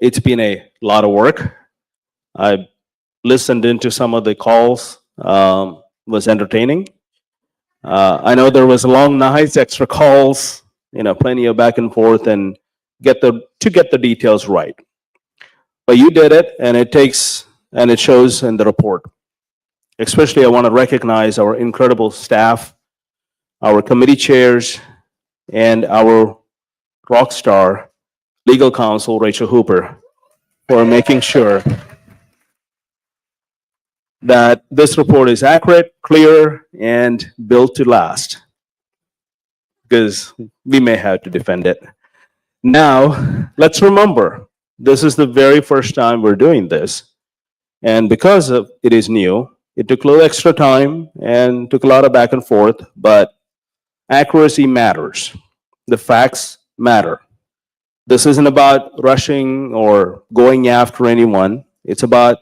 it's been a lot of work. I listened into some of the calls, was entertaining. I know there was long nights, extra calls, plenty of back and forth, and get the details right. But you did it, and it shows in the report. Especially, I want to recognize our incredible staff, our committee chairs, and our rock star legal counsel, Rachel Hooper, for making sure that this report is accurate, clear, and built to last, because we may have to defend it. Now, let's remember, this is the very first time we're doing this. And because it is new, it took a little extra time and took a lot of back and forth, but accuracy matters. The facts matter. This isn't about rushing or going after anyone. It's about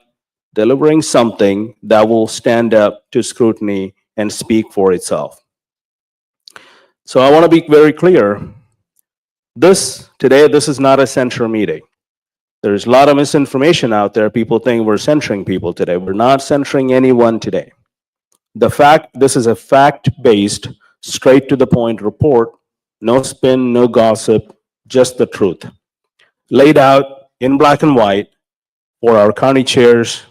delivering something that will stand up to scrutiny and speak for itself. So I want to be very clear. Today, this is not a censure meeting. There's a lot of misinformation out there. People think we're censoring people today. We're not censoring anyone today. This is a fact-based, straight to the point report. No spin, no gossip, just the truth. Laid out in black and white for our county chairs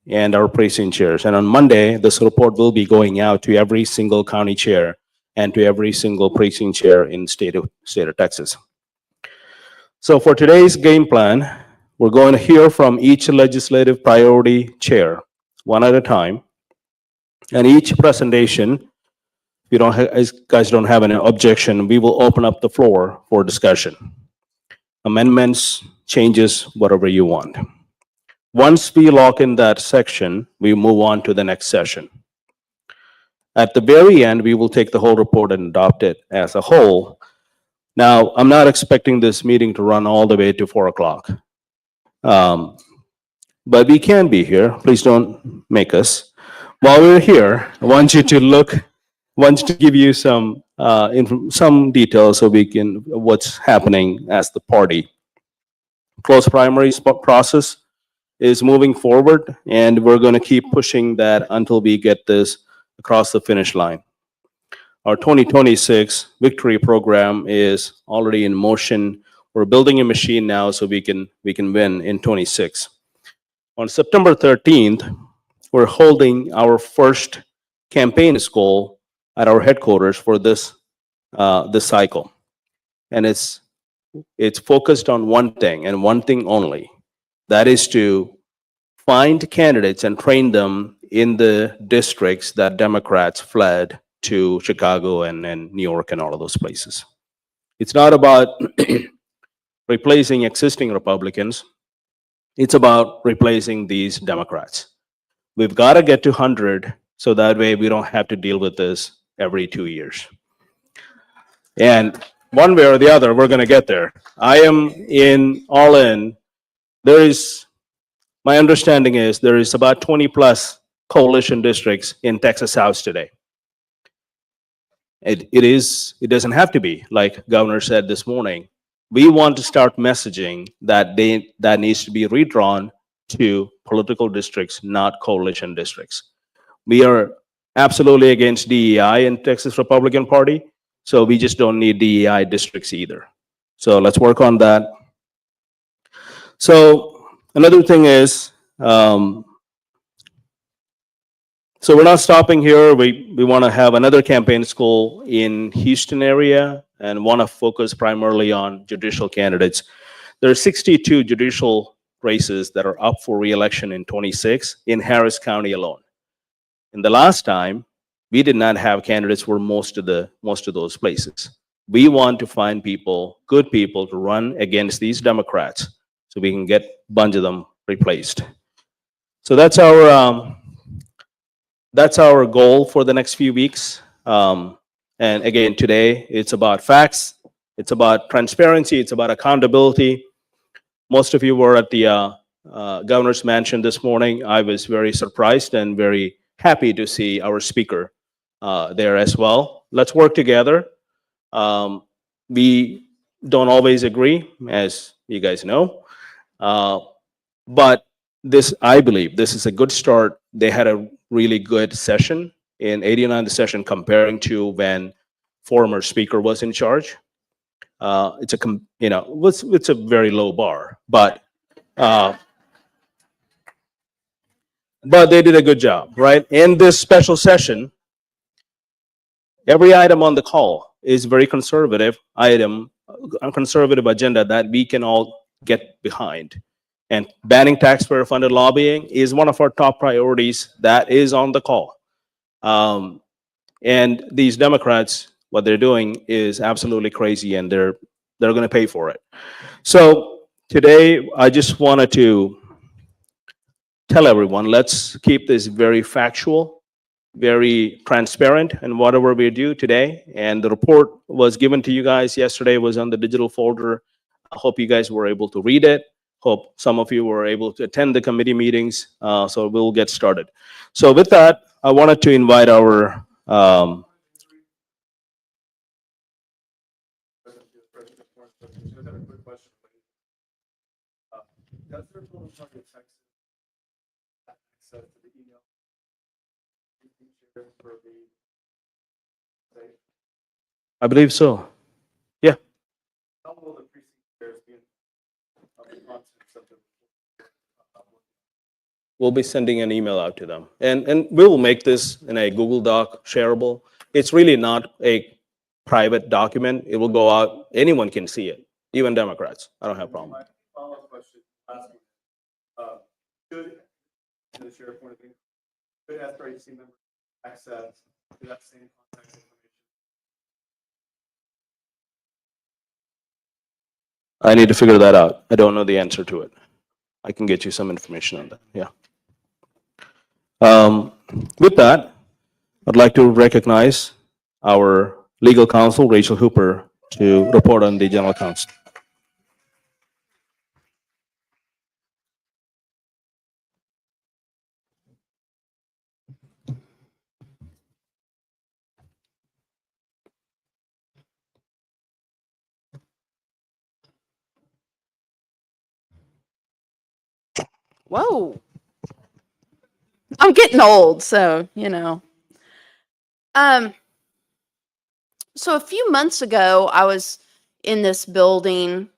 and our precinct chairs. And on Monday, this report will be going out to every single county chair and to every single precinct chair in state of Texas. So for today's game plan, we're going to hear from each legislative priority chair, one at a time. And each presentation, if you guys don't have any objection, we will open up the floor for discussion. Amendments, changes, whatever you want. Once we lock in that section, we move on to the next session. At the very end, we will take the whole report and adopt it as a whole. Now, I'm not expecting this meeting to run all the way to 4 o'clock. But we can be here. Please don't make us. While we're here, I want to give you some details so we can, what's happening as the party. Closed primaries process is moving forward, and we're going to keep pushing that until we get this across the finish line. Our 2026 victory program is already in motion. We're building a machine now so we can win in 26. On September 13th, we're holding our first campaign school at our headquarters for this cycle. And it's focused on one thing and one thing only. That is to find candidates and train them in the districts that Democrats fled to Chicago and New York and all of those places. It's not about replacing existing Republicans. It's about replacing these Democrats. We've got to get to 100 so that way we don't have to deal with this every 2 years. And one way or the other, we're going to get there. I am all in. My understanding is there is about 20 plus coalition districts in Texas House today. It doesn't have to be, like Governor said this morning. We want to start messaging that needs to be redrawn to political districts, not coalition districts. We are absolutely against DEI in Texas Republican Party, so we just don't need DEI districts either. So let's work on that. So another thing is, so we're not stopping here. We want to have another campaign school in Houston area and want to focus primarily on judicial candidates. There are 62 judicial races that are up for re-election in 26 in Harris County alone. And the last time, we did not have candidates for most of those places. We want to find good people to run against these Democrats so we can get a bunch of them replaced. So that's our goal for the next few weeks. And again, today, it's about facts, it's about transparency, it's about accountability. Most of you were at the governor's mansion this morning. I was very surprised and very happy to see our speaker there as well. Let's work together. We don't always agree, as you guys know, But this, I believe, this is a good start. They had a really good session in 89, the session comparing to when former speaker was in charge. It's a, it's a very low bar, uh, but they did a good job, right? In this special session, every item on the call is very conservative item, a conservative agenda that we can all get behind. And banning taxpayer-funded lobbying is one of our top priorities that is on the call. And these Democrats, what they're doing is absolutely crazy, and they're going to pay for it. So today, I just wanted to tell everyone, let's keep this very factual, very transparent in whatever we do today. And the report was given to you guys yesterday, was on the digital folder. I hope you guys were able to read it. Hope some of you were able to attend the committee meetings. So we'll get started. So with that, I wanted to invite our I believe so. Yeah. We'll be sending an email out to them. And we will make this in a Google Doc shareable. It's really not a private document. It will go out. Anyone can see it, even Democrats. I don't have a problem. Follow-up question. Should the sheriff point of view, should SREC members access to that same contact information? I need to figure that out. I don't know the answer to it. I can get you some information on that. Yeah. With that, I'd like to recognize our legal counsel, Rachel Hooper, to report on the general counsel. Whoa. I'm getting old, so, you know. So a few months ago, I was in this building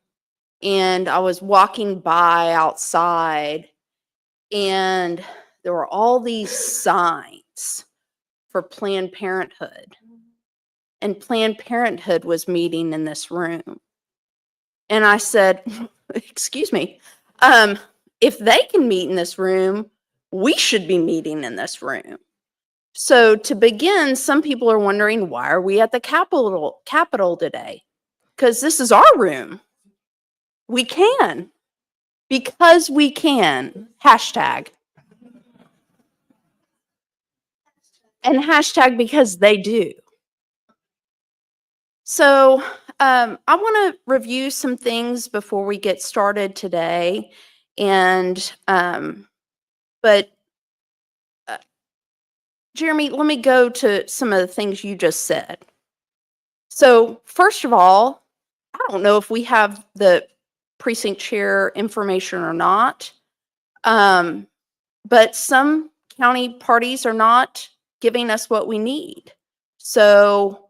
and I was walking by outside and there were all these signs for Planned Parenthood. And Planned Parenthood was meeting in this room. And I said, excuse me, if they can meet in this room, we should be meeting in this room. So to begin, some people are wondering, why are we at the Capitol today? Because this is our room. We can. Because we can. Hashtag. And hashtag because they do. So I want to review some things before we get started today. And, but Jeremy, let me go to some of the things you just said. So first of all, I don't know if we have the precinct chair information or not, but some county parties are not giving us what we need. So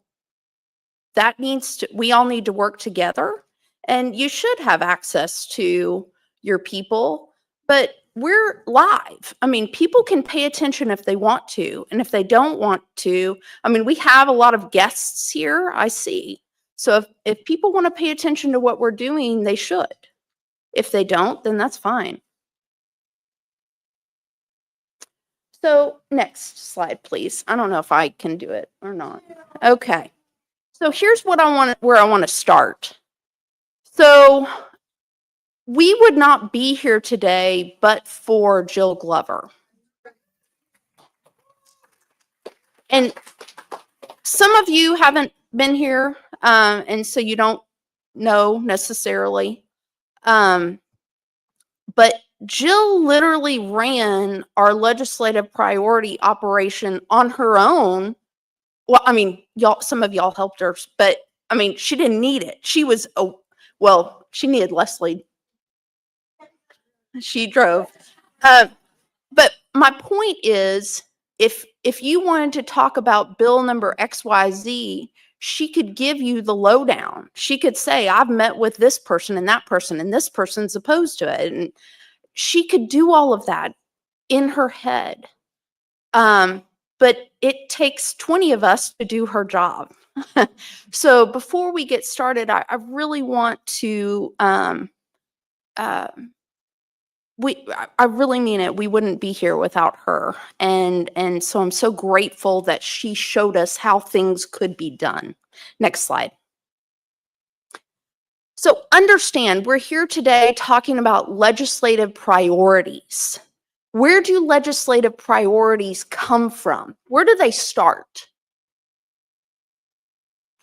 that needs to, we all need to work together, and you should have access to your people, but we're live. I mean, people can pay attention if they want to, and if they don't want to, I mean, we have a lot of guests here, I see. So if people want to pay attention to what we're doing, they should. If they don't, then that's fine. So next slide, please. I don't know if I can do it or not. Okay. So here's what where I want to start. So we would not be here today but for Jill Glover. And some of you haven't been here, and so you don't know necessarily. But Jill literally ran our legislative priority operation on her own. Well, I mean, some of y'all helped her, but I mean, she didn't need it. She was, well, she needed Leslie. She drove. But my point is, if you wanted to talk about bill number XYZ, she could give you the lowdown. She could say, I've met with this person, and this person's opposed to it. And she could do all of that in her head. But it takes 20 of us to do her job. So before we get started, I really want to, I really mean it. We wouldn't be here without her. And so I'm so grateful that she showed us how things could be done. Next slide. So understand, we're here today talking about legislative priorities. Where do legislative priorities come from? Where do they start?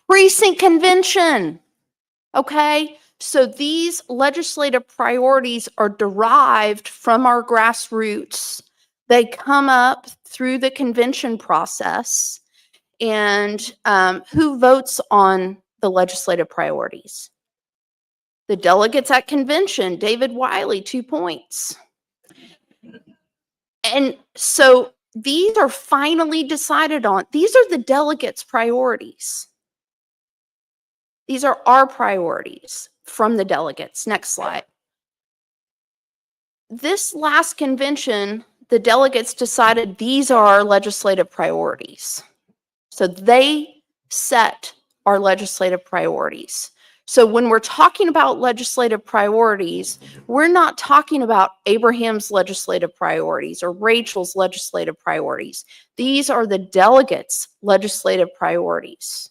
Precinct convention. Okay, so these legislative priorities are derived from our grassroots. They come up through the convention process. And who votes on the legislative priorities? The delegates at convention. David Wiley, 2 points. And so these are finally decided on. These are the delegates' priorities. These are our priorities from the delegates. Next slide. This last convention, the delegates decided these are our legislative priorities. So they set our legislative priorities. So when we're talking about legislative priorities, we're not talking about Abraham's legislative priorities or Rachel's legislative priorities. These are the delegates' legislative priorities.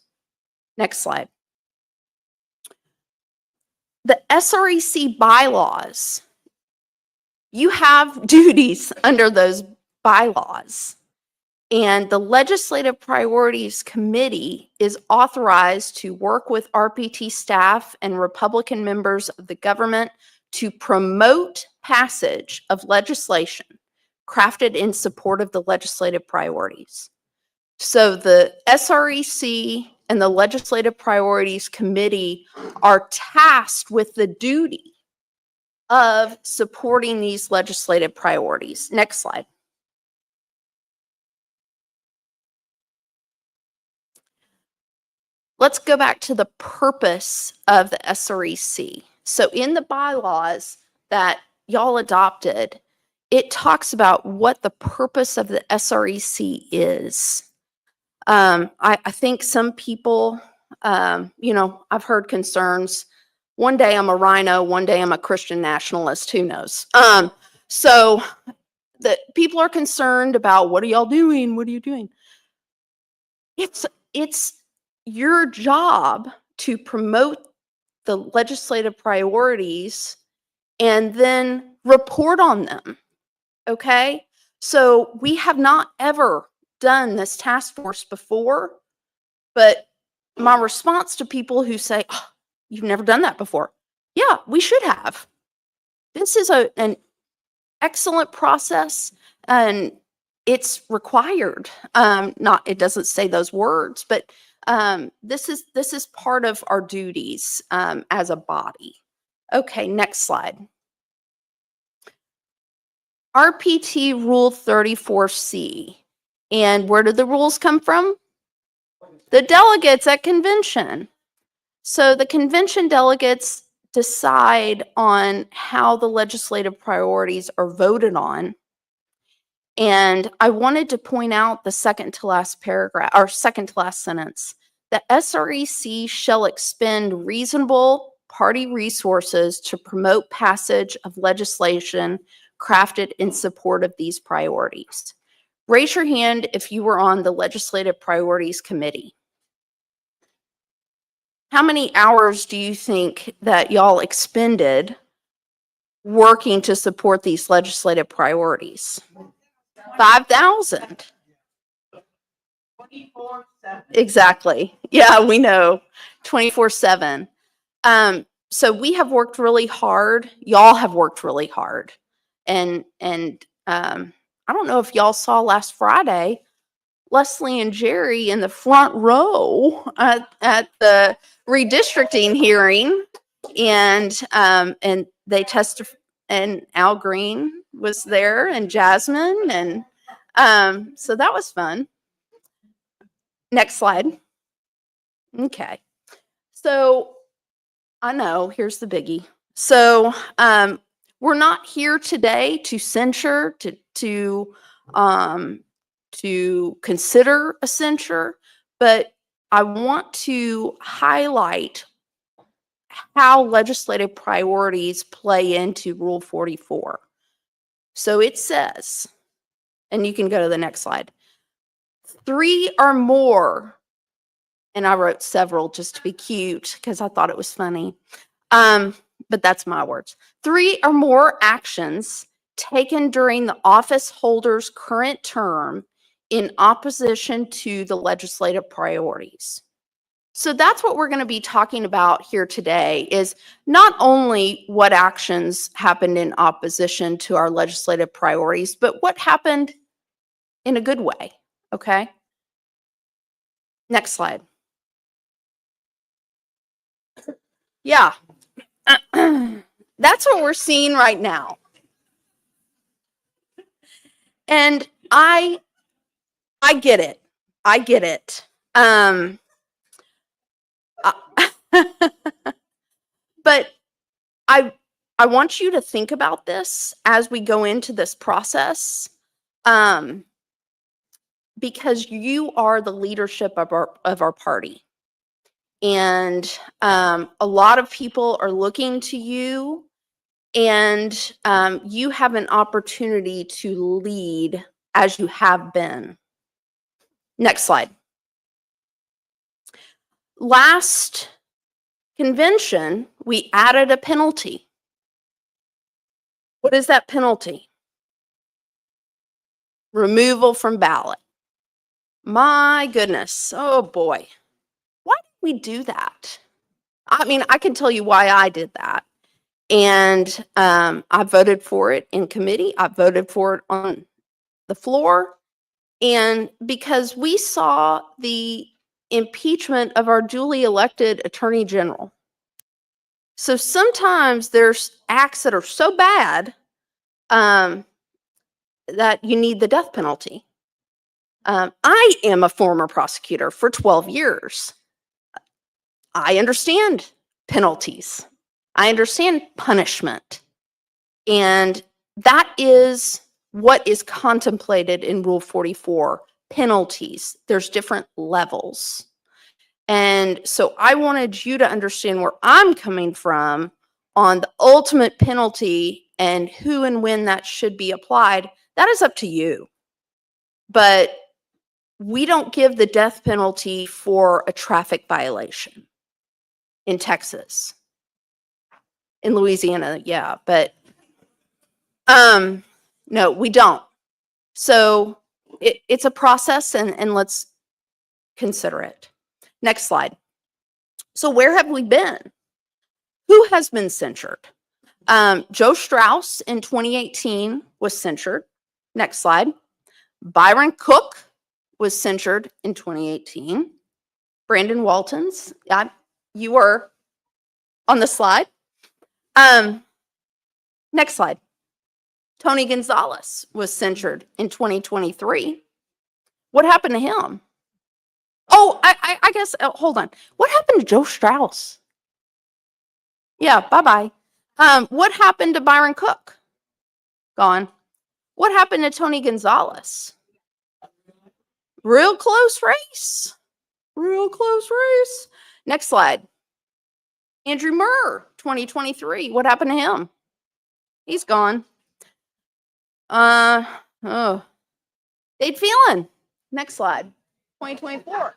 Next slide. The SREC bylaws, you have duties under those bylaws. And the Legislative Priorities Committee is authorized to work with RPT staff and Republican members of the government to promote passage of legislation crafted in support of the legislative priorities. So the SREC and the Legislative Priorities Committee are tasked with the duty of supporting these legislative priorities. Next slide. Let's go back to the purpose of the SREC. So in the bylaws that y'all adopted, it talks about what the purpose of the SREC is. I think some people, I've heard concerns. One day I'm a rhino, one day I'm a Christian nationalist, who knows? So the people are concerned about, what are y'all doing? What are you doing? It's your job to promote the legislative priorities and then report on them, okay? So we have not ever done this task force before, but my response to people who say, oh, you've never done that before. Yeah, we should have. This is an excellent process, and it's required. It doesn't say those words, but this is part of our duties as a body. Okay, next slide. RPT Rule 34C. And where did the rules come from? The delegates at convention. So the convention delegates decide on how the legislative priorities are voted on. And I wanted to point out the second to last paragraph, or second to last sentence. The SREC shall expend reasonable party resources to promote passage of legislation crafted in support of these priorities. Raise your hand if you were on the Legislative Priorities Committee. How many hours do you think that y'all expended working to support these legislative priorities? 5,000. 24/7. Exactly. Yeah, we know. 24/7. So we have worked really hard. Y'all have worked really hard. And I don't know if y'all saw last Friday, Leslie and Jerry in the front row at the redistricting hearing, and they and Al Green was there, and Jasmine, and so that was fun. Next slide. Okay. So I know, here's the biggie. So we're not here today to censure, to consider a censure, but I want to highlight how legislative priorities play into Rule 44. So it says, and you can go to the next slide, 3 or more, and I wrote several just to be cute because I thought it was funny, but that's my words. 3 or more actions taken during the office holder's current term in opposition to the legislative priorities. So that's what we're going to be talking about here today, is not only what actions happened in opposition to our legislative priorities, but what happened in a good way, okay? Next slide. Yeah, that's what we're seeing right now. And I get it. I get it. But I want you to think about this as we go into this process, because you are the leadership of our party, and a lot of people are looking to you, and you have an opportunity to lead as you have been. Next slide. Last convention, we added a penalty. What is that penalty? Removal from ballot. My goodness. Oh boy. Why did we do that? I mean, I can tell you why I did that. And I voted for it in committee. I voted for it on the floor. And because we saw the impeachment of our duly elected Attorney General. So sometimes there's acts that are so bad that you need the death penalty. I am a former prosecutor for 12 years. I understand penalties. I understand punishment. And that is what is contemplated in Rule 44, penalties. There's different levels. And so I wanted you to understand where I'm coming from on the ultimate penalty and who and when that should be applied. That is up to you. But we don't give the death penalty for a traffic violation in Texas. In Louisiana, yeah, but no, we don't. So it's a process, and let's consider it. Next slide. So where have we been? Who has been censured? Joe Strauss in 2018 was censured. Next slide. Byron Cook was censured in 2018. Brandon Waltons, you were on the slide. Next slide. Tony Gonzalez was censured in 2023. What happened to him? Oh, I guess, hold on. What happened to Joe Strauss? Yeah, bye-bye. What happened to Byron Cook? Gone. What happened to Tony Gonzalez? Real close race. Real close race. Next slide. Andrew Murr, 2023. What happened to him? He's gone. Dade Phelan. Next slide. 2024.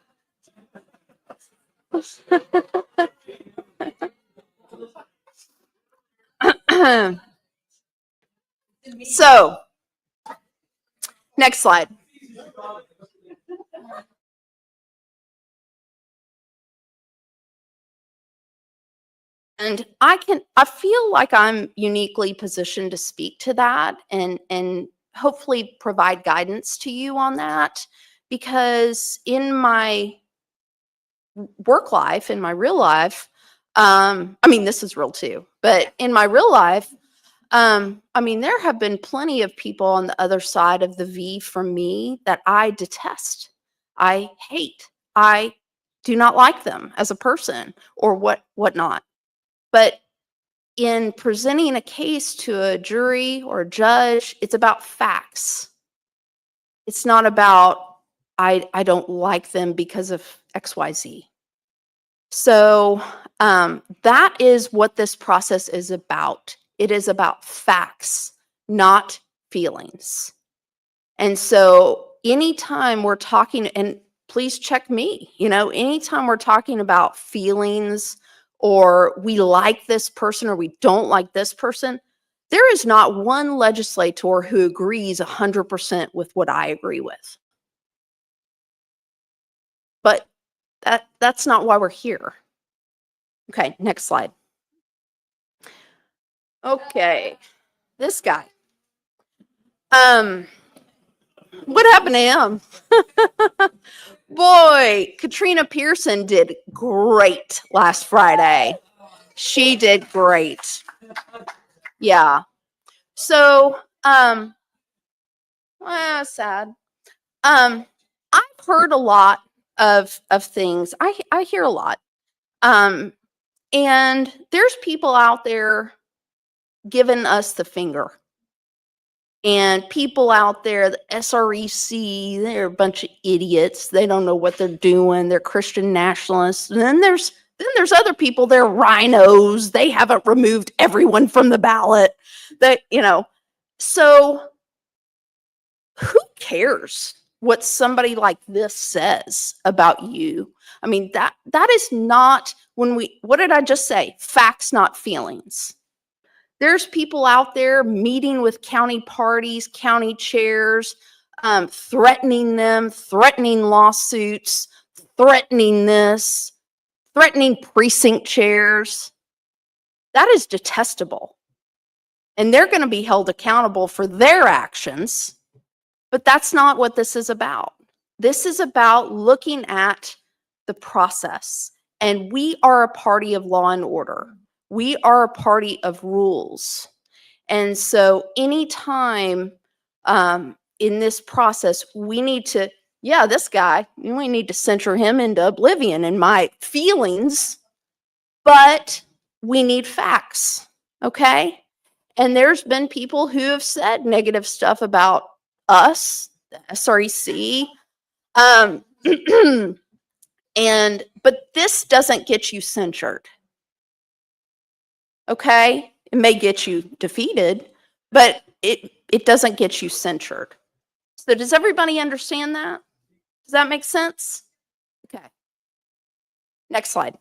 So, next slide. And I feel like I'm uniquely positioned to speak to that and hopefully provide guidance to you on that, because in my work life, in my real life, I mean, this is real too, but in my real life, I mean, there have been plenty of people on the other side of the V from me that I detest. I hate. I do not like them as a person or whatnot. But in presenting a case to a jury or a judge, it's about facts. It's not about I don't like them because of XYZ. So that is what this process is about. It is about facts, not feelings. And so anytime we're talking, and please check me, anytime we're talking about feelings or we like this person or we don't like this person, there is not one legislator who agrees 100% with what I agree with. But that's not why we're here. Okay, next slide. Okay, this guy. What happened to him? Boy, Katrina Pearson did great last Friday. She did great. Yeah. So, sad. I've heard a lot of things. I hear a lot. And there's people out there giving us the finger. And people out there, the SREC, they're a bunch of idiots. They don't know what they're doing. They're Christian nationalists. And then there's other people, they're rhinos. They haven't removed everyone from the ballot. So who cares what somebody like this says about you? I mean, that is not what did I just say? Facts, not feelings. There's people out there meeting with county parties, county chairs, threatening them, threatening lawsuits, threatening this, threatening precinct chairs. That is detestable. And they're going to be held accountable for their actions. But that's not what this is about. This is about looking at the process. And we are a party of law and order. We are a party of rules. And so anytime in this process, we need to, this guy, we need to censure him into oblivion in my feelings, but we need facts, okay? And there's been people who have said negative stuff about us, the SREC, but this doesn't get you censured. Okay? It may get you defeated, but it doesn't get you censured. So does everybody understand that? Does that make sense? Okay. Next slide.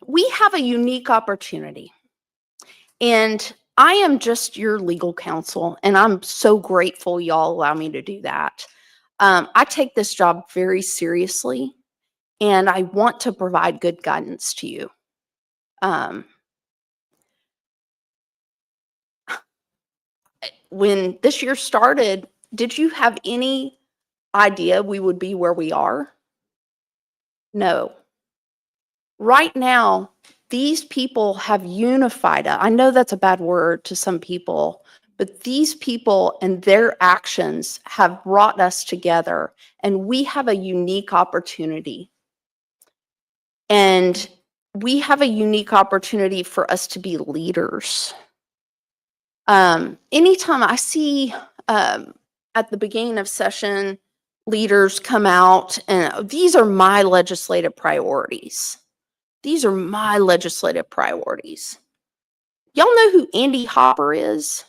We have a unique opportunity. And I am just your legal counsel, and I'm so grateful y'all allow me to do that. I take this job very seriously, and I want to provide good guidance to you. When this year started, did you have any idea we would be where we are? No. Right now, these people have unified us. I know that's a bad word to some people, but these people and their actions have brought us together, and we have a unique opportunity. And we have a unique opportunity for us to be leaders. Anytime I see at the beginning of session, leaders come out and these are my legislative priorities. These are my legislative priorities. Y'all know who Andy Hopper is?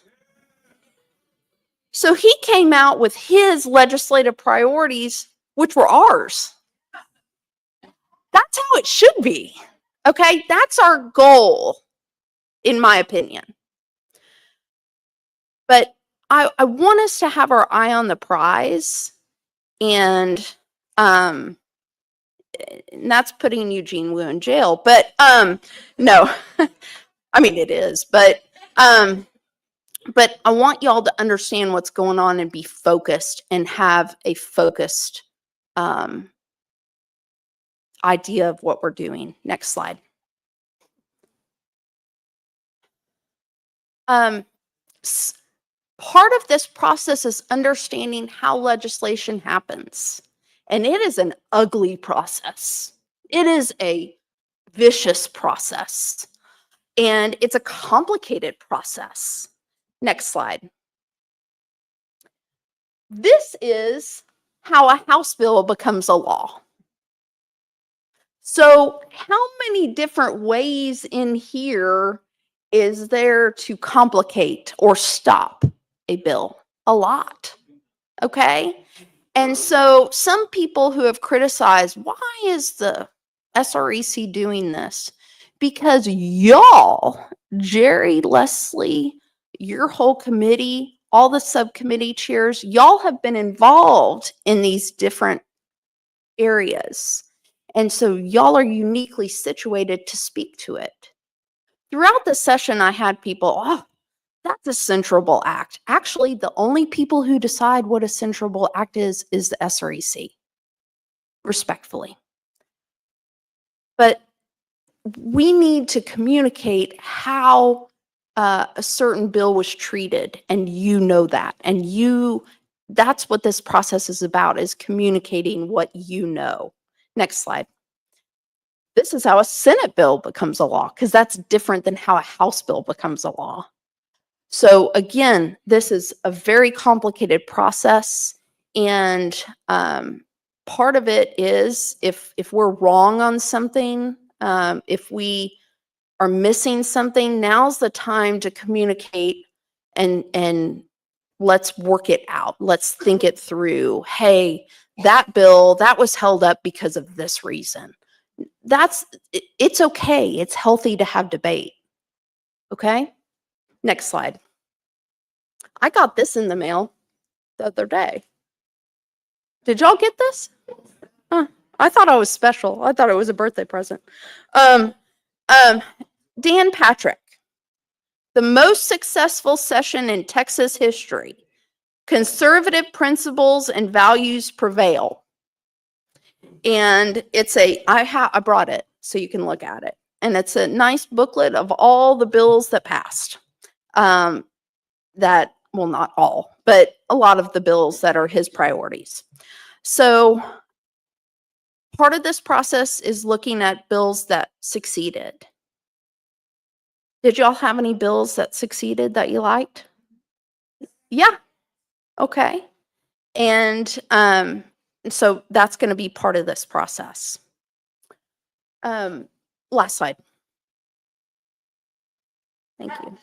So he came out with his legislative priorities, which were ours. That's how it should be. Okay, that's our goal, in my opinion. But I want us to have our eye on the prize, and that's putting Eugene Wu in jail. But no, I mean it is. But I want y'all to understand what's going on and be focused and have a focused idea of what we're doing. Next slide. Part of this process is understanding how legislation happens. And it is an ugly process. It is a vicious process. And it's a complicated process. Next slide. This is how a House bill becomes a law. So how many different ways in here is there to complicate or stop a bill? A lot. Okay? And so some people who have criticized, why is the SREC doing this? Because y'all, Jerry, Leslie, your whole committee, all the subcommittee chairs, y'all have been involved in these different areas. And so y'all are uniquely situated to speak to it. Throughout the session, I had people, oh, that's a censurable act. Actually, the only people who decide what a censurable act is the SREC, respectfully. But we need to communicate how a certain bill was treated, and you know that. And that's what this process is about, is communicating what you know. Next slide. This is how a Senate bill becomes a law, because that's different than how a House bill becomes a law. So again, this is a very complicated process, and part of it is if we're wrong on something, if we are missing something, now's the time to communicate and let's work it out. Let's think it through. Hey, that bill, that was held up because of this reason. It's okay. It's healthy to have debate. Okay? Next slide. I got this in the mail the other day. Did y'all get this? I thought I was special. I thought it was a birthday present. Dan Patrick, the most successful session in Texas history. Conservative principles and values prevail. And it's I brought it so you can look at it. And it's a nice booklet of all the bills that passed. Well, not all, but a lot of the bills that are his priorities. So part of this process is looking at bills that succeeded. Did y'all have any bills that succeeded that you liked? Yeah. Okay. And so that's going to be part of this process. Last slide. Thank you.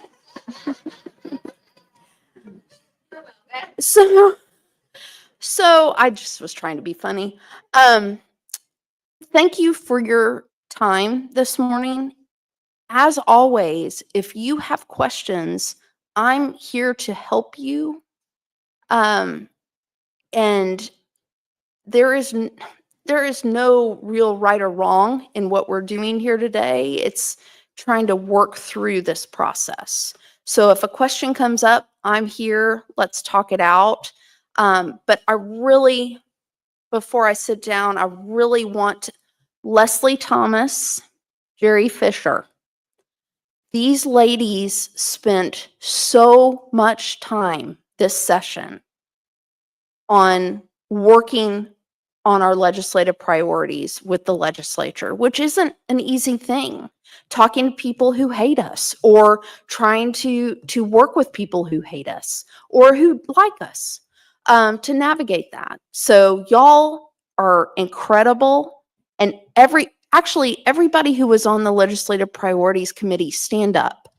So I just was trying to be funny. Thank you for your time this morning. As always, if you have questions, I'm here to help you. And there is no real right or wrong in what we're doing here today. It's trying to work through this process. So if a question comes up, I'm here. Let's talk it out. But I really, before I sit down, I really want Leslie Thomas, Jerry Fisher. These ladies spent so much time this session on working on our legislative priorities with the legislature, which isn't an easy thing. Talking to people who hate us, or trying to work with people who hate us or who like us, to navigate that. So y'all are incredible. And everybody who was on the Legislative Priorities Committee, stand up.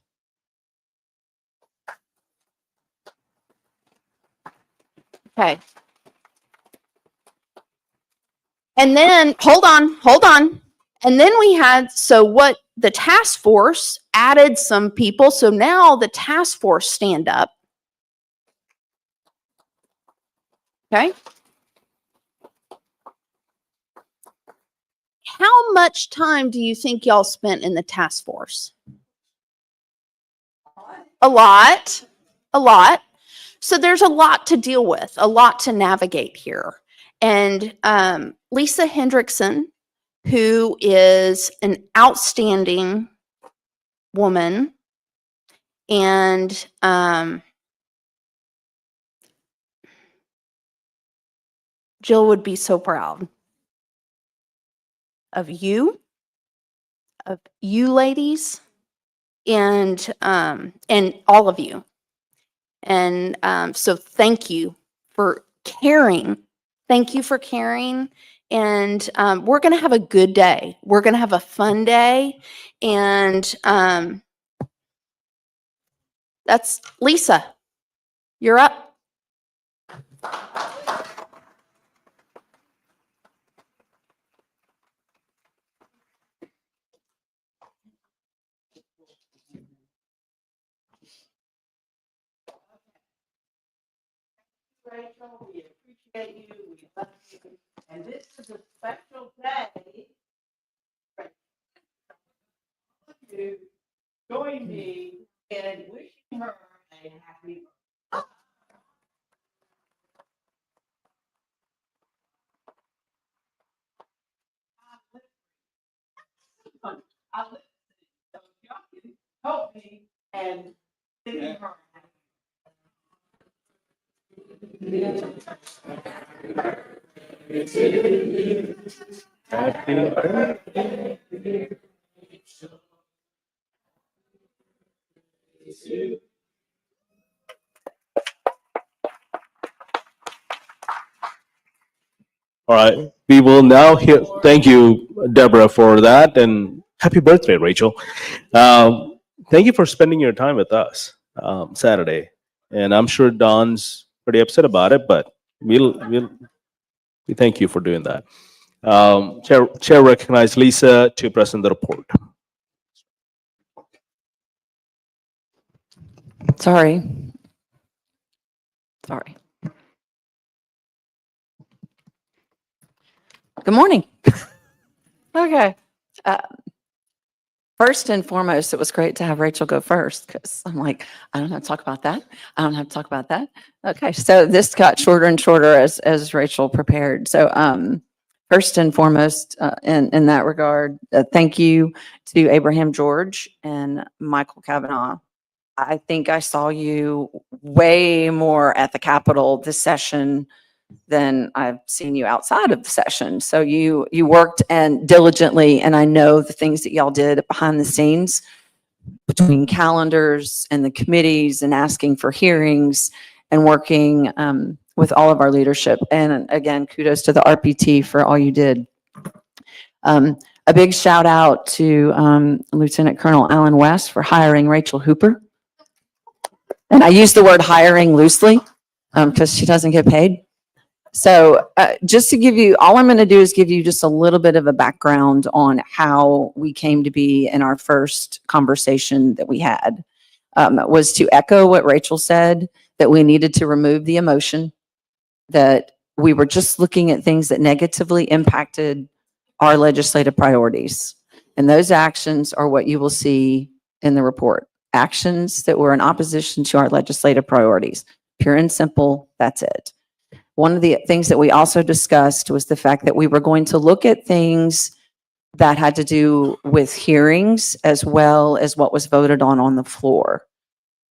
Okay. And then, hold on. And then we had, what the task force added some people. So now the task force stand up. Okay. How much time do you think y'all spent in the task force? A lot. So there's a lot to deal with, a lot to navigate here. And Lisa Hendrickson, who is an outstanding woman, and Jill would be so proud of you ladies, and all of you. And so thank you for caring. Thank you for caring. And we're going to have a good day. We're going to have a fun day. And that's Lisa. You're up. Rachel, we appreciate you. We love you. And this is a special day. To join me in wishing her a happy birthday. I live so y'all can help me and sing her. All right, we will now hear, thank you, Deborah, for that, and happy birthday, Rachel. Thank you for spending your time with us Saturday. And I'm sure Don's pretty upset about it, but we thank you for doing that. Chair recognizes Lisa to present the report. Sorry. Good morning. Okay. First and foremost, it was great to have Rachel go first because I'm like, I don't have to talk about that. I don't have to talk about that. Okay. So this got shorter and shorter as Rachel prepared. So first and foremost, in that regard, thank you to Abraham George and Michael Kavanaugh. I think I saw you way more at the Capitol this session than I've seen you outside of the session. So you worked and diligently, and I know the things that y'all did behind the scenes between calendars and the committees and asking for hearings and working with all of our leadership. And again, kudos to the RPT for all you did. A big shout out to Lieutenant Colonel Alan West for hiring Rachel Hooper. And I use the word hiring loosely because she doesn't get paid. So just to give you, all I'm going to do is give you just a little bit of a background on how we came to be in our first conversation that we had. Was to echo what Rachel said, that we needed to remove the emotion, that we were just looking at things that negatively impacted our legislative priorities. And those actions are what you will see in the report. Actions that were in opposition to our legislative priorities. Pure and simple, that's it. One of the things that we also discussed was the fact that we were going to look at things that had to do with hearings as well as what was voted on the floor.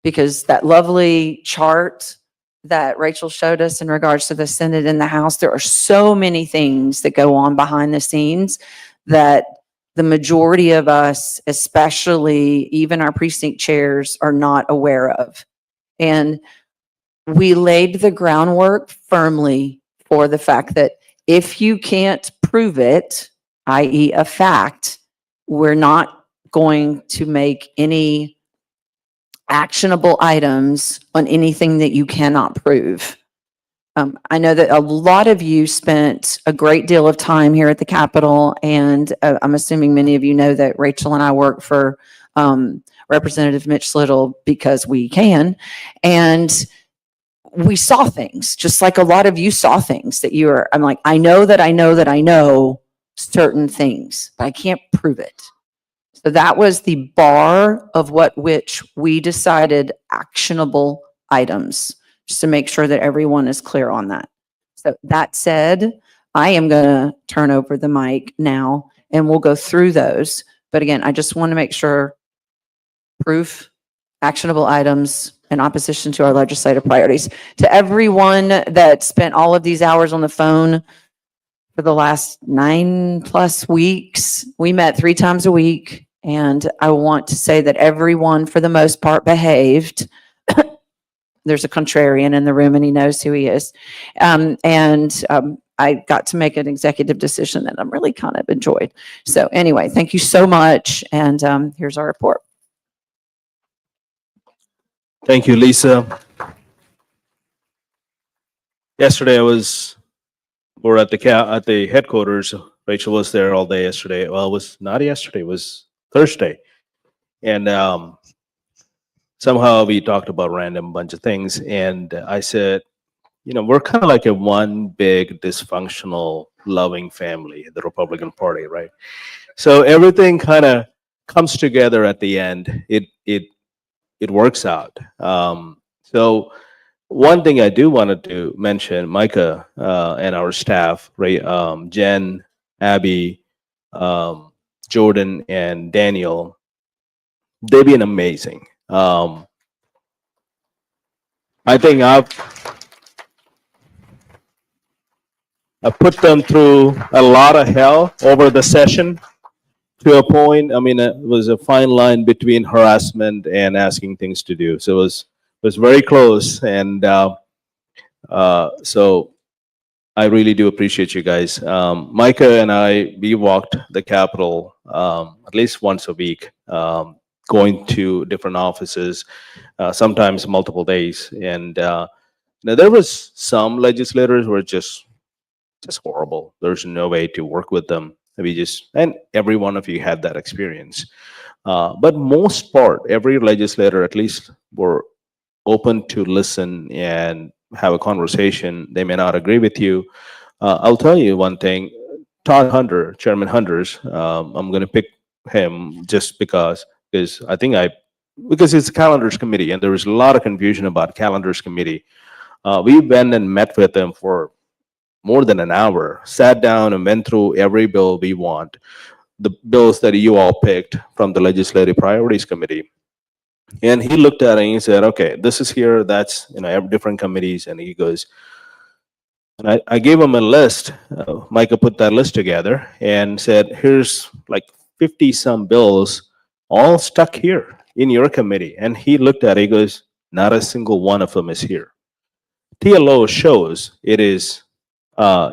Because that lovely chart that Rachel showed us in regards to the Senate and the House, there are so many things that go on behind the scenes that the majority of us, especially even our precinct chairs, are not aware of. And we laid the groundwork firmly for the fact that if you can't prove it, i.e. a fact, we're not going to make any actionable items on anything that you cannot prove. I know that a lot of you spent a great deal of time here at the Capitol, and I'm assuming many of you know that Rachel and I work for Representative Mitch Little because we can, and we saw things, just like a lot of you saw things that you were, I'm like, I know that I know certain things, but I can't prove it. So that was the bar of which we decided actionable items, just to make sure that everyone is clear on that. So that said, I am going to turn over the mic now and we'll go through those. But again, I just want to make sure proof, actionable items in opposition to our legislative priorities. To everyone that spent all of these hours on the phone for the last 9+ weeks, we met 3 times a week. And I want to say that everyone, for the most part, behaved. There's a contrarian in the room and he knows who he is. I got to make an executive decision that I'm really kind of enjoyed. So anyway, thank you so much. And here's our report. Thank you, Lisa. Yesterday we're at the headquarters. Rachel was there all day yesterday. Well, it was not yesterday, it was Thursday. And somehow we talked about random bunch of things. And I said, we're kind of like a one big dysfunctional loving family, the Republican Party, right? So everything kind of comes together at the end. It works out. So one thing I do want to mention, Micah and our staff, right? Jen, Abby, Jordan, and Daniel, they've been amazing. I think I've put them through a lot of hell over the session to a point. I mean, it was a fine line between harassment and asking things to do. So it was very close. And so I really do appreciate you guys. Micah and we walked the Capitol at least once a week, going to different offices, sometimes multiple days. And now there was some legislators who were just horrible. There's no way to work with them. And every one of you had that experience. But most part, every legislator at least were open to listen and have a conversation. They may not agree with you. I'll tell you one thing, Todd Hunter, Chairman Hunter's, I'm going to pick him just because it's a calendars committee and there was a lot of confusion about calendars committee. We went and met with them for more than an hour, sat down and went through every bill we want, the bills that you all picked from the Legislative Priorities Committee. And he looked at it and he said, okay, this is here, that's, different committees. And he goes, and I gave him a list. Micah put that list together and said, here's like 50 some bills all stuck here in your committee. And he looked at it, he goes, not a single one of them is here. TLO shows it is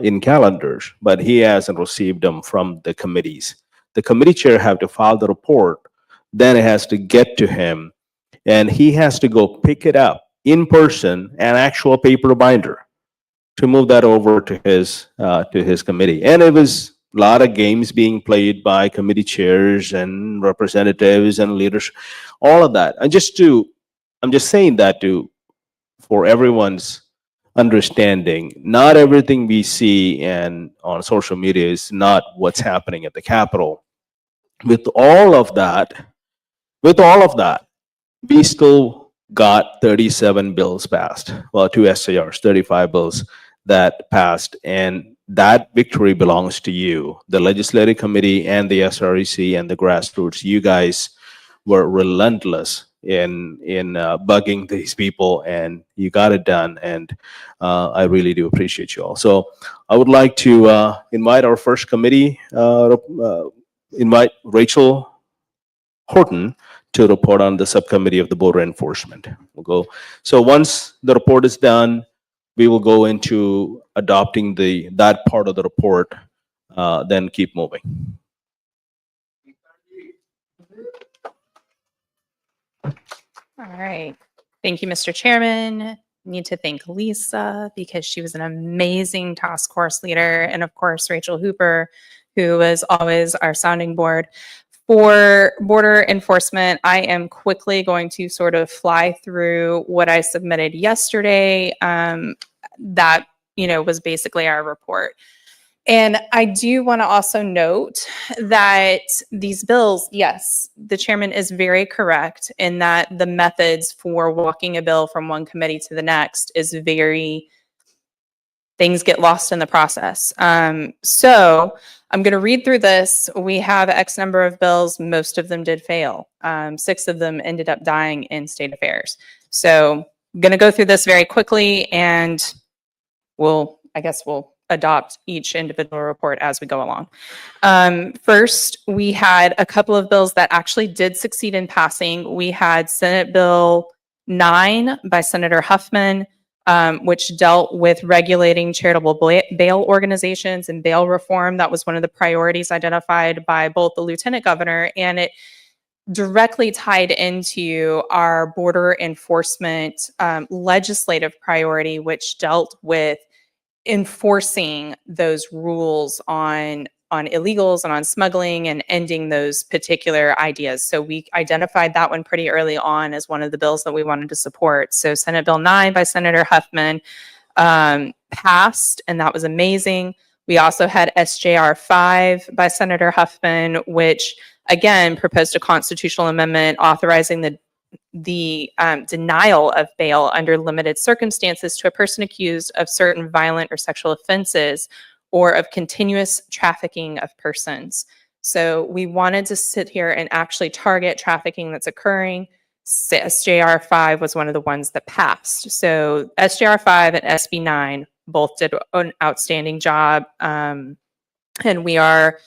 in calendars, but he hasn't received them from the committees. The committee chair have to file the report, then it has to get to him, and he has to go pick it up in person, an actual paper binder, to move that over to his committee. And it was a lot of games being played by committee chairs and representatives and leaders, all of that. I'm just saying that for everyone's understanding, not everything we see and on social media is not what's happening at the Capitol. With all of that, we still got 37 bills passed. Well, 2 SARs, 35 bills that passed, and that victory belongs to you, the Legislative Committee and the SREC and the grassroots. You guys were relentless in bugging these people, and you got it done. And I really do appreciate you all. So I would like to invite our first committee, invite Rachel Horton to report on the subcommittee of the border enforcement. We'll go. So once the report is done, we will go into adopting that part of the report, then keep moving. All right. Thank you, Mr. Chairman. Need to thank Lisa because she was an amazing task force leader. And of course, Rachel Hooper, who was always our sounding board. For border enforcement, I am quickly going to sort of fly through what I submitted yesterday. That, was basically our report. And I do want to also note that these bills, yes, the chairman is very correct in that the methods for walking a bill from one committee to the next is things get lost in the process. So I'm going to read through this. We have X number of bills. Most of them did fail. 6 of them ended up dying in state affairs. So I'm going to go through this very quickly, and I guess we'll adopt each individual report as we go along. First, we had a couple of bills that actually did succeed in passing. We had Senate Bill 9 by Senator Huffman, which dealt with regulating charitable bail organizations and bail reform. That was one of the priorities identified by both the lieutenant governor, and it directly tied into our border enforcement legislative priority, which dealt with enforcing those rules on illegals and on smuggling and ending those particular ideas. So we identified that one pretty early on as one of the bills that we wanted to support. So Senate Bill 9 by Senator Huffman passed, and that was amazing. We also had SJR 5 by Senator Huffman, which again proposed a constitutional amendment authorizing the denial of bail under limited circumstances to a person accused of certain violent or sexual offenses or of continuous trafficking of persons. So we wanted to sit here and actually target trafficking that's occurring. SJR 5 was one of the ones that passed. So SJR 5 and SB 9 both did an outstanding job. And we are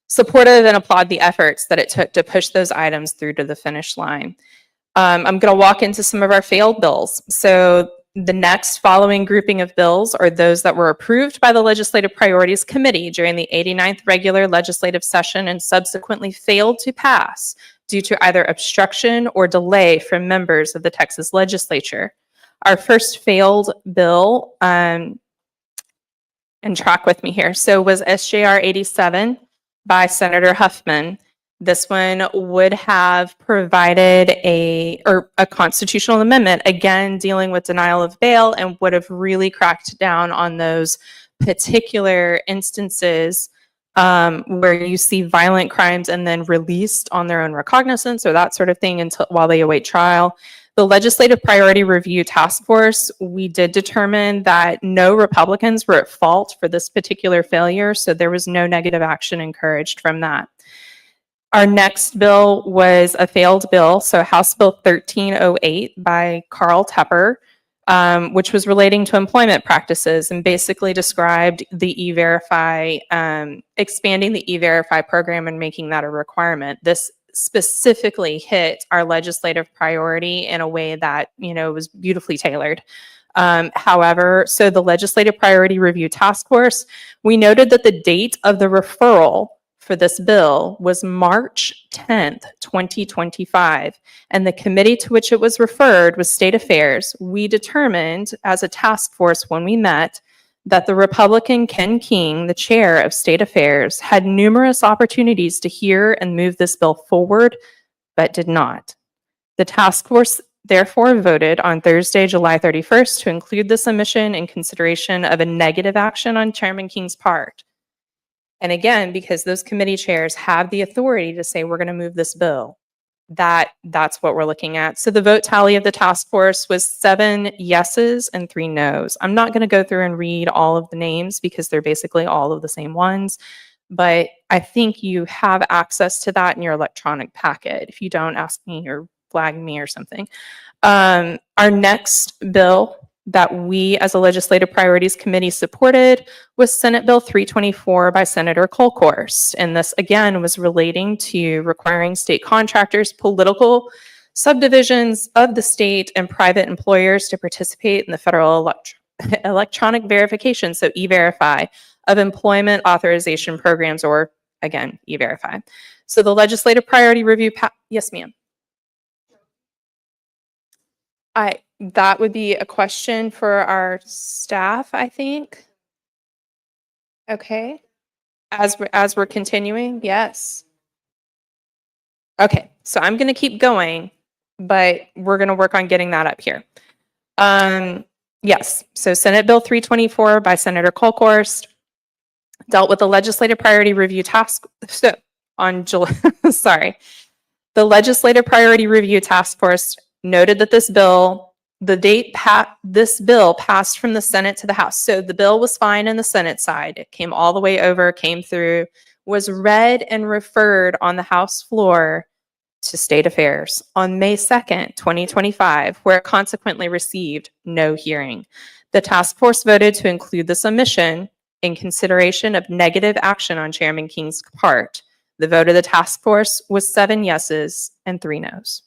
supportive and applaud the efforts that it took to push those items through to the finish line. I'm going to walk into some of our failed bills. So the next following grouping of bills are those that were approved by the Legislative Priorities Committee during the 89th regular legislative session and subsequently failed to pass due to either obstruction or delay from members of the Texas legislature. Our first failed bill, and track with me here, so was SJR 87 by Senator Huffman. This one would have provided a constitutional amendment, again, dealing with denial of bail, and would have really cracked down on those particular instances where you see violent crimes and then released on their own recognizance or that sort of thing while they await trial. The Legislative Priority Review Task Force, we did determine that no Republicans were at fault for this particular failure, so there was no negative action encouraged from that. Our next bill was a failed bill, so House Bill 1308 by Carl Tepper, which was relating to employment practices and basically described the E-Verify, expanding the E-Verify program and making that a requirement. This specifically hit our legislative priority in a way that, was beautifully tailored. However, so the Legislative Priority Review Task Force, we noted that the date of the referral for this bill was March 10th, 2025, and the committee to which it was referred was State Affairs. We determined as a task force when we met that the Republican Ken King, the chair of State Affairs, had numerous opportunities to hear and move this bill forward, but did not. The task force therefore voted on Thursday, July 31st to include this omission in consideration of a negative action on Chairman King's part. And again, because those committee chairs have the authority to say, we're going to move this bill, that's what we're looking at. So the vote tally of the task force was 7 yeses and 3 nos. I'm not going to go through and read all of the names because they're basically all of the same ones, but I think you have access to that in your electronic packet. If you don't, ask me or flag me or something. Our next bill that we as a Legislative Priorities Committee supported was Senate Bill 324 by Senator Kolkhorst. And this again was relating to requiring state contractors, political subdivisions of the state and private employers to participate in the federal electronic verification, so E-Verify, of employment authorization programs, or again, E-Verify. So the Legislative Priority Review, yes, ma'am. That would be a question for our staff, I think. Okay. As we're continuing, yes. Okay, so I'm going to keep going, but we're going to work on getting that up here. Yes, so Senate Bill 324 by Senator Kolkhorst dealt with the Legislative Priority Review Task. So on July, sorry, the Legislative Priority Review Task Force noted that this bill passed from the Senate to the House. So the bill was fine in the Senate side. It came all the way over, came through. was read and referred on the House floor to State Affairs on May 2nd, 2025, where it consequently received no hearing. The task force voted to include this omission in consideration of negative action on Chairman King's part. The vote of the task force was 7 yeses and 3 nos.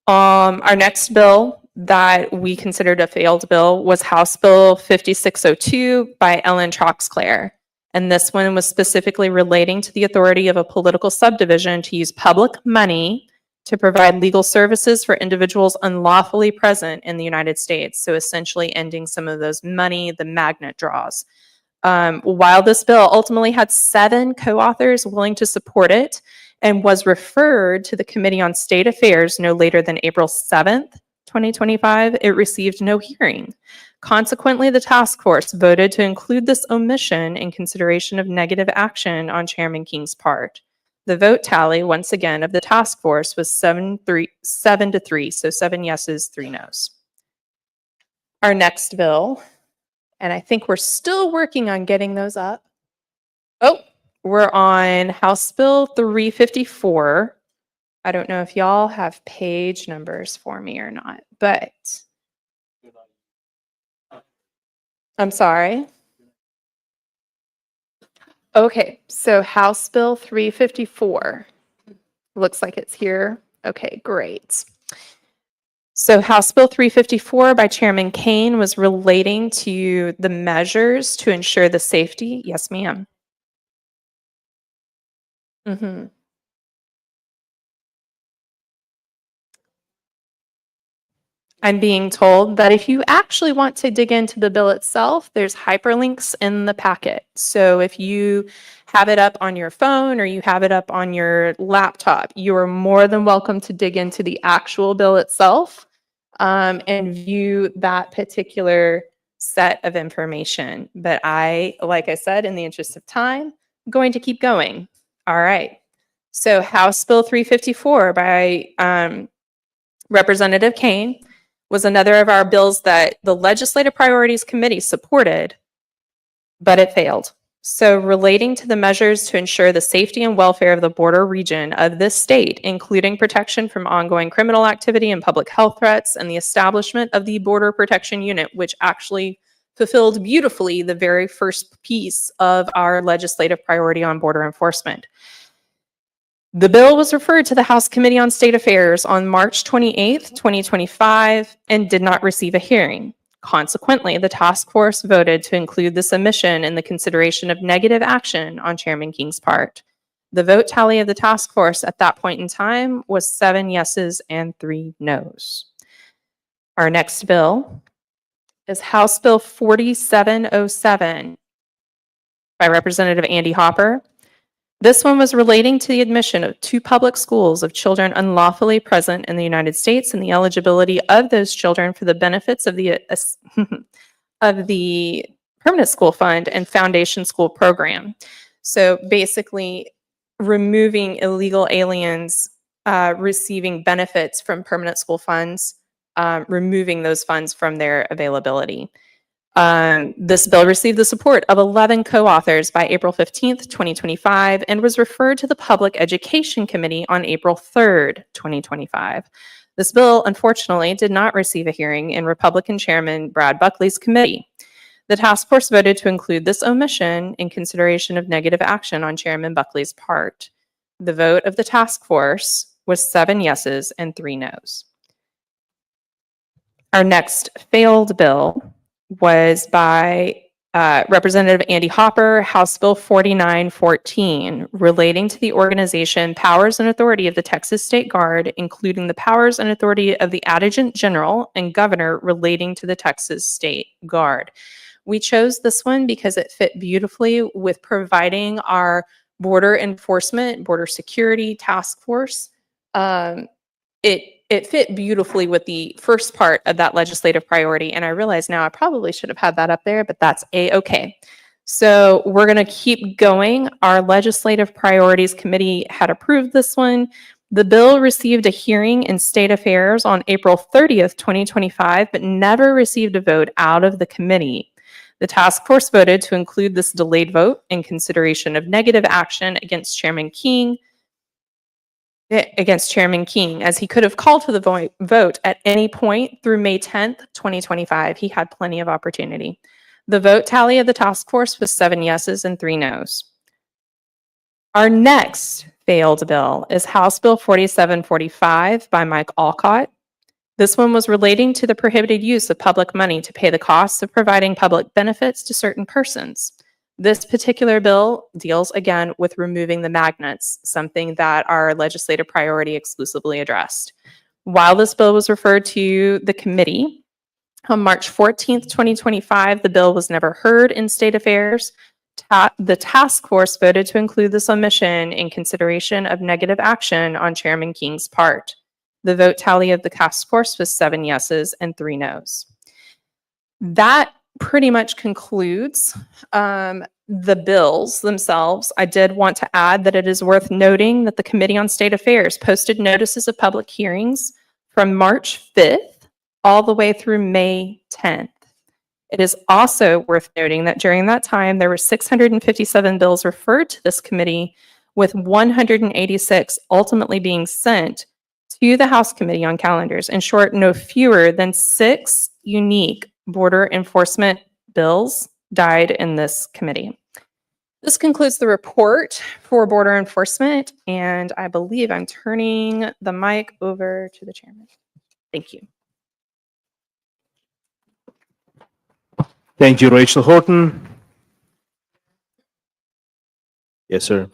Our next bill that we considered a failed bill was House Bill 5602 by Ellen Troxclair. And this one was specifically relating to the authority of a political subdivision to use public money to provide legal services for individuals unlawfully present in the United States. So essentially ending some of those the magnet draws. While this bill ultimately had 7 co-authors willing to support it and was referred to the Committee on State Affairs no later than April 7th, 2025, it received no hearing. Consequently, the task force voted to include this omission in consideration of negative action on Chairman King's part. The vote tally, once again, of the task force was 7 to 3, so 7 yeses, 3 nos. Our next bill, and I think we're still working on getting those up. Oh, we're on House Bill 354. I don't know if y'all have page numbers for me or not, but I'm sorry. Okay, so House Bill 354. Looks like it's here. Okay, great. So House Bill 354 by Chairman Kane was relating to the measures to ensure the safety. Yes, ma'am. I'm being told that if you actually want to dig into the bill itself, there's hyperlinks in the packet. So if you have it up on your phone or you have it up on your laptop, you are more than welcome to dig into the actual bill itself and view that particular set of information. But like I said, in the interest of time, I'm going to keep going. All right. So House Bill 354 by Representative Kane was another of our bills that the Legislative Priorities Committee supported, but it failed. So relating to the measures to ensure the safety and welfare of the border region of this state, including protection from ongoing criminal activity and public health threats, and the establishment of the Border Protection Unit, which actually fulfilled beautifully the very first piece of our legislative priority on border enforcement. The bill was referred to the House Committee on State Affairs on March 28th, 2025, and did not receive a hearing. Consequently, the task force voted to include this omission in the consideration of negative action on Chairman King's part. The vote tally of the task force at that point in time was 7 yeses and 3 nos. Our next bill is House Bill 4707 by Representative Andy Hopper. This one was relating to the admission to public schools of children unlawfully present in the United States and the eligibility of those children for the benefits of the Permanent School Fund and Foundation School Program. So basically removing illegal aliens receiving benefits from permanent school funds, removing those funds from their availability. This bill received the support of 11 co-authors by April 15th, 2025, and was referred to the Public Education Committee on April 3rd, 2025. This bill, unfortunately, did not receive a hearing in Republican Chairman Brad Buckley's committee. The task force voted to include this omission in consideration of negative action on Chairman Buckley's part. The vote of the task force was 7 yeses and 3 nos. Our next failed bill was by Representative Andy Hopper, House Bill 4914, relating to the organization, powers, and authority of the Texas State Guard, including the powers and authority of the Adjutant General and Governor relating to the Texas State Guard. We chose this one because it fit beautifully with providing our border enforcement, border security task force. It fit beautifully with the first part of that legislative priority. And I realize now I probably should have had that up there, but that's A-okay. So we're going to keep going. Our Legislative Priorities Committee had approved this one. The bill received a hearing in State Affairs on April 30th, 2025, but never received a vote out of the committee. The task force voted to include this delayed vote in consideration of negative action against Chairman King, as he could have called for the vote at any point through May 10th, 2025. He had plenty of opportunity. The vote tally of the task force was 7 yeses and 3 nos. Our next failed bill is House Bill 4745 by Mike Alcott. This one was relating to the prohibited use of public money to pay the costs of providing public benefits to certain persons. This particular bill deals again with removing the magnets, something that our legislative priority exclusively addressed. While this bill was referred to the committee on March 14th, 2025, the bill was never heard in State Affairs. The task force voted to include this omission in consideration of negative action on Chairman King's part. The vote tally of the task force was 7 yeses and 3 nos. That pretty much concludes the bills themselves. I did want to add that it is worth noting that the Committee on State Affairs posted notices of public hearings from March 5th all the way through May 10th. It is also worth noting that during that time, there were 657 bills referred to this committee, with 186 ultimately being sent to the House Committee on Calendars. In short, no fewer than 6 unique border enforcement bills died in this committee. This concludes the report for border enforcement, and I believe I'm turning the mic over to the chairman. Thank you. Thank you, Rachel Horton. Yes, sir.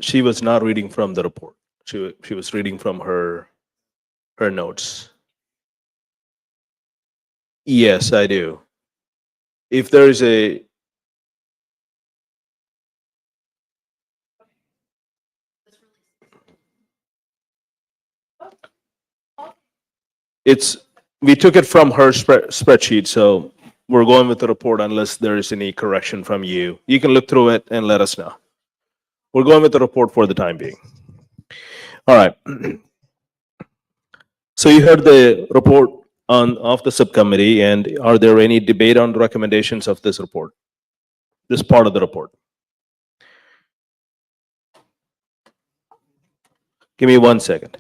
She was not reading from the report. She was reading from her notes. Yes, I do. If there is we took it from her spreadsheet, so we're going with the report unless there is any correction from you. You can look through it and let us know. We're going with the report for the time being. All right. So you heard the report of the subcommittee, and are there any debate on the recommendations of this report? This part of the report. Give me 1 second.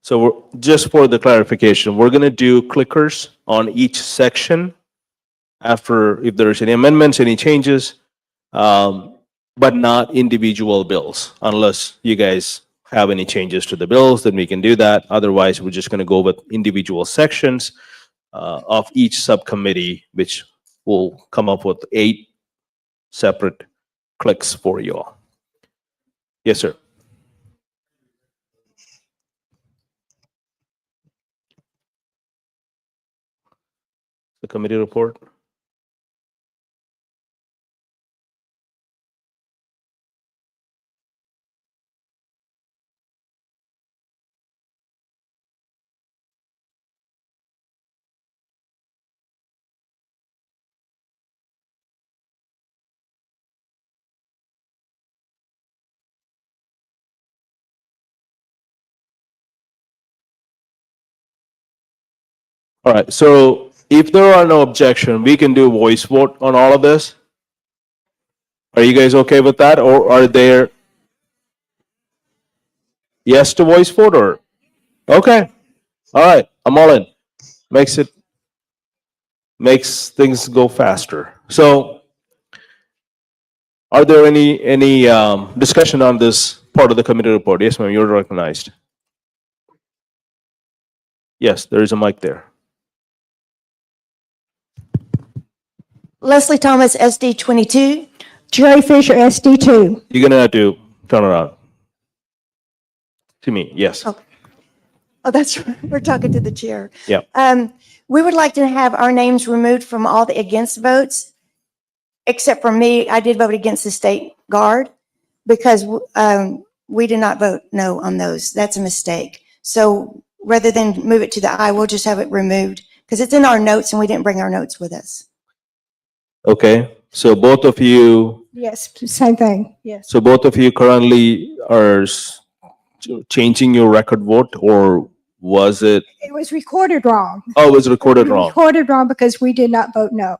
So just for the clarification, we're going to do clickers on each section after if there's any amendments, any changes, but not individual bills. Unless you guys have any changes to the bills, then we can do that. Otherwise, we're just going to go with individual sections of each subcommittee, which will come up with 8 separate clicks for you all. Yes, sir. The committee report. All right, so if there are no objection, we can do voice vote on all of this. Are you guys okay with that, or are there yes to voice vote, or okay? All right, I'm all in. Makes things go faster. So, are there any discussion on this part of the committee report? Yes, ma'am, you're recognized. Yes, there is a mic there. Leslie Thomas, SD 22. Jerry Fisher, SD 2. You're gonna have to turn around. To me, yes. Oh. Oh, that's right. We're talking to the chair. Yeah. We would like to have our names removed from all the against votes, except for me. I did vote against the state guard because we did not vote no on those. That's a mistake. So rather than move it to the I, we'll just have it removed because it's in our notes and we didn't bring our notes with us. Okay, so both of you, Yes, same thing, yes. so both of you currently are changing your record vote, or was it, It was recorded wrong. oh, it was recorded wrong? Recorded wrong because we did not vote no.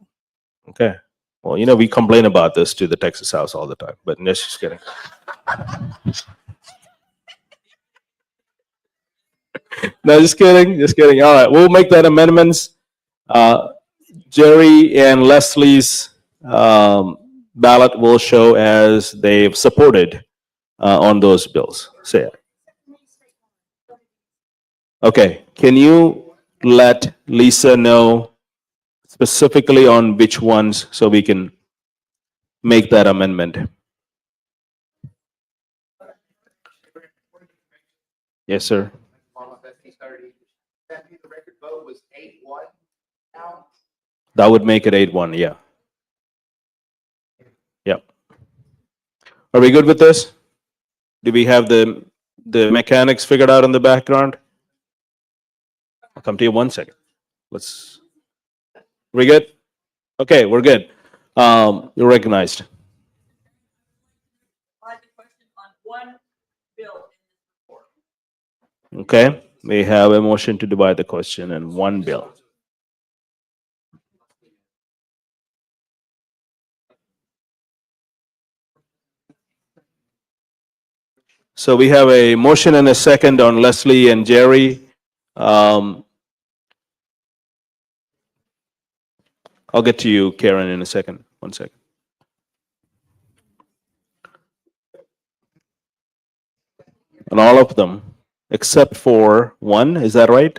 Okay. Well, you know, we complain about this to the Texas House all the time, but no, just kidding. No, just kidding, just kidding. All right, we'll make that amendments. Jerry and Leslie's ballot will show as they've supported on those bills. Say it. Okay, can you let Lisa know specifically on which ones so we can make that amendment? Yes, sir. That would make it 8-1, yeah. Yep. Are we good with this? Do we have the mechanics figured out in the background? I'll come to you 1 second. We good? Okay, we're good. You're recognized. Okay, we have a motion to divide the question in one bill. So we have a motion and a second on Leslie and Jerry. I'll get to you, Karen, in a second. 1 second. On all of them, except for one, is that right?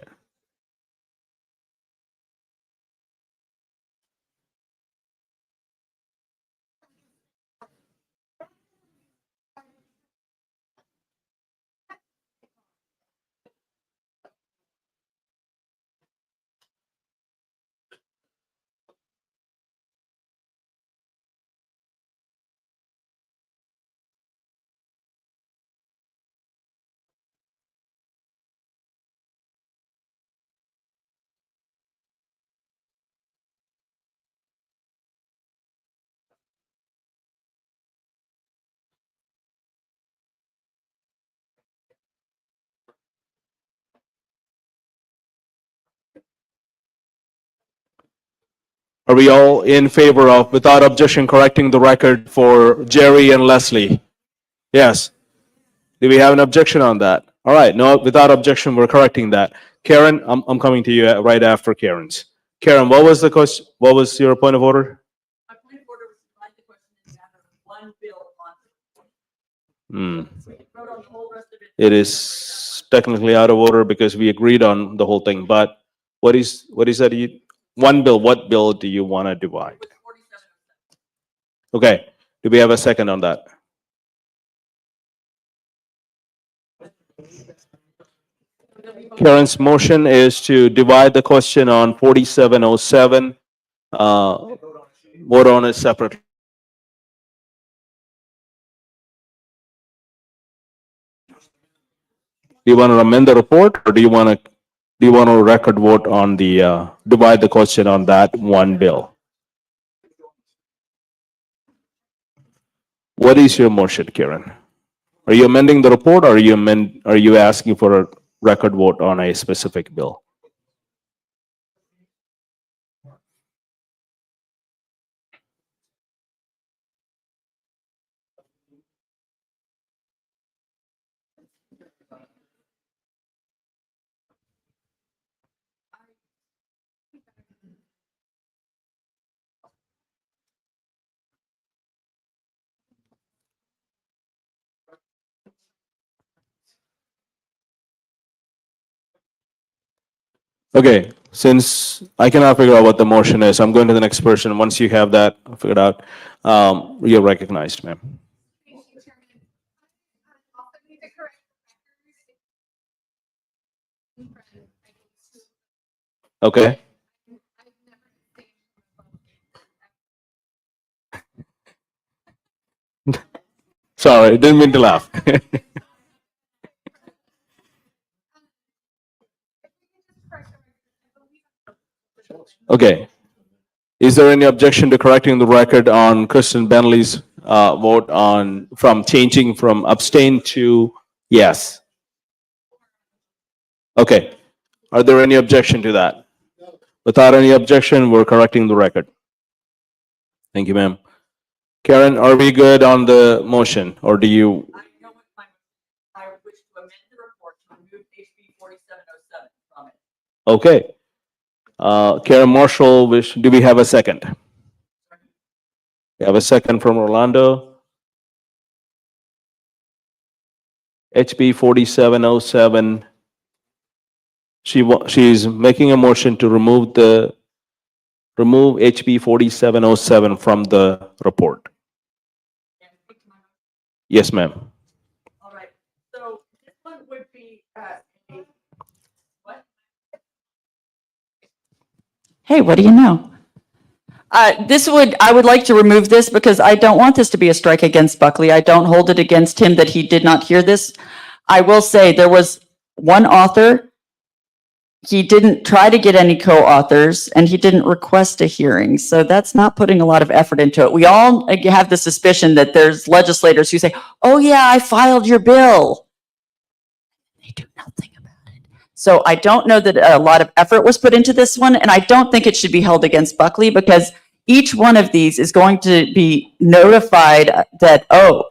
Are we all in favor of, without objection, correcting the record for Jerry and Leslie? Yes. Do we have an objection on that? All right, no, without objection, we're correcting that. Karen, I'm coming to you right after Karen's. Karen, what was the question? What was your point of order? My point of order was to divide the question into one bill on. Vote on the whole rest of it. It is technically out of order because we agreed on the whole thing, but what is that? One bill, what bill do you want to divide? Okay, do we have a second on that? Karen's motion is to divide the question on 4707. Vote on it separately. Do you want to amend the report, or do you want to record vote on the divide the question on that one bill? What is your motion, Karen? Are you amending the report, or are you asking for a record vote on a specific bill? Okay, since I cannot figure out what the motion is, I'm going to the next person. Once you have that figured out, you're recognized, ma'am. Okay. Sorry, didn't mean to laugh. Okay. Is there any objection to correcting the record on Kristen Bentley's vote on from changing from abstain to yes? Okay. Are there any objection to that? Without any objection, we're correcting the record. Thank you, ma'am. Karen, are we good on the motion, or do you? I wish to amend the report to remove HB 4707 from it. Okay. Karen Marshall, do we have a second? We have a second from Orlando. HB 4707. She's making a motion to remove HB 4707 from the report. Yes, ma'am. All right, so this one would be, what? Hey, what do you know? I would like to remove this because I don't want this to be a strike against Buckley. I don't hold it against him that he did not hear this. I will say there was one author. He didn't try to get any co-authors and he didn't request a hearing. So that's not putting a lot of effort into it. We all have the suspicion that there's legislators who say, oh yeah, I filed your bill. They do nothing about it. So I don't know that a lot of effort was put into this one. And I don't think it should be held against Buckley because each one of these is going to be notified that, oh,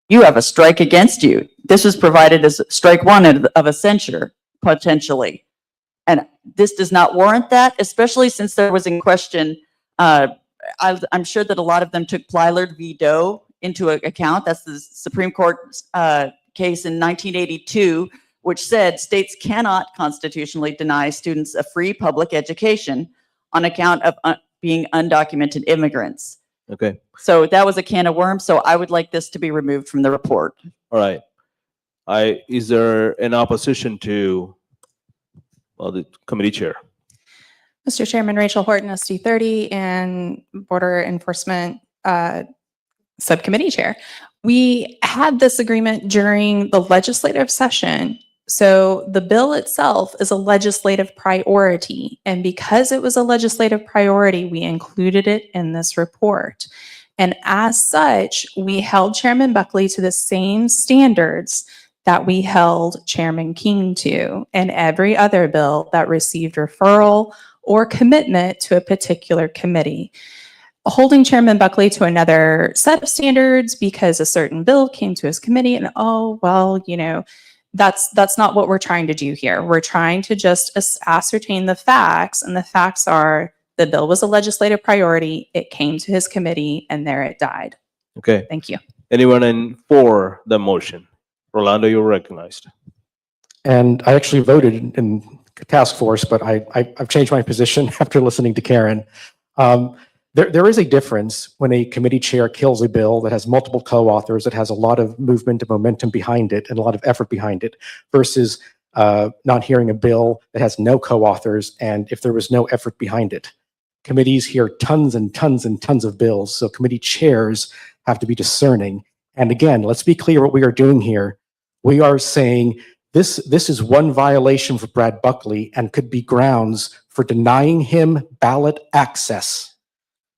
you have a strike against you. This was provided as strike one of a censure, potentially. And this does not warrant that, especially since there was in question, I'm sure that a lot of them took Plylord v. Doe into account. That's the Supreme Court case in 1982, which said states cannot constitutionally deny students a free public education on account of being undocumented immigrants. Okay. So that was a can of worms. So I would like this to be removed from the report. All right. Is there an opposition to the committee chair? Mr. Chairman, Rachel Horton, SD 30, and Border Enforcement Subcommittee Chair. We had this agreement during the legislative session. So the bill itself is a legislative priority. And because it was a legislative priority, we included it in this report. And as such, we held Chairman Buckley to the same standards that we held Chairman King to and every other bill that received referral or commitment to a particular committee. Holding Chairman Buckley to another set of standards because a certain bill came to his committee and, oh, well, you know, that's not what we're trying to do here. We're trying to just ascertain the facts, and the facts are the bill was a legislative priority, it came to his committee, and there it died. Okay. Thank you. Anyone for the motion? Rolando, you're recognized. And I actually voted in task force, but I've changed my position after listening to Karen. There is a difference when a committee chair kills a bill that has multiple co-authors, that has a lot of movement and momentum behind it and a lot of effort behind it, versus not hearing a bill that has no co-authors and if there was no effort behind it. Committees hear tons and tons and tons of bills, so committee chairs have to be discerning. And again, let's be clear what we are doing here. We are saying this is one violation for Brad Buckley and could be grounds for denying him ballot access.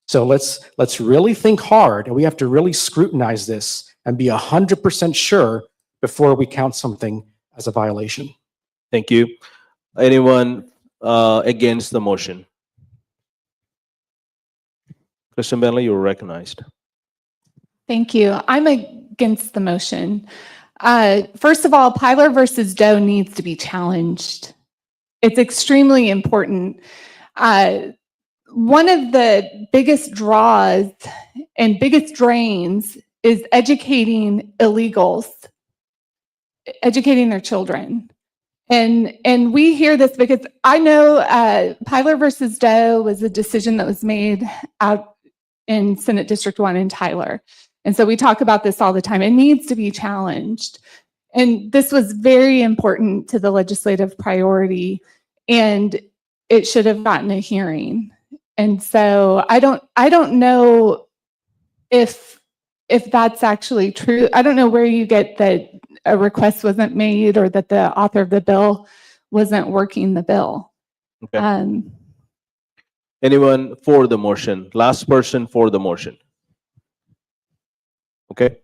So let's really think hard, and we have to really scrutinize this and be 100% sure before we count something as a violation. Thank you. Anyone against the motion? Kristen Bentley, you're recognized. Thank you. I'm against the motion. First of all, Pyler versus Doe needs to be challenged. It's extremely important. One of the biggest draws and biggest drains is educating illegals, educating their children. And we hear this because I know Pyler versus Doe was a decision that was made out in Senate District 1 in Tyler. And so we talk about this all the time. It needs to be challenged. And this was very important to the legislative priority, and it should have gotten a hearing. And so I don't know if that's actually true. I don't know where you get that a request wasn't made or that the author of the bill wasn't working the bill. Okay. Anyone for the motion? Last person for the motion. Okay.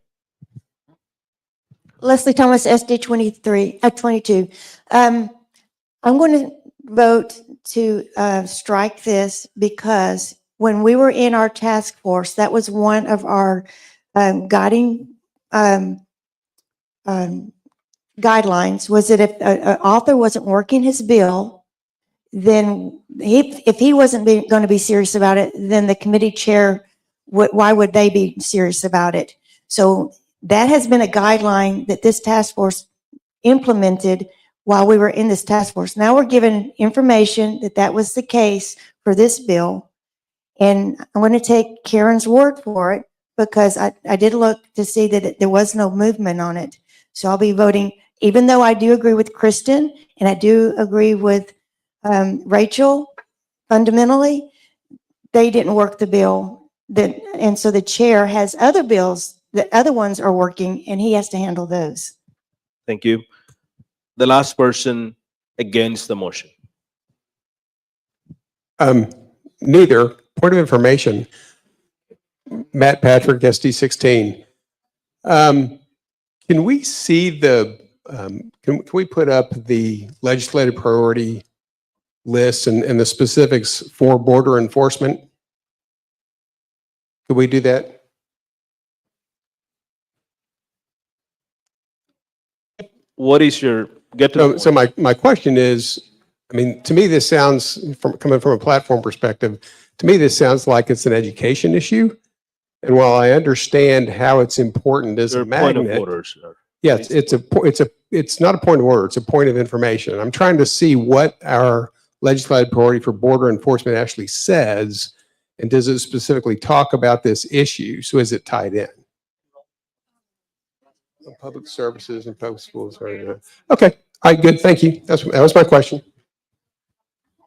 Leslie Thomas, SD 22. I'm going to vote to strike this because when we were in our task force, that was one of our guiding guidelines, was that if an author wasn't working his bill, then if he wasn't going to be serious about it, then the committee chair, why would they be serious about it? So that has been a guideline that this task force implemented while we were in this task force. Now we're given information that that was the case for this bill. And I'm going to take Karen's word for it because I did look to see that there was no movement on it. So I'll be voting, even though I do agree with Kristen and I do agree with Rachel fundamentally, they didn't work the bill. And so the chair has other bills, the other ones are working, and he has to handle those. Thank you. The last person against the motion. Neither. Point of information. Matt Patrick, SD 16. Can we see the, can we put up the legislative priority list and the specifics for border enforcement? Could we do that? What is your, get to the So point. my question is, I mean, to me, this sounds, coming from a platform perspective, to me, this sounds like it's an education issue. And while I understand how it's important as Your a point of magnet, order, sir. yes, it's not a point of order, it's a point of information. I'm trying to see what our legislative priority for border enforcement actually says, and does it specifically talk about this issue? So is it tied in? Public services and public schools. Okay, all right, good, thank you. That was my question.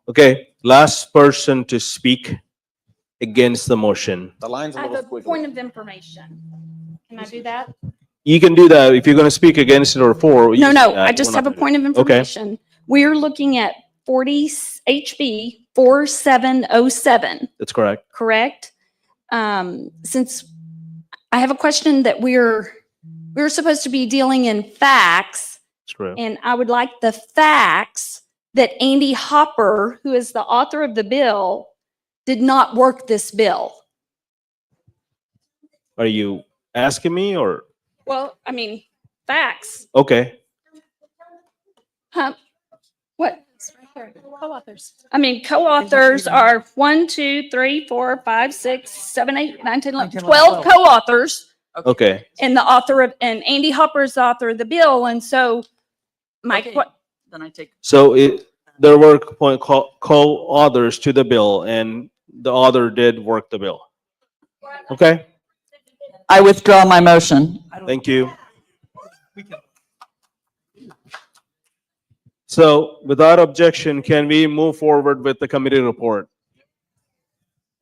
Okay, last person to speak against the motion. The line's a I have little a squiggly. point of information. Can I do that? You can do that if you're going to speak against it or for. you No, can no, do that. I just We're have not a gonna point of do it. Okay. information. We're looking at 40 HB 4707, That's correct. correct? Since I have a question that we're supposed to be dealing in facts, That's correct. and I would like the facts that Andy Hopper, who is the author of the bill, did not work this bill. Are you asking me or? Well, I mean, facts. Okay. What? Co-authors. I mean, co-authors are 1, 2, 3, 4, 5, 6, 7, 8, 9, 10, 11, 12 co-authors. Okay. And the author of, and Andy Hopper is the author of the bill. And so my, Then I take. So there were co-authors to the bill and the author did work the bill. Okay, I withdraw my motion. thank you. So without objection, can we move forward with the committee report?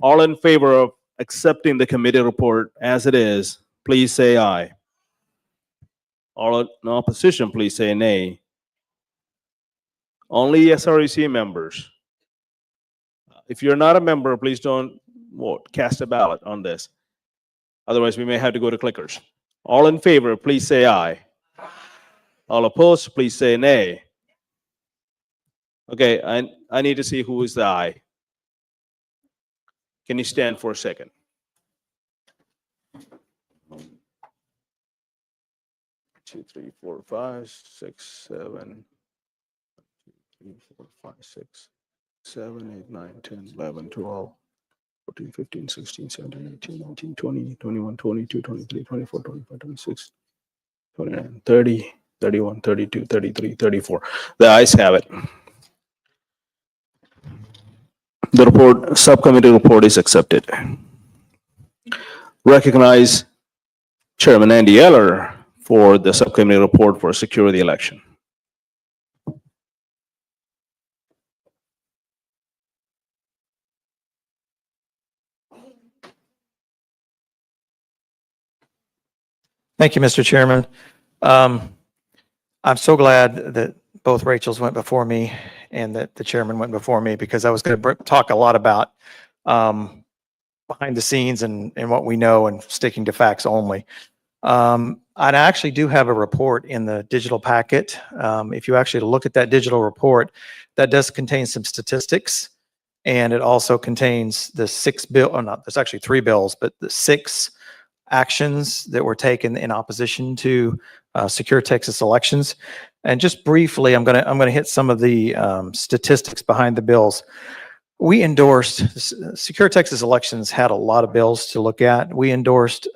All in favor of accepting the committee report as it is, please say aye. All in opposition, please say nay. Only SREC members. If you're not a member, please don't vote, cast a ballot on this. Otherwise, we may have to go to clickers. All in favor, please say aye. All opposed, please say nay. Okay, I need to see who is the aye. Can you stand for a second? Two, 3, 4, 5, 6, 7. 3, 4, 5, 6, 7, 8, 9, 10, 11, 12, 14, 15, 16, 17, 18, 19, 20, 21, 22, 23, 24, 25, 26, 29, 30, 31, 32, 33, 34. The ayes have it. The report, subcommittee report is accepted. Recognize Chairman Andy Eller for the subcommittee report for secure the election. Thank you, Mr. Chairman. I'm so glad that both Rachels went before me and that the chairman went before me, because I was going to talk a lot about behind the scenes and what we know and sticking to facts only. I actually do have a report in the digital packet. If you actually look at that digital report, that does contain some statistics, and it also contains the there's actually 3 bills, but the 6 actions that were taken in opposition to secure Texas elections. And just briefly, I'm gonna hit some of the statistics behind the bills. We endorsed, secure Texas elections had a lot of bills to look at. We endorsed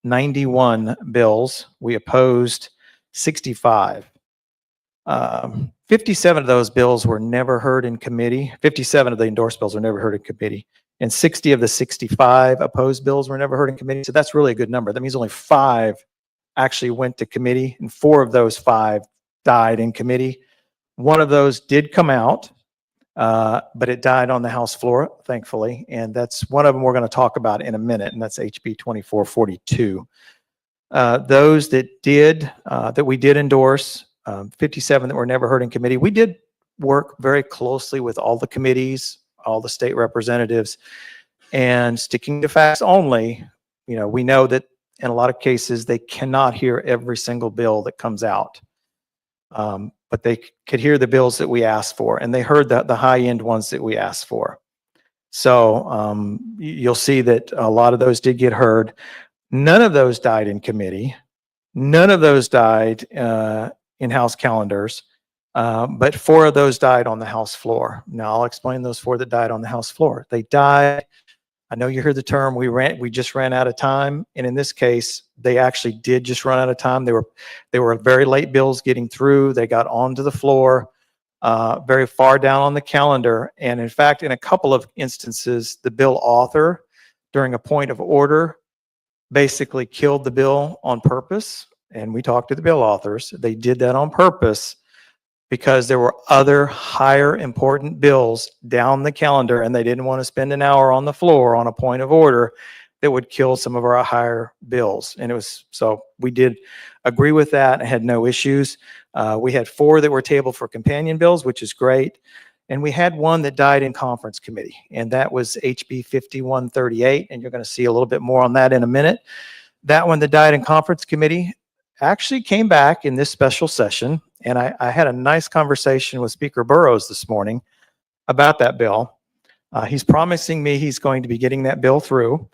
91 bills. We opposed 65. 57 of those bills were never heard in committee. 57 of the endorsed bills were never heard in committee. And 60 of the 65 opposed bills were never heard in committee. So that's really a good number. That means only 5 actually went to committee, and 4 of those 5 died in committee. 1 of those did come out, but it died on the House floor, thankfully. And that's one of them we're going to talk about in a minute, and that's HB 2442. Those that we did endorse, 57 that were never heard in committee. We did work very closely with all the committees, all the state representatives, and sticking to facts only. We know that in a lot of cases, they cannot hear every single bill that comes out. But they could hear the bills that we asked for, and they heard the high-end ones that we asked for. So you'll see that a lot of those did get heard. None of those died in committee. None of those died in House calendars, but 4 of those died on the House floor. Now I'll explain those 4 that died on the House floor. They died. I know you heard the term, we just ran out of time. And in this case, they actually did just run out of time. They were very late bills getting through. They got onto the floor very far down on the calendar. And in fact, in a couple of instances, the bill author, during a point of order, basically killed the bill on purpose. And we talked to the bill authors. They did that on purpose because there were other higher important bills down the calendar, and they didn't want to spend an hour on the floor on a point of order that would kill some of our higher bills. And so we did agree with that and had no issues. We had 4 that were tabled for companion bills, which is great. And we had 1 that died in conference committee, and that was HB 5138. And you're going to see a little bit more on that in a minute. That one that died in conference committee actually came back in this special session. And I had a nice conversation with Speaker Burrows this morning about that bill. He's promising me he's going to be getting that bill through.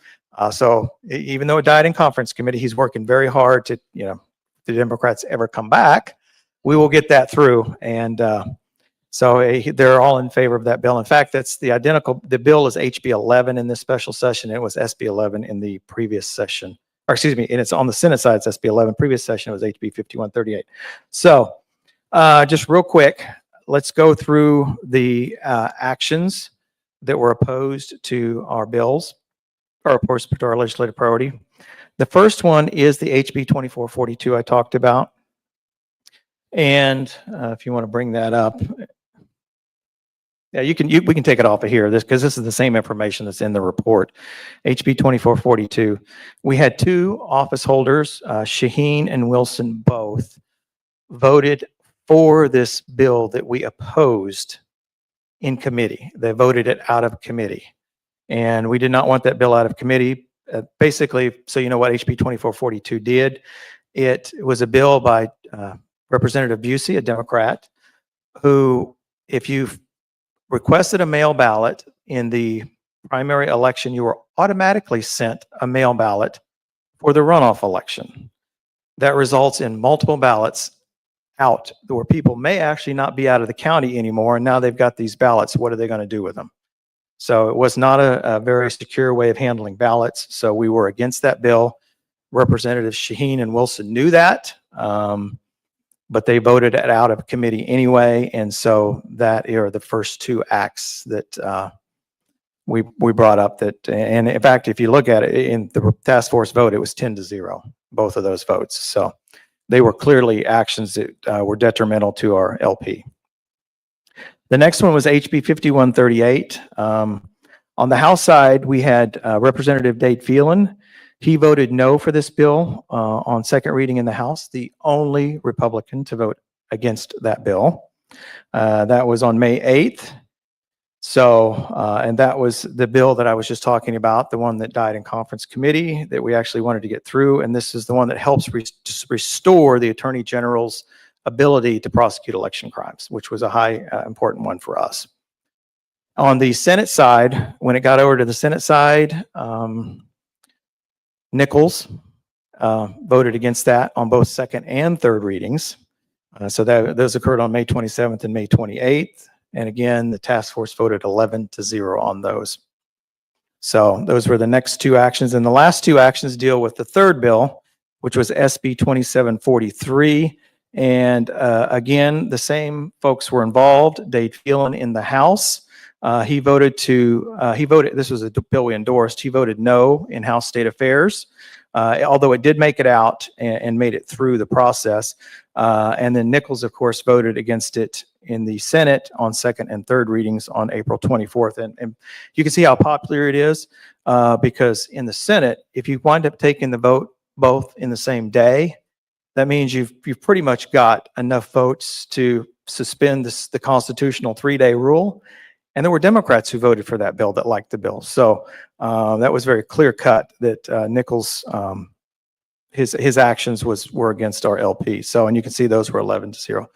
So even though it died in conference committee, he's working very hard to, if the Democrats ever come back, we will get that through. And so they're all in favor of that bill. In fact, that's the bill is HB 11 in this special session. It was SB 11 in the previous session, or excuse me, and it's on the Senate side, it's SB 11. Previous session was HB 5138. So just real quick, let's go through the actions that were opposed to our bills, or opposed to our legislative priority. The first one is the HB 2442 I talked about. And if you want to bring that up, yeah, we can take it off of here, because this is the same information that's in the report. HB 2442. We had 2 office holders, Shaheen and Wilson, both voted for this bill that we opposed in committee. They voted it out of committee. And we did not want that bill out of committee. Basically, so you know what HB 2442 did, it was a bill by Representative Busey, a Democrat, who, if you requested a mail ballot in the primary election, you were automatically sent a mail ballot for the runoff election. That results in multiple ballots out, where people may actually not be out of the county anymore, and now they've got these ballots. What are they going to do with them? So it was not a very secure way of handling ballots. So we were against that bill. Representatives Shaheen and Wilson knew that, but they voted it out of committee anyway. And so that are the first 2 acts that we brought up. And in fact, if you look at it in the task force vote, it was 10-0. both of those votes. So they were clearly actions that were detrimental to our LP. The next one was HB 5138. On the House side, we had Representative Dade Phelan. He voted no for this bill on second reading in the House, the only Republican to vote against that bill. That was on May 8th. So, and that was the bill that I was just talking about, the one that died in conference committee that we actually wanted to get through. And this is the one that helps restore the Attorney General's ability to prosecute election crimes, which was a high important one for us. On the Senate side, when it got over to the Senate side, Nichols voted against that on both second and third readings. So those occurred on May 27th and May 28th. And again, the task force voted 11-0 on those. So those were the next two actions. And the last two actions deal with the third bill, which was SB 2743. And again, the same folks were involved. Dade Phelan in the House. He voted, this was a bill we endorsed. He voted no in House State Affairs, although it did make it out and made it through the process. And then Nichols, of course, voted against it in the Senate on second and third readings on April 24th. And you can see how popular it is because in the Senate, if you wind up taking the vote both in the same day, that means you've pretty much got enough votes to suspend the constitutional 3-day rule. And there were Democrats who voted for that bill that liked the bill. So that was very clear cut that Nichols, his actions were against our LP. So, and you can see those were 11-0.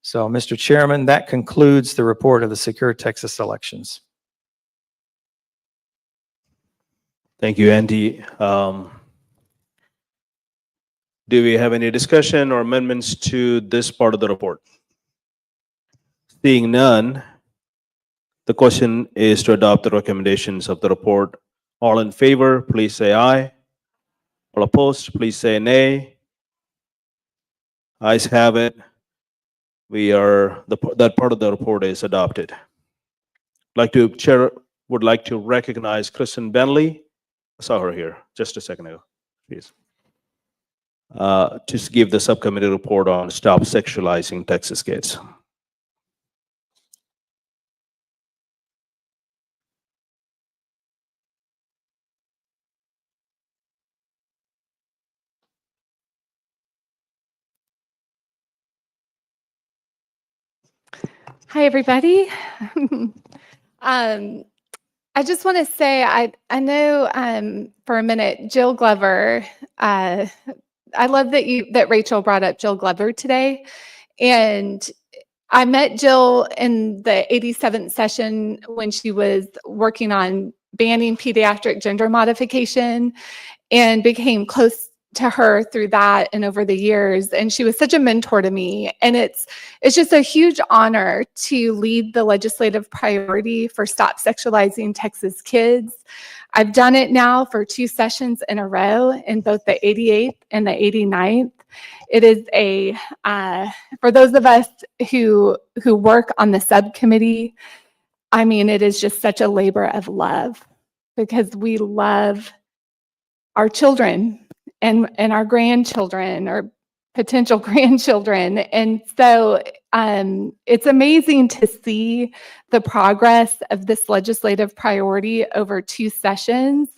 So, Mr. Chairman, that concludes the report of the Secure Texas elections. Thank you, Andy. Do we have any discussion or amendments to this part of the report? Seeing none, the question is to adopt the recommendations of the report. All in favor, please say aye. All opposed, please say nay. Ayes have it. That part of the report is adopted. Chair would like to recognize Kristen Bentley. I saw her here just a second ago. Please. To give the subcommittee report on Stop Sexualizing Texas Kids. Hi, everybody. I just want to say, I know for a minute, Jill Glover, I love that Rachel brought up Jill Glover today. And I met Jill in the 87th session when she was working on banning pediatric gender modification and became close to her through that and over the years. And she was such a mentor to me. And it's just a huge honor to lead the legislative priority for Stop Sexualizing Texas Kids. I've done it now for 2 sessions in a row in both the 88th and the 89th. It is for those of us who work on the subcommittee, I mean, it is just such a labor of love because we love our children and our grandchildren or potential grandchildren. And so it's amazing to see the progress of this legislative priority over 2 sessions.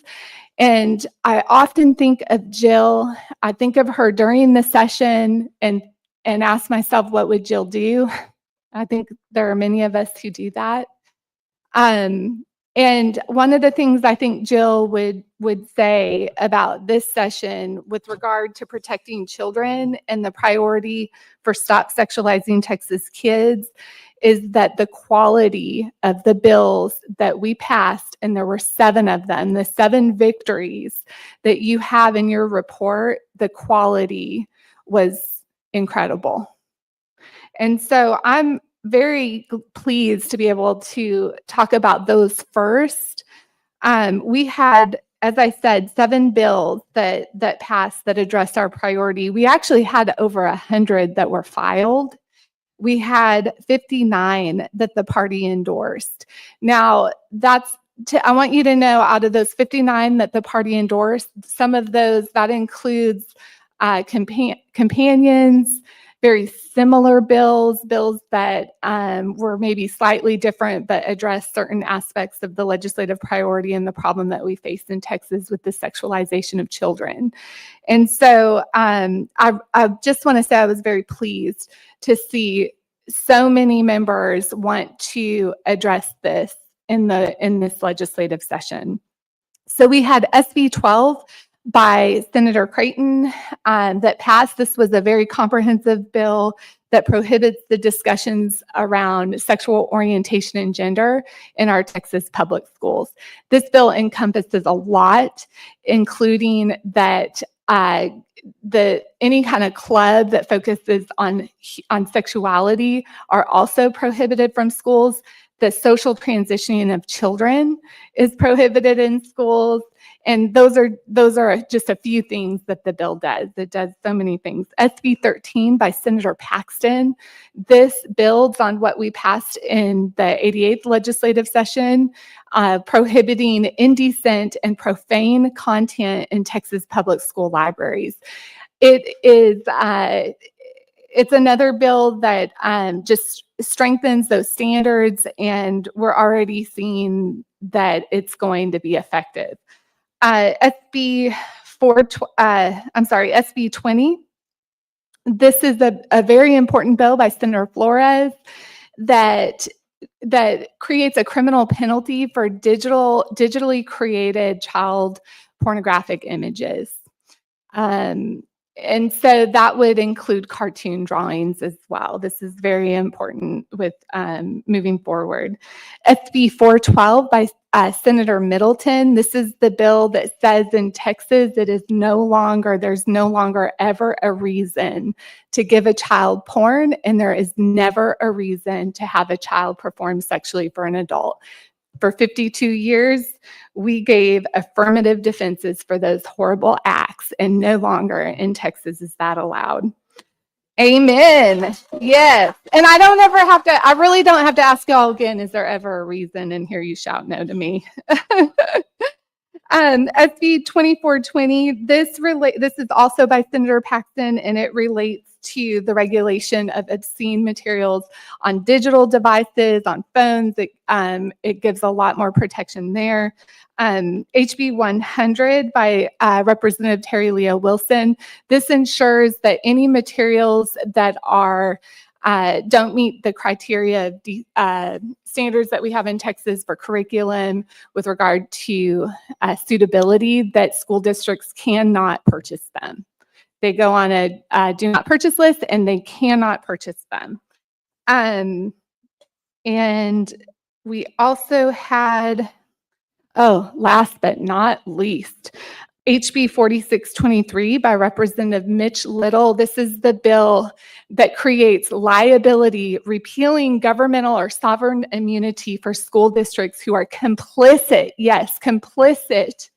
And I often think of Jill, I think of her during the session and ask myself, what would Jill do? I think there are many of us who do that. And one of the things I think Jill would say about this session with regard to protecting children and the priority for Stop Sexualizing Texas Kids is that the quality of the bills that we passed, and there were 7 of them, the 7 victories that you have in your report, the quality was incredible. And so I'm very pleased to be able to talk about those first. We had, as I said, 7 bills that passed that addressed our priority. We actually had over 100 that were filed. We had 59 that the party endorsed. Now, I want you to know, out of those 59 that the party endorsed, some of those, that includes companions, very similar bills that were maybe slightly different, but address certain aspects of the legislative priority and the problem that we face in Texas with the sexualization of children. And so I just want to say I was very pleased to see so many members want to address this in this legislative session. So we had SB 12 by Senator Creighton that passed. This was a very comprehensive bill that prohibits the discussions around sexual orientation and gender in our Texas public schools. This bill encompasses a lot, including that any kind of club that focuses on sexuality are also prohibited from schools. The social transitioning of children is prohibited in schools. And those are just a few things that the bill does. It does so many things. SB 13 by Senator Paxton. This builds on what we passed in the 88th legislative session, prohibiting indecent and profane content in Texas public school libraries. It's another bill that just strengthens those standards, and we're already seeing that it's going to be effective. SB 20. This is a very important bill by Senator Flores that creates a criminal penalty for digitally created child pornographic images. And so that would include cartoon drawings as well. This is very important with moving forward. SB 412 by Senator Middleton. This is the bill that says in Texas there's no longer ever a reason to give a child porn, and there is never a reason to have a child perform sexually for an adult. For 52 years, we gave affirmative defenses for those horrible acts, and no longer in Texas is that allowed. Amen. Yes. And I really don't have to ask y'all again, is there ever a reason? And here you shout no to me. SB 2420, this is also by Senator Paxton, and it relates to the regulation of obscene materials on digital devices, on phones. It gives a lot more protection there. HB 100 by Representative Terry Leo Wilson. This ensures that any materials that don't meet the criteria of standards that we have in Texas for curriculum with regard to suitability, that school districts cannot purchase them. They go on a do not purchase list, and they cannot purchase them. And we also had, last but not least, HB 4623 by Representative Mitch Little. This is the bill that creates liability, repealing governmental or sovereign immunity for school districts who are complicit, yes, complicit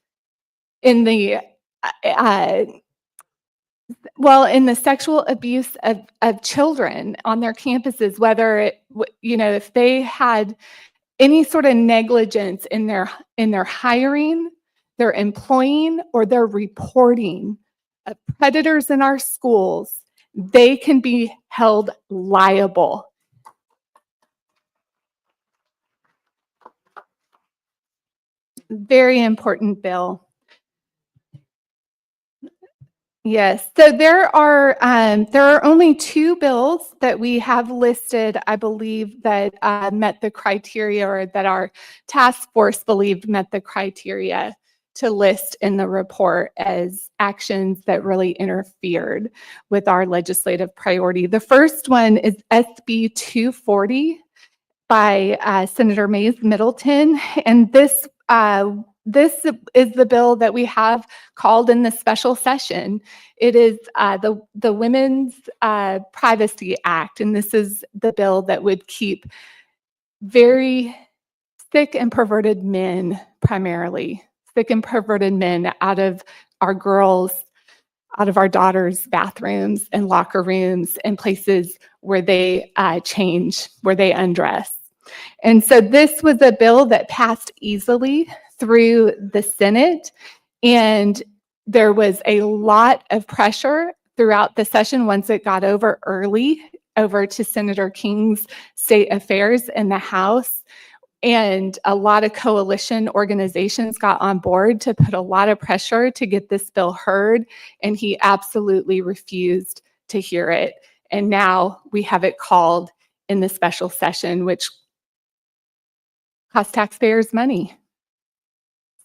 in the in the sexual abuse of children on their campuses, whether if they had any sort of negligence in their hiring, their employing, or their reporting of predators in our schools, they can be held liable. Very important bill. Yes, so there are only 2 bills that we have listed, I believe, that met the criteria, or that our task force believed met the criteria to list in the report as actions that really interfered with our legislative priority. The first one is SB 240 by Senator Mays Middleton, and this is the bill that we have called in the special session. It is the Women's Privacy Act, and this is the bill that would keep very sick and perverted men, primarily sick and perverted men, out of our daughters' bathrooms and locker rooms and places where they change, where they undress. And so this was a bill that passed easily through the Senate, and there was a lot of pressure throughout the session once it got over to Senator King's State Affairs in the House. And a lot of coalition organizations got on board to put a lot of pressure to get this bill heard, and he absolutely refused to hear it. And now we have it called in the special session, which costs taxpayers money.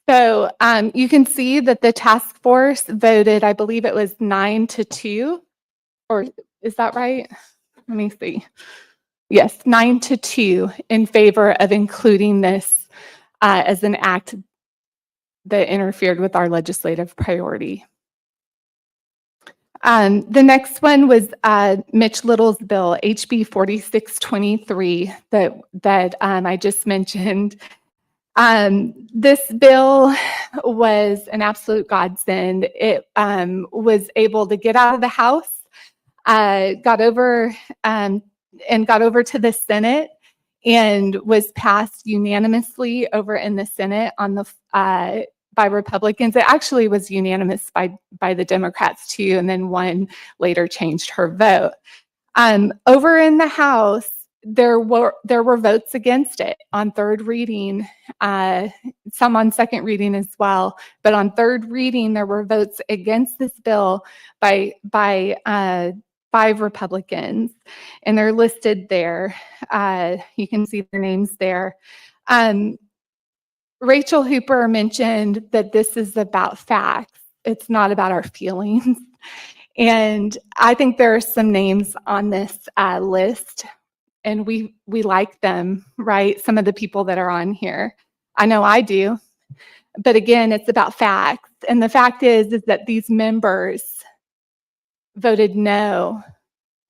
So you can see that the task force voted, I believe it was 9-2, or is that right? Let me see. Yes, 9-2 in favor of including this as an act that interfered with our legislative priority. The next one was Mitch Little's bill, HB 4623, that I just mentioned. This bill was an absolute godsend. It was able to get out of the House, got over to the Senate, and was passed unanimously over in the Senate on the by Republicans. It actually was unanimous by the Democrats too, and then one later changed her vote. Over in the House, there were votes against it on third reading, some on second reading as well. But on third reading, there were votes against this bill by 5 Republicans, and they're listed there. You can see their names there. Rachel Hooper mentioned that this is about facts. It's not about our feelings. And I think there are some names on this list, and we like them, right? Some of the people that are on here. I know I do. But again, it's about facts. And the fact is that these members voted no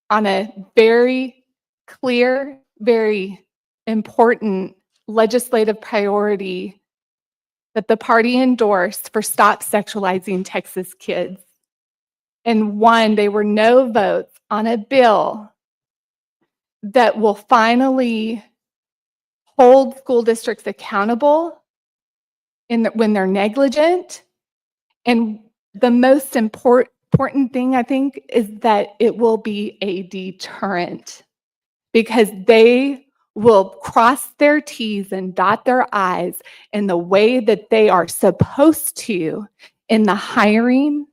on a very clear, very important legislative priority that the party endorsed for Stop Sexualizing Texas Kids. And one, they were no votes on a bill that will finally hold school districts accountable when they're negligent. And the most important thing, I think, is that it will be a deterrent, because they will cross their T's and dot their I's in the way that they are supposed to in the hiring,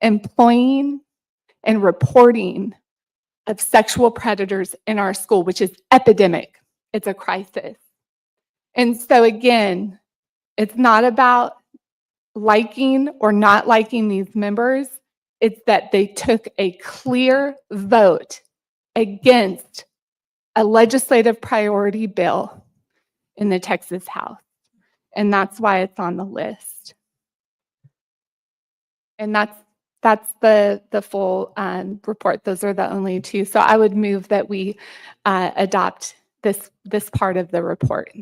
employing, and reporting of sexual predators in our school, which is epidemic. It's a crisis. And so again, it's not about liking or not liking these members. It's that they took a clear vote against a legislative priority bill in the Texas House. And that's why it's on the list. And that's the full report. Those are the only 2. So I would move that we adopt this part of the report.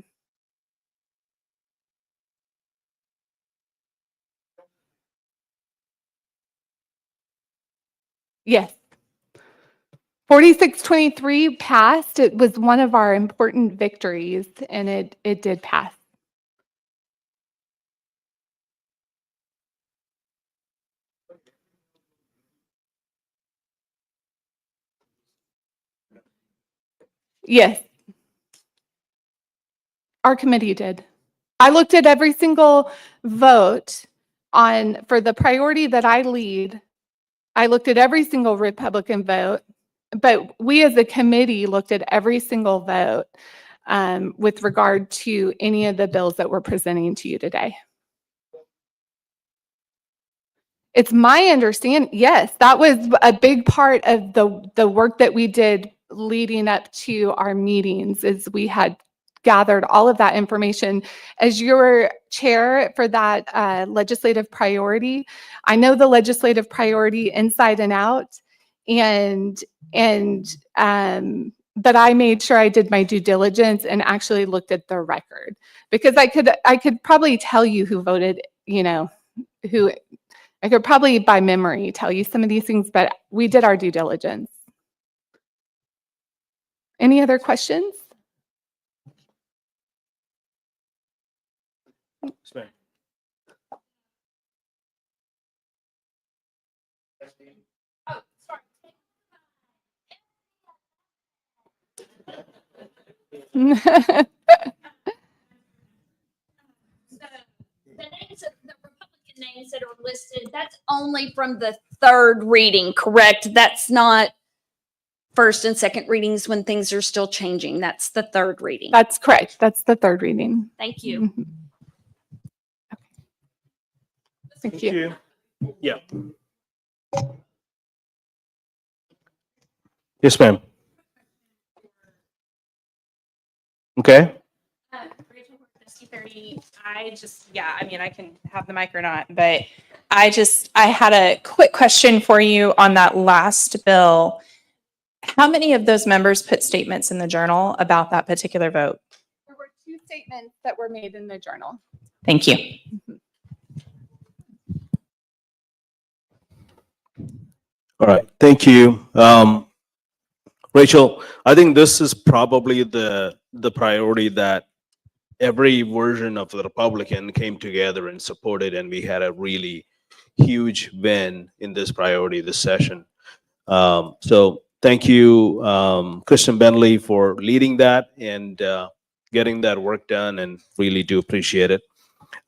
Yes. 4623 passed. It was one of our important victories, and it did pass. Yes. Our committee did. I looked at every single vote for the priority that I lead. I looked at every single Republican vote, but we as a committee looked at every single vote with regard to any of the bills that we're presenting to you today. It's my understanding, yes, that was a big part of the work that we did leading up to our meetings, is we had gathered all of that information. As your chair for that legislative priority, I know the legislative priority inside and out, but I made sure I did my due diligence and actually looked at the record, because I could probably tell you who voted, who. I could probably by memory tell you some of these things, but we did our due diligence. Any other questions? The names of the Republican names that are listed, that's only from the third reading, correct? That's not first and second readings when things are still changing. That's the third reading. That's correct. That's the third reading. Thank you. Mhm. Thank you. Yeah. Yes, ma'am. Okay. Rachel, for the C30, I mean, I can have the mic or not, but I had a quick question for you on that last bill. How many of those members put statements in the journal about that particular vote? There were 2 statements that were made in the journal. Thank you. All right. Thank you. Rachel, I think this is probably the priority that every version of the Republican came together and supported, and we had a really huge win in this priority this session. So thank you, Kristen Bentley, for leading that and getting that work done, and really do appreciate it.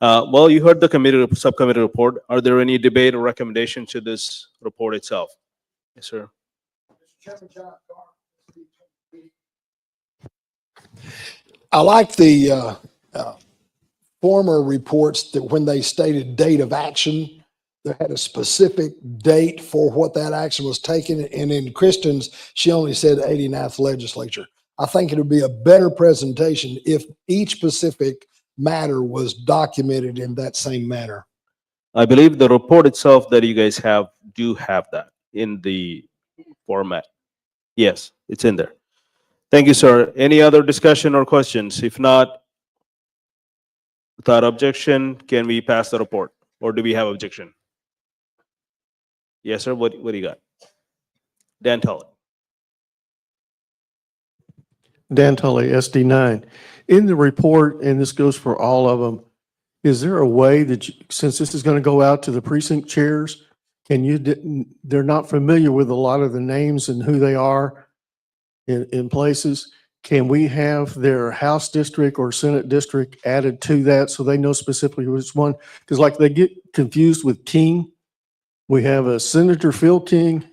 Well, you heard the subcommittee report. Are there any debate or recommendation to this report itself? Yes, sir. I like the former reports that when they stated date of action, they had a specific date for what that action was taken. And in Kristen's, she only said 89th legislature. I think it would be a better presentation if each specific matter was documented in that same manner. I believe the report itself that you guys do have that in the format. Yes, it's in there. Thank you, sir. Any other discussion or questions? If not, without objection, can we pass the report? Or do we have objection? Yes, sir. What do you got? Dan Tully. Dan Tully, SD9. In the report, and this goes for all of them, is there a way that, since this is going to go out to the precinct chairs, they're not familiar with a lot of the names and who they are in places. Can we have their House district or Senate district added to that so they know specifically which one? Because like they get confused with King. We have a Senator Phil King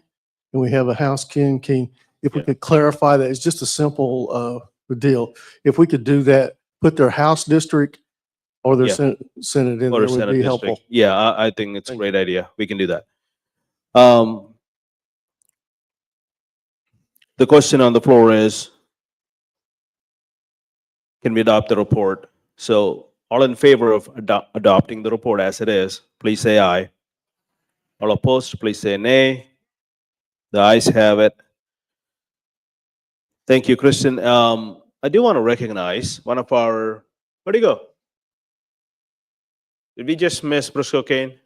and we have a House King. If we could clarify that, it's just a simple deal. If we could do that, put their House district or their Senate in Or there would Senate be district. helpful. Yeah, I think it's a great idea. We can do that. The question on the floor is, can we adopt the report? So all in favor of adopting the report as it is, please say aye. All opposed, please say nay. The ayes have it. Thank you, Kristen. I do want to recognize one of our, where'd he go? Did we just miss Briscoe Kane?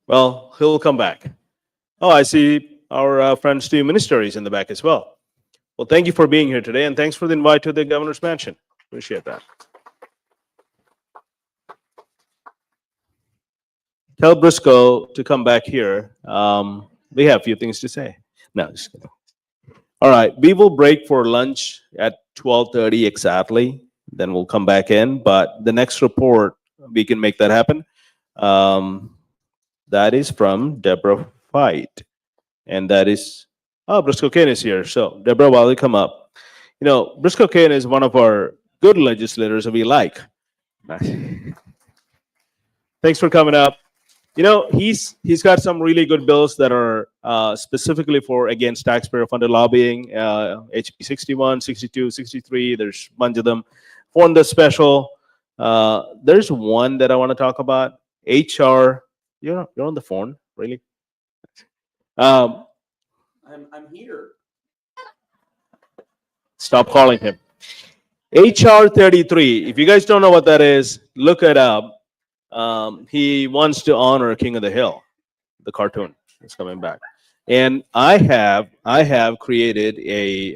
Well, he'll come back. Oh, I see our friend Steve Minister is in the back as well. Well, thank you for being here today, and thanks for the invite to the governor's mansion. Appreciate that. Tell Briscoe to come back here. We have a few things to say. No, just kidding. All right, we will break for lunch at 12:30 exactly. Then we'll come back in. But the next report, we can make that happen. That is from Deborah Fight. And that is, Briscoe Kane is here. So Deborah, while you come up, you know, Briscoe Kane is one of our good legislators that we like. Thanks for coming up. You know, he's got some really good bills that are specifically for against taxpayer-funded lobbying, HB 61, 62, 63, there's a bunch of them. On the special, there's one that I want to talk about, HR, you're on the phone, really? I'm here. Stop calling him. HR 33, if you guys don't know what that is, look it up. He wants to honor King of the Hill, the cartoon is coming back. And I have created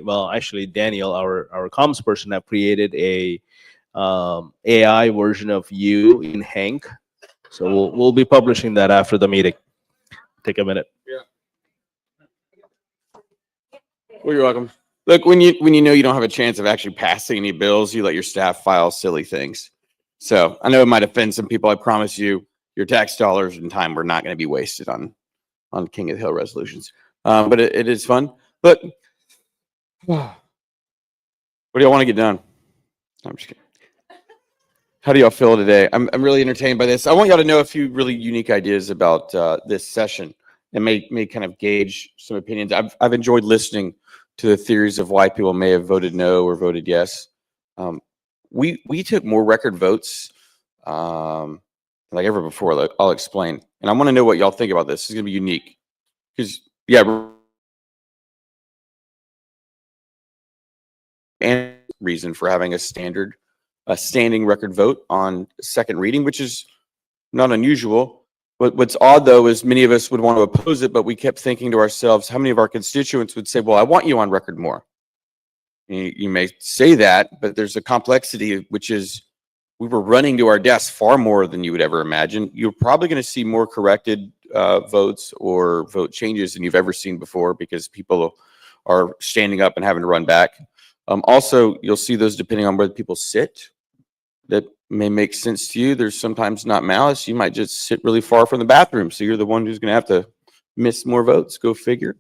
actually Daniel, our comms person, have created a AI version of you in Hank. So we'll be publishing that after the meeting. Take a minute. Well, you're welcome. Look, when you know you don't have a chance of actually passing any bills, you let your staff file silly things. So I know it might offend some people. I promise you, your tax dollars and time were not going to be wasted on King of the Hill resolutions. But it is fun. But what do y'all want to get done? I'm just kidding. How do y'all feel today? I'm really entertained by this. I want y'all to know a few really unique ideas about this session and may kind of gauge some opinions. I've enjoyed listening to the theories of why people may have voted no or voted yes. We took more record votes like ever before. Like, I'll explain. And I want to know what y'all think about this. This is going to be unique. Because, yeah, and reason for having a standing record vote on second reading, which is not unusual. But what's odd, though, is many of us would want to oppose it, but we kept thinking to ourselves, how many of our constituents would say, well, I want you on record more? You may say that, but there's a complexity, which is we were running to our desks far more than you would ever imagine. You're probably going to see more corrected votes or vote changes than you've ever seen before because people are standing up and having to run back. Also, you'll see those depending on where people sit. That may make sense to you. There's sometimes not malice. You might just sit really far from the bathroom, so you're the one who's going to have to miss more votes. Go figure.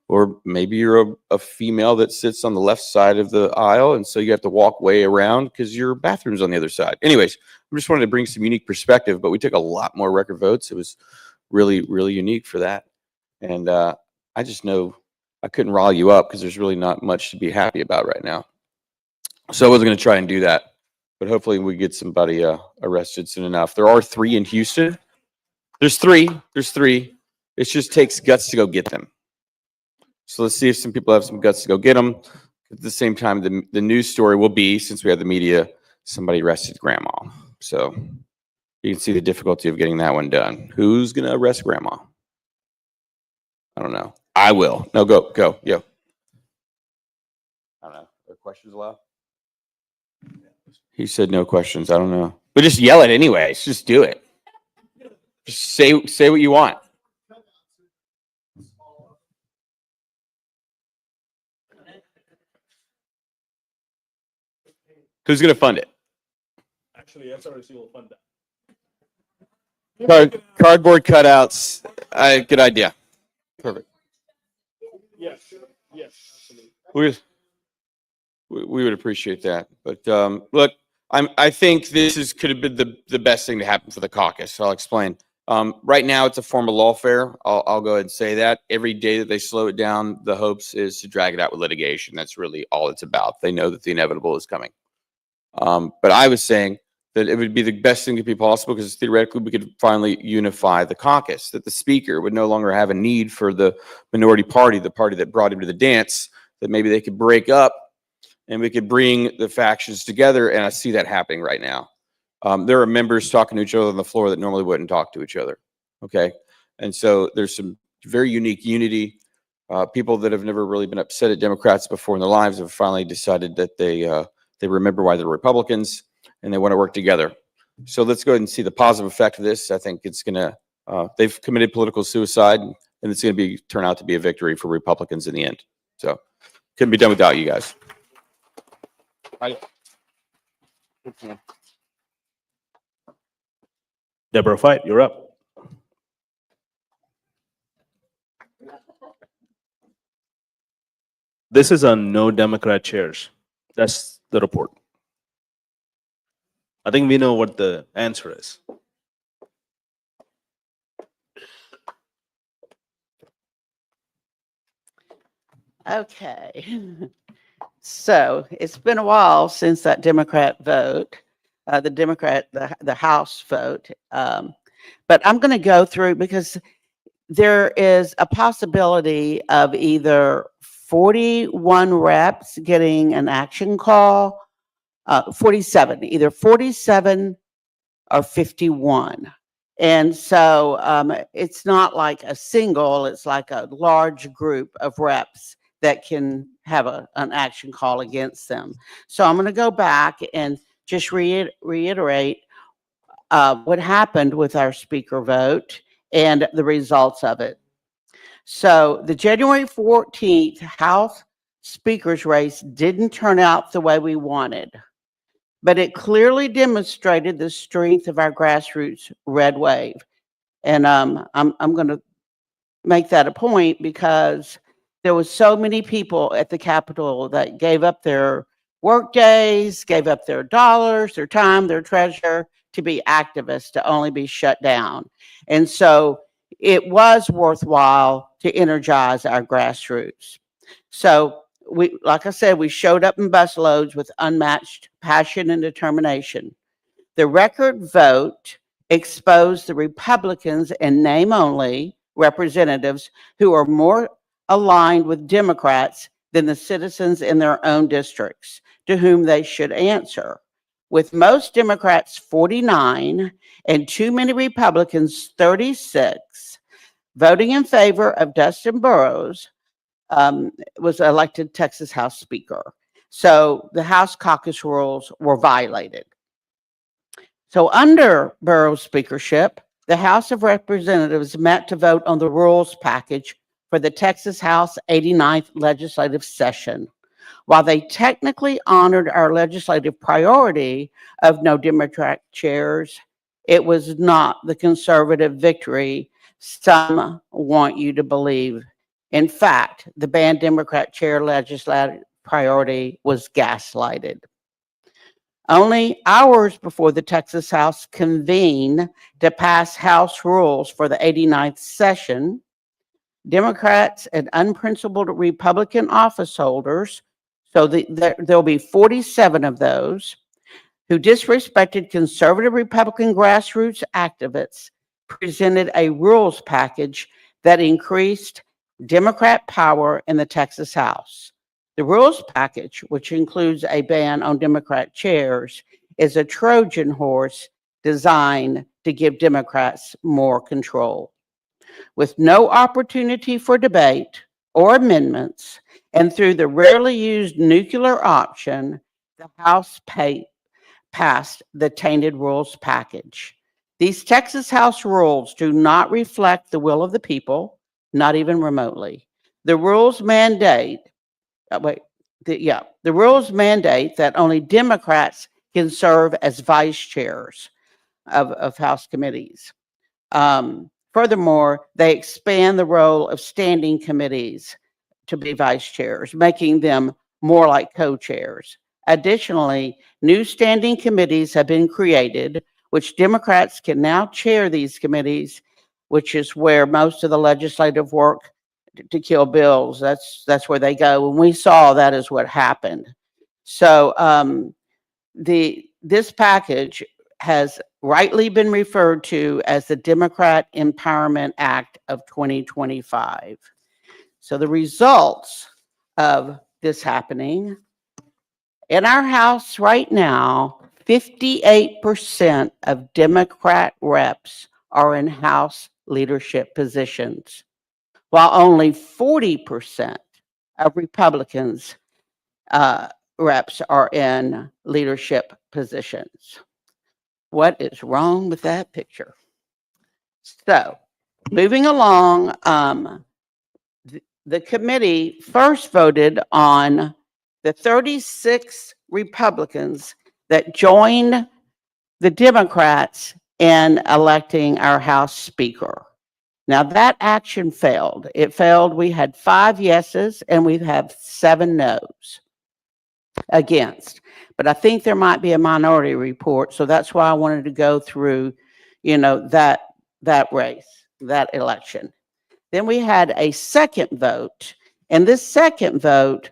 Or maybe you're a female that sits on the left side of the aisle, and so you have to walk way around because your bathroom's on the other side. Anyways, I just wanted to bring some unique perspective, but we took a lot more record votes. It was really, really unique for that. And I just know I couldn't rile you up because there's really not much to be happy about right now. So I wasn't going to try and do that. But hopefully we get somebody arrested soon enough. There are 3 in Houston. There's three. It just takes guts to go get them. So let's see if some people have some guts to go get them. At the same time, the news story will be, since we have the media, somebody arrested grandma. So you can see the difficulty of getting that one done. Who's going to arrest grandma? I don't know. I will. No, go. Yo. I don't know. Are questions allowed? He said no questions. I don't know. But just yell it anyways. Just do it. Just say what you want. Who's going to fund it? Actually, SREC will fund that. Cardboard cutouts. Good idea. Perfect. Yes, absolutely. We would appreciate that. But look, I think this could have been the best thing to happen for the caucus. I'll explain. Right now, it's a form of lawfare. I'll go ahead and say that. Every day that they slow it down, the hopes is to drag it out with litigation. That's really all it's about. They know that the inevitable is coming. But I was saying that it would be the best thing to be possible because theoretically we could finally unify the caucus, that the speaker would no longer have a need for the minority party, the party that brought him to the dance, that maybe they could break up and we could bring the factions together. And I see that happening right now. There are members talking to each other on the floor that normally wouldn't talk to each other. Okay. And so there's some very unique unity. People that have never really been upset at Democrats before in their lives have finally decided that they remember why they're Republicans and they want to work together. So let's go ahead and see the positive effect of this. I think it's going to, they've committed political suicide and it's going to turn out to be a victory for Republicans in the end. So couldn't be done without you guys. Deborah Fight, you're up. This is on no Democrat chairs. That's the report. I think we know what the answer is. Okay. So it's been a while since that Democrat vote, the House vote. But I'm going to go through because there is a possibility of either 41 reps getting an action call, 47, either 47 or 51. And so it's not like a single, it's like a large group of reps that can have an action call against them. So I'm going to go back and just reiterate what happened with our speaker vote and the results of it. So the January 14th House speaker's race didn't turn out the way we wanted, but it clearly demonstrated the strength of our grassroots red wave. And I'm going to make that a point because there was so many people at the Capitol that gave up their work days, gave up their dollars, their time, their treasure to be activists, to only be shut down. And so it was worthwhile to energize our grassroots. So we, like I said, we showed up in busloads with unmatched passion and determination. The record vote exposed the Republicans and name only representatives who are more aligned with Democrats than the citizens in their own districts, to whom they should answer. With most Democrats 49 and too many Republicans 36 voting in favor of Dustin Burrows, was elected Texas House Speaker. So the House caucus rules were violated. So under Burrows' speakership, the House of Representatives met to vote on the rules package for the Texas House 89th legislative session. While they technically honored our legislative priority of no Democrat chairs, it was not the conservative victory some want you to believe. In fact, the banned Democrat chair legislative priority was gaslighted. Only hours before the Texas House convened to pass House rules for the 89th session, Democrats and unprincipled Republican office holders, so there'll be 47 of those, who disrespected conservative Republican grassroots activists, presented a rules package that increased Democrat power in the Texas House. The rules package, which includes a ban on Democrat chairs, is a Trojan horse designed to give Democrats more control. With no opportunity for debate or amendments, and through the rarely used nuclear option, the House passed the tainted rules package. These Texas House rules do not reflect the will of the people, not even remotely. The rules mandate the rules mandate that only Democrats can serve as vice chairs of House committees. Furthermore, they expand the role of standing committees to be vice chairs, making them more like co-chairs. Additionally, new standing committees have been created, which Democrats can now chair these committees, which is where most of the legislative work to kill bills, that's where they go. And we saw that is what happened. So this package has rightly been referred to as the Democrat Empowerment Act of 2025. So the results of this happening in our House right now, 58% of Democrat reps are in House leadership positions, while only 40% of Republicans reps are in leadership positions. What is wrong with that picture? So, moving along, the committee first voted on the 36 Republicans that joined the Democrats in electing our House Speaker. Now that action failed. It failed. We had 5 yeses and we have 7 noes against. But I think there might be a minority report, so that's why I wanted to go through, that race, that election. Then we had a second vote, and this second vote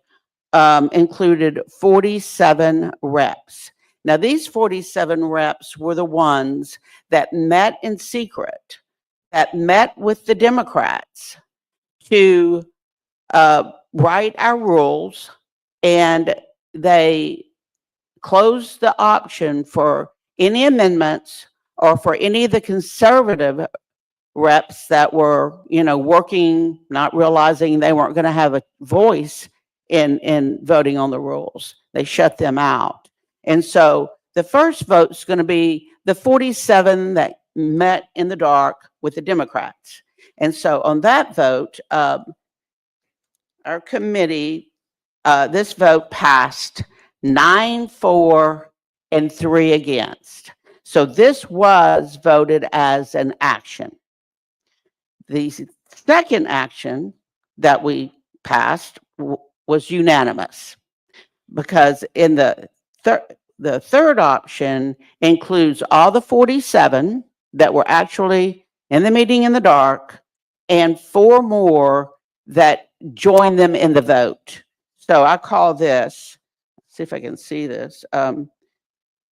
included 47 reps. Now these 47 reps were the ones that met in secret, that met with the Democrats to write our rules, and they closed the option for any amendments or for any of the conservative reps that were, working, not realizing they weren't going to have a voice in voting on the rules. They shut them out. And so the first vote is going to be the 47 that met in the dark with the Democrats. And so on that vote, our committee this vote passed 9-4 and 3 against. So this was voted as an action. The second action that we passed was unanimous, because in the third option includes all the 47 that were actually in the meeting in the dark and 4 more that joined them in the vote. So I call this, see if I can see this.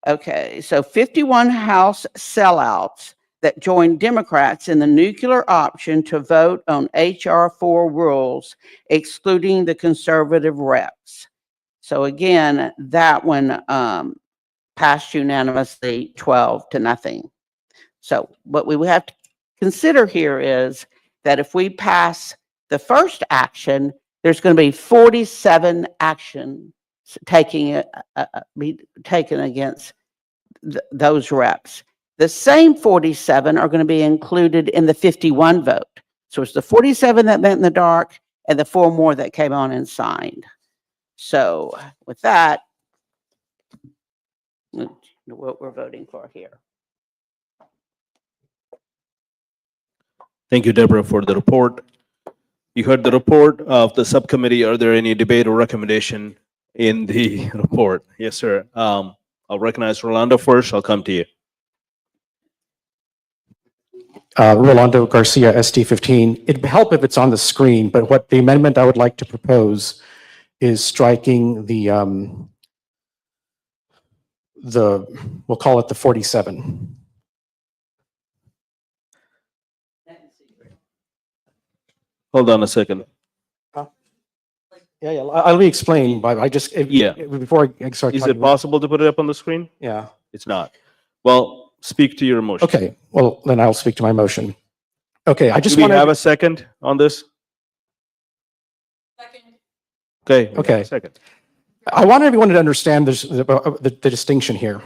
Okay, so 51 House sellouts that joined Democrats in the nuclear option to vote on HR 4 rules, excluding the conservative reps. So again, that one passed unanimously 12-0. So what we have to consider here is that if we pass the first action, there's going to be 47 actions be taken against those reps. The same 47 are going to be included in the 51 vote. So it's the 47 that went in the dark and the 4 more that came on and signed. So with that, what we're voting for here. Thank you, Deborah, for the report. You heard the report of the subcommittee. Are there any debate or recommendation in the report? Yes, sir. I'll recognize Rolando first. I'll come to you. Rolando Garcia, SD 15. It'd help if it's on the screen, but what the amendment I would like to propose is striking we'll call it the 47. Hold on a second. Yeah, let me explain, but before I start Is talking. it possible to put it up on the screen? Yeah. It's not. Well, speak to your motion. Okay, well, then I'll speak to my motion. Okay, I just Do we want have a second on this? Second. Okay. we have Okay. a second. I want everyone to understand the distinction here.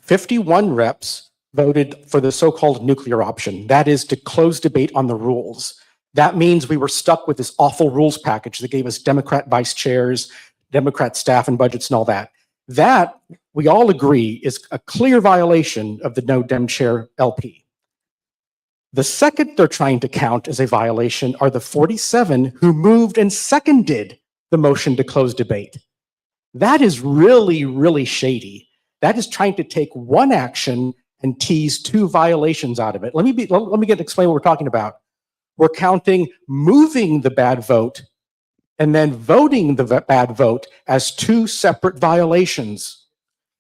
51 reps voted for the so-called nuclear option. That is to close debate on the rules. That means we were stuck with this awful rules package that gave us Democrat vice chairs, Democrat staff and budgets and all that. That, we all agree, is a clear violation of the no Dem chair LP. The second they're trying to count as a violation are the 47 who moved and seconded the motion to close debate. That is really, really shady. That is trying to take one action and tease 2 violations out of it. Let me explain what we're talking about. We're counting moving the bad vote and then voting the bad vote as 2 separate violations,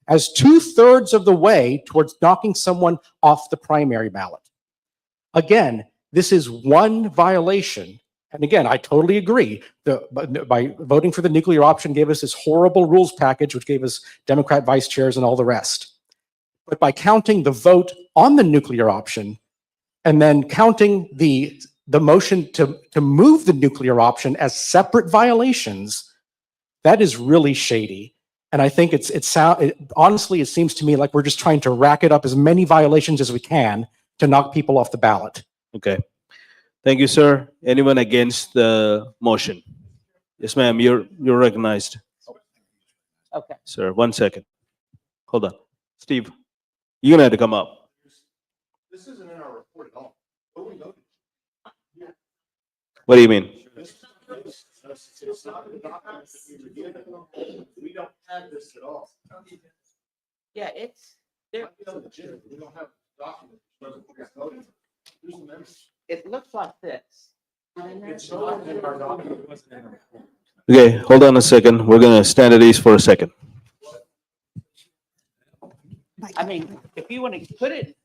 as 2/3 of the way towards knocking someone off the primary ballot. Again, this is one violation. And again, I totally agree. By voting for the nuclear option gave us this horrible rules package, which gave us Democrat vice chairs and all the rest. But by counting the vote on the nuclear option and then counting the motion to move the nuclear option as separate violations, that is really shady. And I think honestly, it seems to me like we're just trying to rack it up as many violations as we can to knock people off the ballot. Okay. Thank you, sir. Anyone against the motion? Yes, ma'am. You're recognized. Okay. Sir, 1 second. Hold on. Steve, you're gonna have to come up. This isn't in our report at all. What we voted. What do you mean? It's not in the document that we reviewed. We don't have this at all. Yeah, it's there. We don't have documents. There's amendments. It looks like this. It's not in our document. It wasn't in our report. Okay, hold on a second. We're gonna stand at ease for a second. I mean, if you want to put it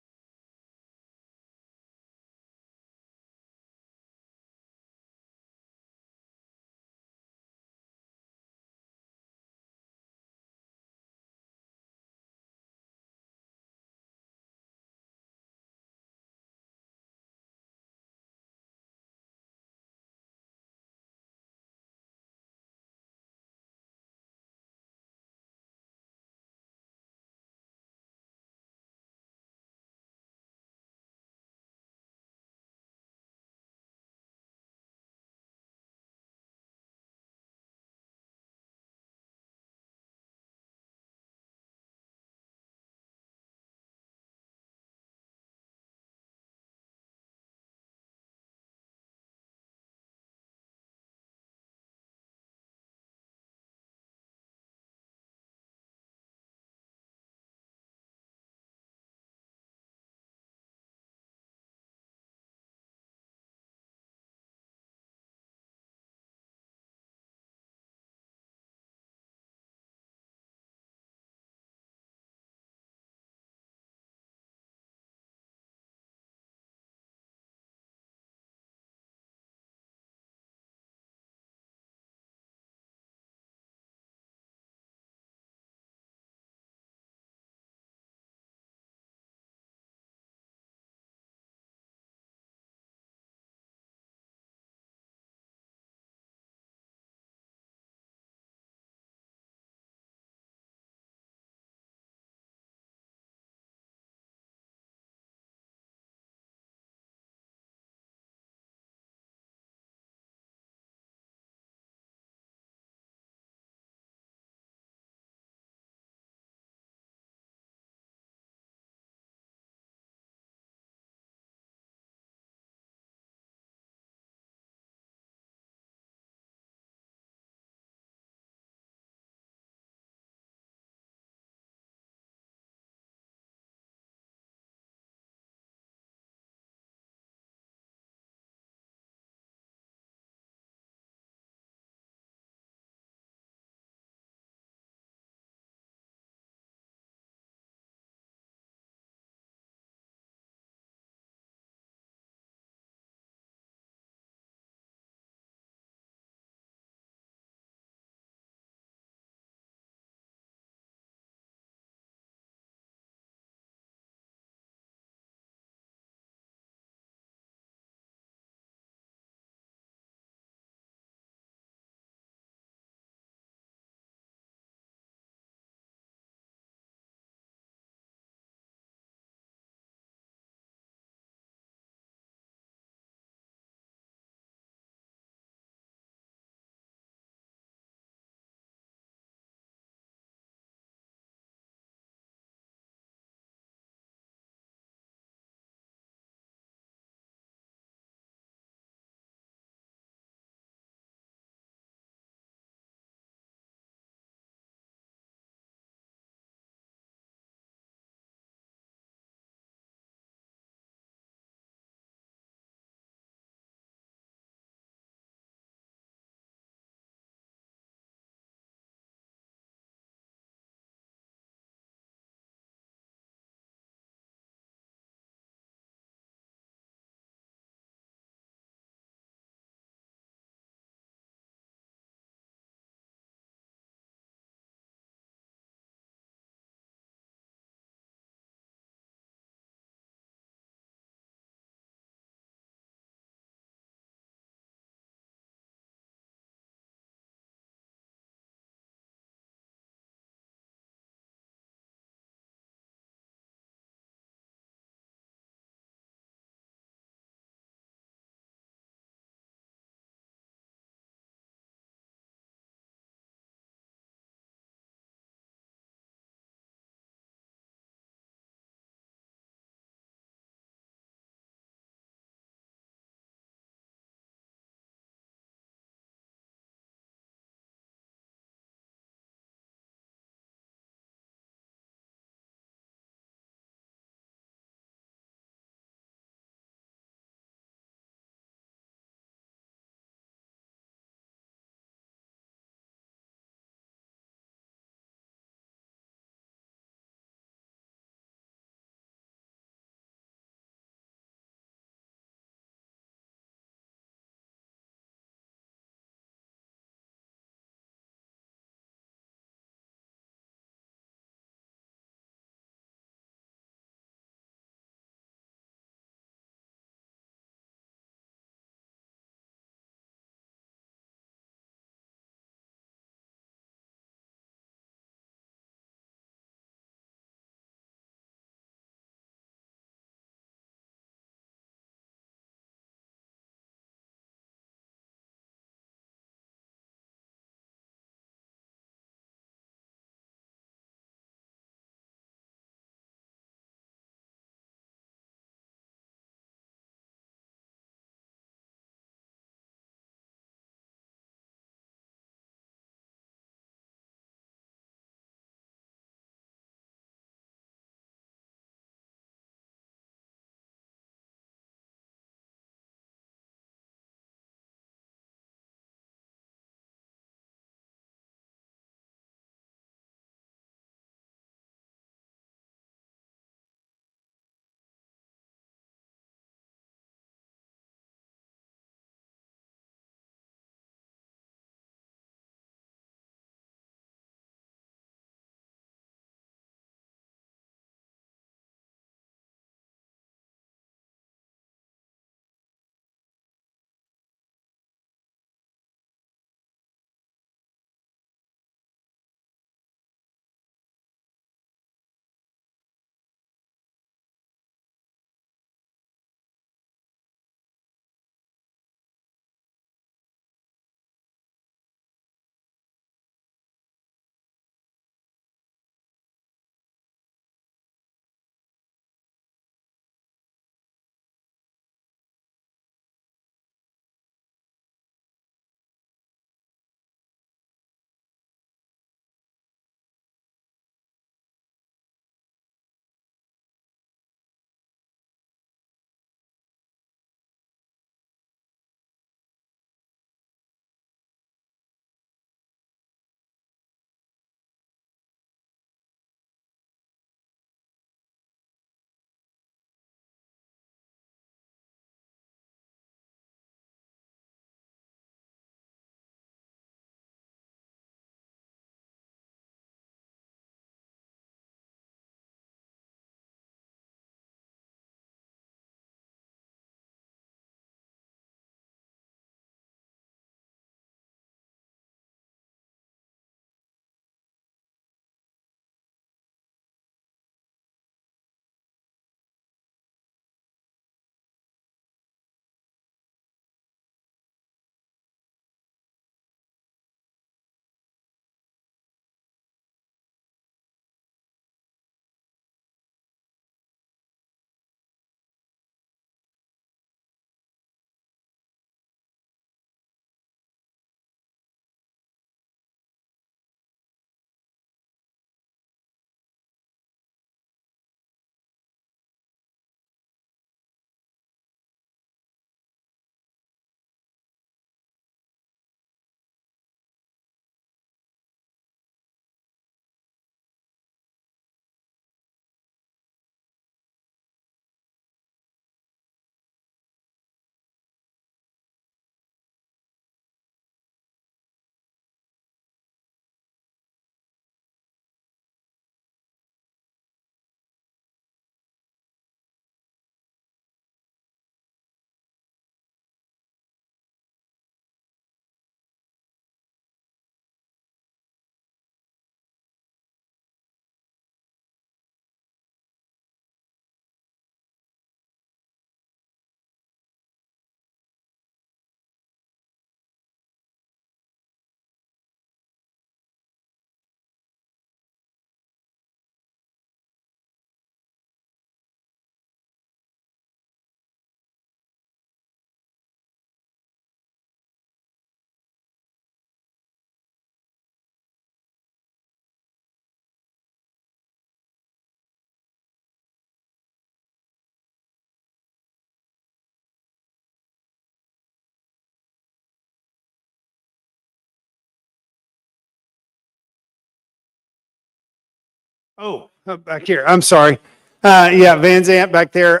Oh, back here. I'm sorry. Yeah, Van Zant back there.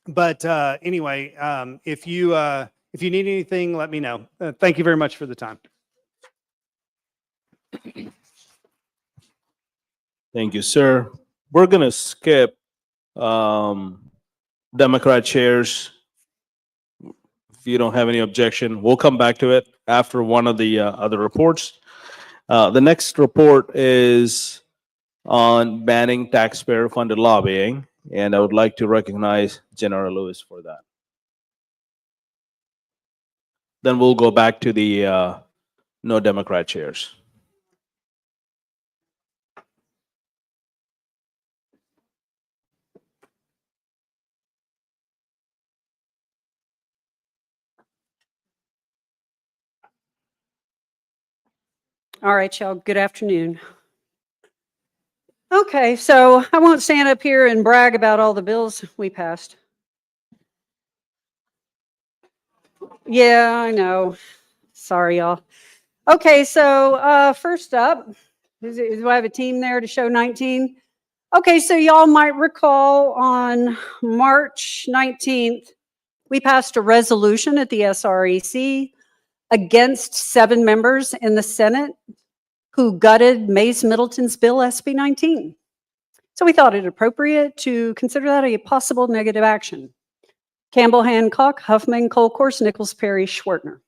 But anyway, if you need anything, let me know. Thank you very much for the time. Thank you, sir. We're gonna skip Democrat chairs. If you don't have any objection, we'll come back to it after one of the other reports. The next report is on banning taxpayer-funded lobbying, and I would like to recognize Jennifer Lewis for that. Then we'll go back to the no Democrat chairs. All right, y'all, good afternoon. Okay, so I won't stand up here and brag about all the bills we passed. Yeah, I know. Sorry, y'all. Okay, so first up, do I have a team there to show 19? Okay, so y'all might recall on March 19th, we passed a resolution at the SREC against 7 members in the Senate who gutted Mace Middleton's bill SB 19. So we thought it appropriate to consider that a possible negative action. Campbell, Hancock, Huffman, Colcourse, Nichols, Perry, Schwertner.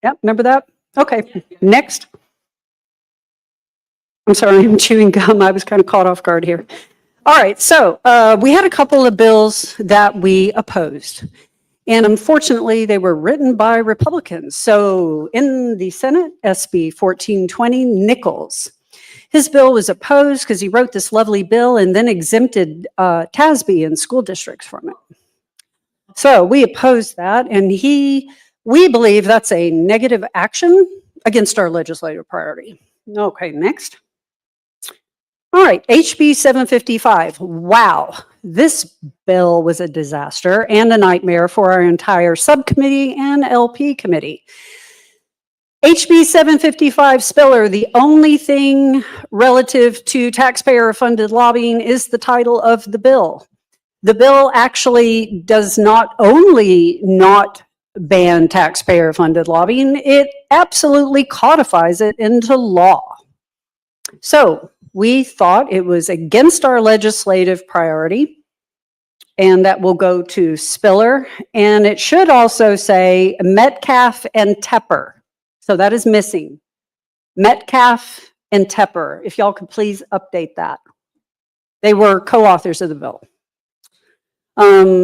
Yep, remember that? Okay, next. I'm sorry, I'm chewing gum. I was kind of caught off guard here. All right, so we had a couple of bills that we opposed. And unfortunately, they were written by Republicans. So in the Senate, SB 1420, Nichols. His bill was opposed because he wrote this lovely bill and then exempted TASB and school districts from it. So we opposed that, and we believe that's a negative action against our legislative priority. Okay, next. All right, HB 755. Wow, this bill was a disaster and a nightmare for our entire subcommittee and LP committee. HB 755 Spiller, the only thing relative to taxpayer-funded lobbying is the title of the bill. The bill actually does not only not ban taxpayer-funded lobbying, it absolutely codifies it into law. So we thought it was against our legislative priority, and that will go to Spiller. And it should also say Metcalf and Tepper. So that is missing. Metcalf and Tepper, if y'all could please update that. They were co-authors of the bill.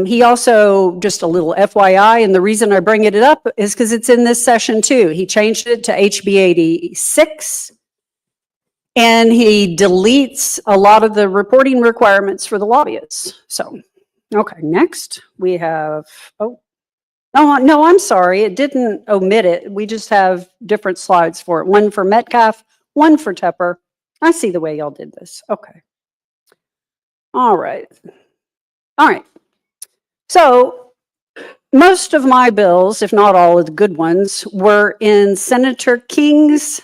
He also, just a little FYI, and the reason I bring it up is because it's in this session too. He changed it to HB 86, and he deletes a lot of the reporting requirements for the lobbyists. So, okay, next we have, oh, no, I'm sorry, it didn't omit it. We just have different slides for it. One for Metcalf, one for Tepper. I see the way y'all did this. Okay. All right. All right. So most of my bills, if not all of the good ones, were in Senator King's,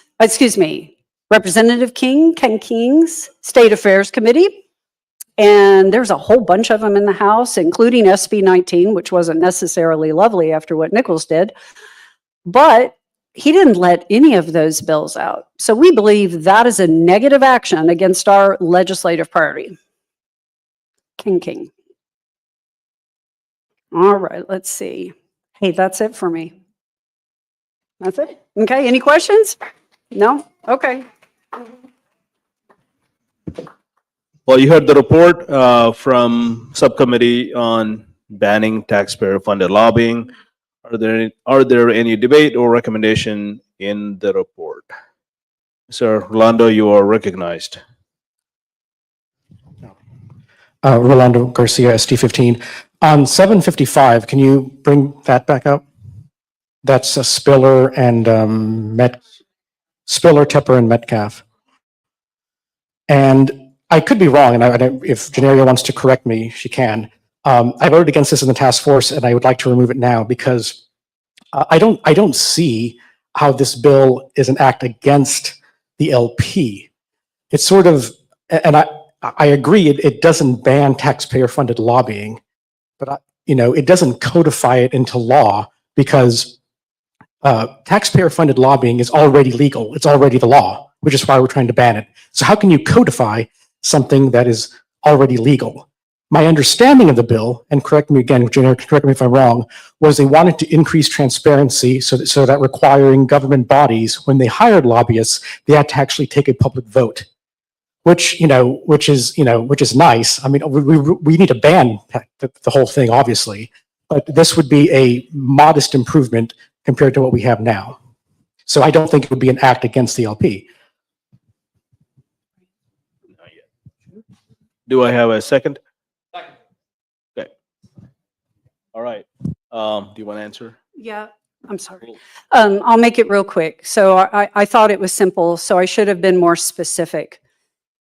Representative Ken King's State Affairs Committee. And there's a whole bunch of them in the House, including SB 19, which wasn't necessarily lovely after what Nichols did. But he didn't let any of those bills out. So we believe that is a negative action against our legislative priority. King. All right, let's see. Hey, that's it for me. That's it? Okay, any questions? No? Okay. Well, you heard the report from subcommittee on banning taxpayer-funded lobbying. Are there any debate or recommendation in the report? Sir Rolando, you are recognized. Rolando Garcia, ST15. On 755, can you bring that back up? That's a Spiller and Spiller, Tepper, and Metcalf. And I could be wrong, and if Janeria wants to correct me, she can. I voted against this in the task force, and I would like to remove it now because I don't see how this bill is an act against the LP. It's sort of and I agree, it doesn't ban taxpayer-funded lobbying, but it doesn't codify it into law because taxpayer-funded lobbying is already legal. It's already the law, which is why we're trying to ban it. So how can you codify something that is already legal? My understanding of the bill, and correct me again, Jenna, correct me if I'm wrong, was they wanted to increase transparency so that requiring government bodies, when they hired lobbyists, they had to actually take a public vote, which is nice. I mean, we need to ban the whole thing, obviously, but this would be a modest improvement compared to what we have now. So I don't think it would be an act against the LP. Do I have a second? Okay. All right. Do you want to answer? Yeah, I'm sorry. I'll make it real quick. So I thought it was simple, so I should have been more specific.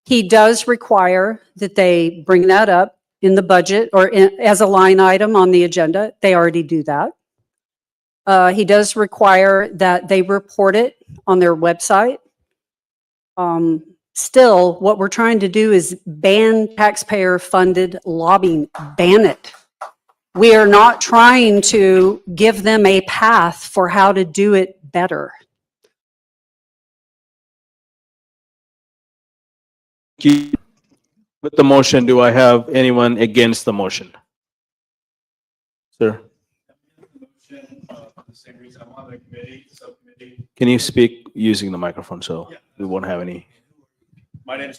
He does require that they bring that up in the budget or as a line item on the agenda. They already do that. He does require that they report it on their website. Still, what we're trying to do is ban taxpayer-funded lobbying, ban it. We are not trying to give them a path for how to do it better. With the motion, do I have anyone against the motion? Sir? Can you speak using the microphone so we won't have any? My name is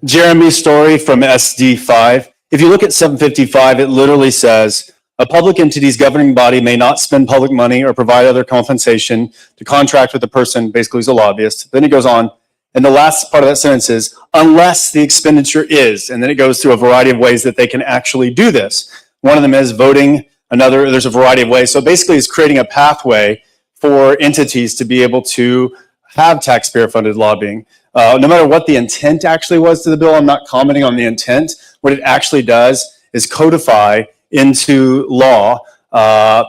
Jeremy Story from SD5. If you look at 755, it literally says, a public entity's governing body may not spend public money or provide other compensation to contract with a person, basically who's a lobbyist. Then it goes on, and the last part of that sentence is, unless the expenditure is, and then it goes through a variety of ways that they can actually do this. One of them is voting, there's a variety of ways. So basically it's creating a pathway for entities to be able to have taxpayer-funded lobbying. No matter what the intent actually was to the bill, I'm not commenting on the intent. What it actually does is codify into law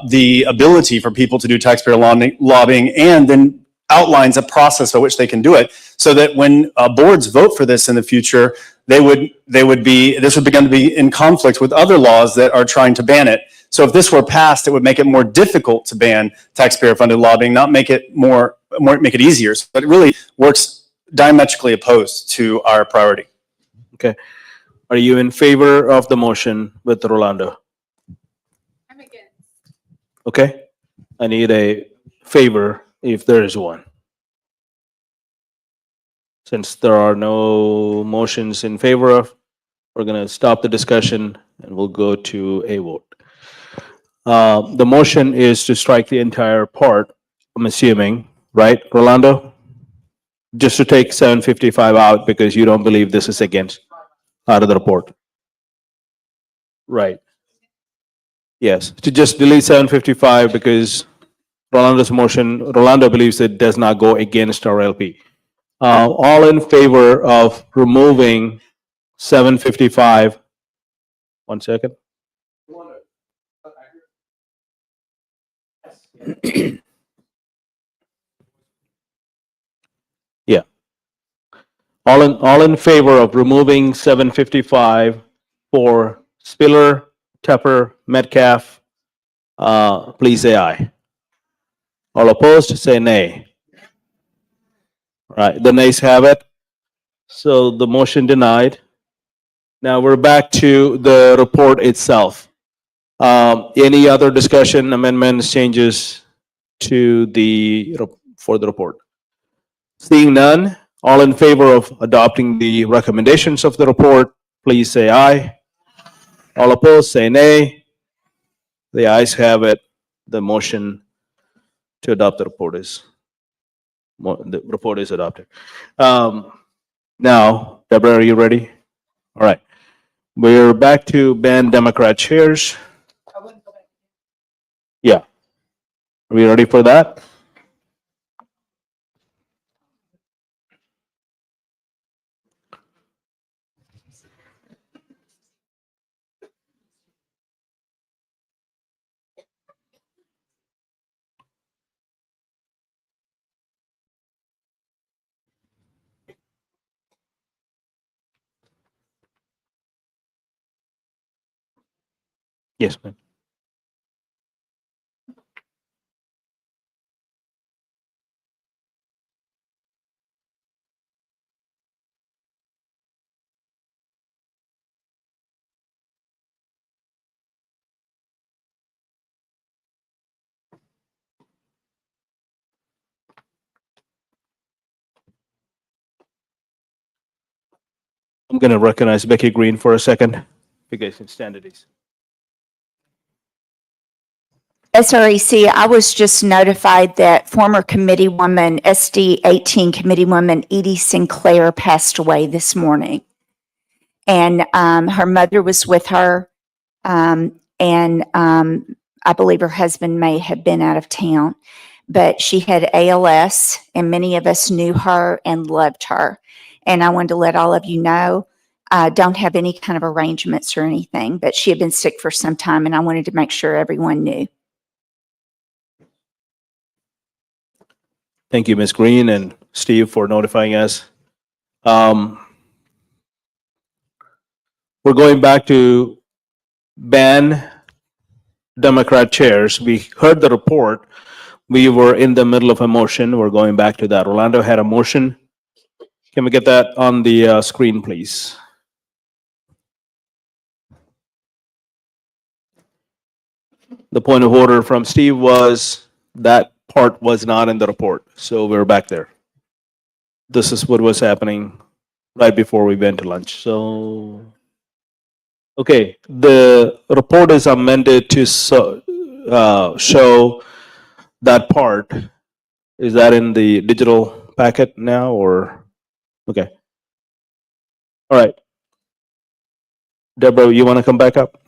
the ability for people to do taxpayer lobbying, and then outlines a process by which they can do it, so that when boards vote for this in the future, this would begin to be in conflict with other laws that are trying to ban it. So if this were passed, it would make it more difficult to ban taxpayer-funded lobbying, not make it make it easier. But it really works diametrically opposed to our priority. Okay. Are you in favor of the motion with Rolando? I'm against. Okay. I need a favor if there is one. Since there are no motions in favor of, we're going to stop the discussion and we'll go to a vote. The motion is to strike the entire part, I'm assuming, right, Rolando? Just to take 755 out because you don't believe this is out of the report. Right. Yes, to just delete 755 because Rolando believes it does not go against our LP. All in favor of removing 755? 1 second. Yeah. All in favor of removing 755 for Spiller, Tupper, Metcalf, please say aye. All opposed, say nay. Right, the nays have it. So the motion denied. Now we're back to the report itself. Any other discussion, amendments, changes to for the report? Seeing none, all in favor of adopting the recommendations of the report, please say aye. All opposed, say nay. The ayes have it. The motion to adopt the report is adopted. Now, Deborah, are you ready? All right. We're back to ban Democrat chairs. Yeah. Are we ready for that? Yes, ma'am. I'm going to recognize Becky Green for a second. If you guys can stand at ease. SREC, I was just notified that former committee woman, SD 18 committee woman Edie Sinclair passed away this morning. And her mother was with her. And I believe her husband may have been out of town. But she had ALS, and many of us knew her and loved her. And I wanted to let all of you know, I don't have any kind of arrangements or anything, but she had been sick for some time, and I wanted to make sure everyone knew. Thank you, Ms. Green and Steve, for notifying us. We're going back to ban Democrat chairs. We heard the report. We were in the middle of a motion. We're going back to that. Orlando had a motion. Can we get that on the screen, please? The point of order from Steve was that part was not in the report. So we're back there. This is what was happening right before we went to lunch. So, okay, the report is amended to show that part. Is that in the digital packet now or? Okay. All right. Deborah, you want to come back up?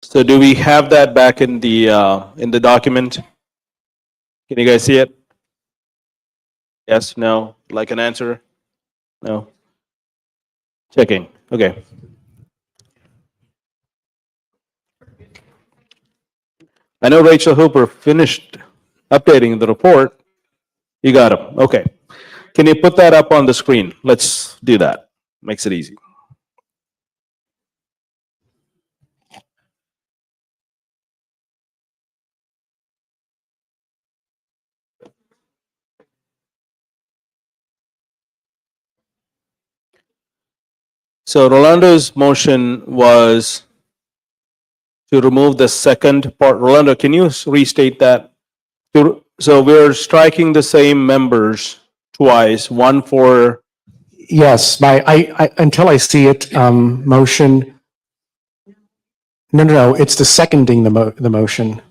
So do we have that back in the document? Can you guys see it? Yes, no, like an answer? No. Checking. Okay. I know Rachel Hooper finished updating the report. You got him. Okay. Can you put that up on the screen? Let's do that. Makes it easy. So Rolando's motion was to remove the second part. Rolando, can you restate that? So we're striking the same members twice, one for, Yes, I until I see it, motion. No, it's the seconding the motion.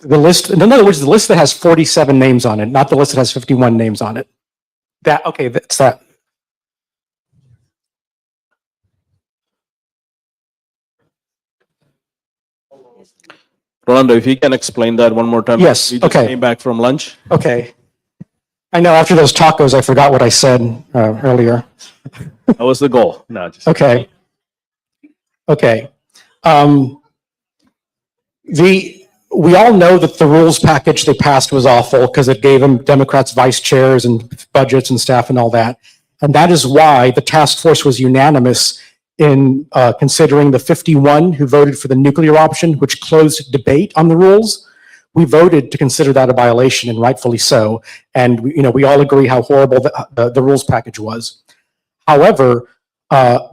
The list, in other words, the list that has 47 names on it, not the list that has 51 names on it. That, okay, that's that. Rolando, if you can explain that one more time. Yes, We just okay. came back from lunch. Okay. I know after those tacos, I forgot what I said earlier. That was the goal. No, just. Okay. Okay. We all know that the rules package they passed was awful because it gave them Democrats vice chairs and budgets and staff and all that. And that is why the task force was unanimous in considering the 51 who voted for the nuclear option, which closed debate on the rules. We voted to consider that a violation, and rightfully so. And we all agree how horrible the rules package was. However,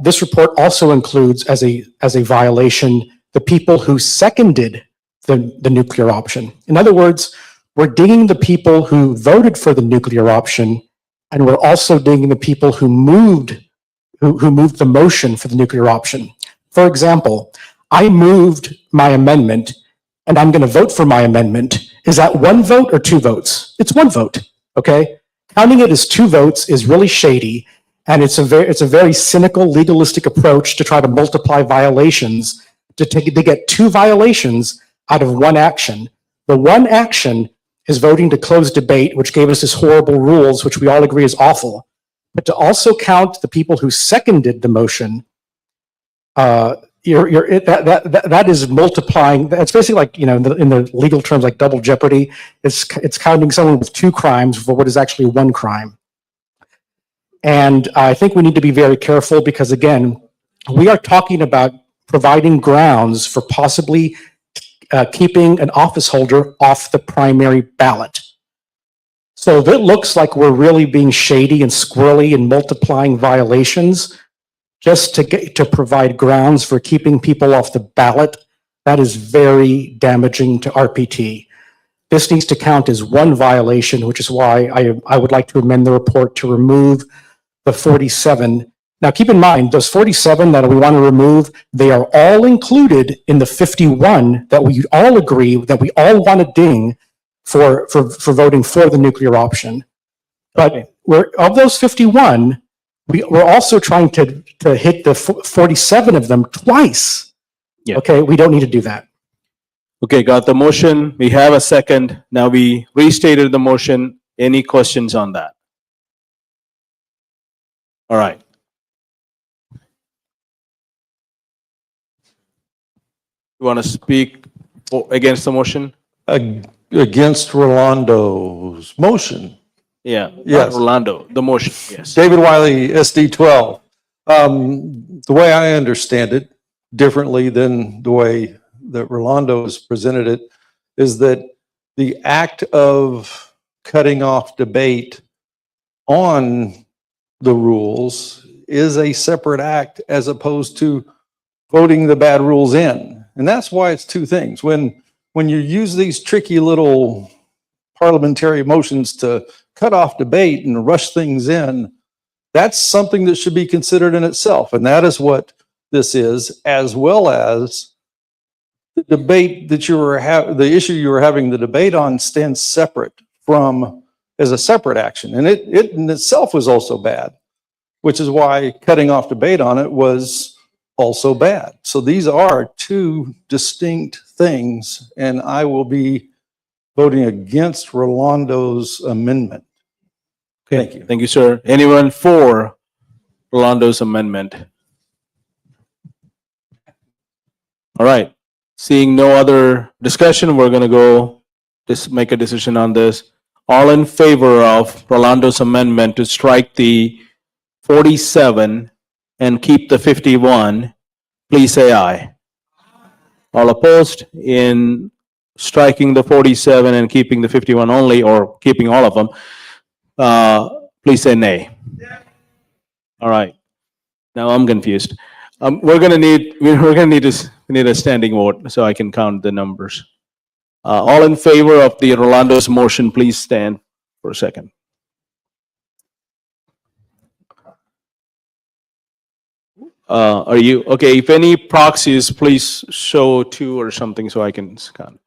this report also includes as a violation the people who seconded the nuclear option. In other words, we're dinging the people who voted for the nuclear option, and we're also dinging the people who moved the motion for the nuclear option. For example, I moved my amendment, and I'm going to vote for my amendment. Is that one vote or two votes? It's one vote, okay? Counting it as two votes is really shady, and it's a very cynical, legalistic approach to try to multiply violations to get two violations out of one action. The one action is voting to close debate, which gave us this horrible rules, which we all agree is awful. But to also count the people who seconded the motion that is multiplying. That's basically like, in the legal terms, like double jeopardy. It's counting someone with two crimes for what is actually one crime. And I think we need to be very careful because, again, we are talking about providing grounds for possibly keeping an office holder off the primary ballot. So if it looks like we're really being shady and squirrely and multiplying violations just to provide grounds for keeping people off the ballot, that is very damaging to RPT. This needs to count as one violation, which is why I would like to amend the report to remove the 47. Now, keep in mind, those 47 that we want to remove, they are all included in the 51 that we all agree, that we all want to ding for voting for the nuclear option. But of those 51, we're also trying to hit the 47 of them twice. Yeah. Okay, we don't need to do that. Okay, got the motion. We have a second. Now we restated the motion. Any questions on that? All right. You want to speak against the motion? Against Rolando's motion. Yeah. Yes. Rolando, the motion, yes. David Wiley, SD 12. The way I understand it, differently than the way that Rolando has presented it, is that the act of cutting off debate on the rules is a separate act as opposed to voting the bad rules in. And that's why it's two things. When you use these tricky little parliamentary motions to cut off debate and rush things in, that's something that should be considered in itself. And that is what this is, as well as the debate that the issue you were having the debate on stands separate from, as a separate action. And it in itself was also bad, which is why cutting off debate on it was also bad. So these are two distinct things, and I will be voting against Rolando's amendment. Okay. Thank you. Thank you, sir. Anyone for Rolando's amendment? All right. Seeing no other discussion, we're going to go make a decision on this. All in favor of Rolando's amendment to strike the 47 and keep the 51, please say aye. All opposed in striking the 47 and keeping the 51 only, or keeping all of them, please say nay. All right. Now I'm confused. We're gonna need a standing vote so I can count the numbers. All in favor of the Rolando's motion, please stand for a second. Are you okay? If any proxies, please show two or something so I can count.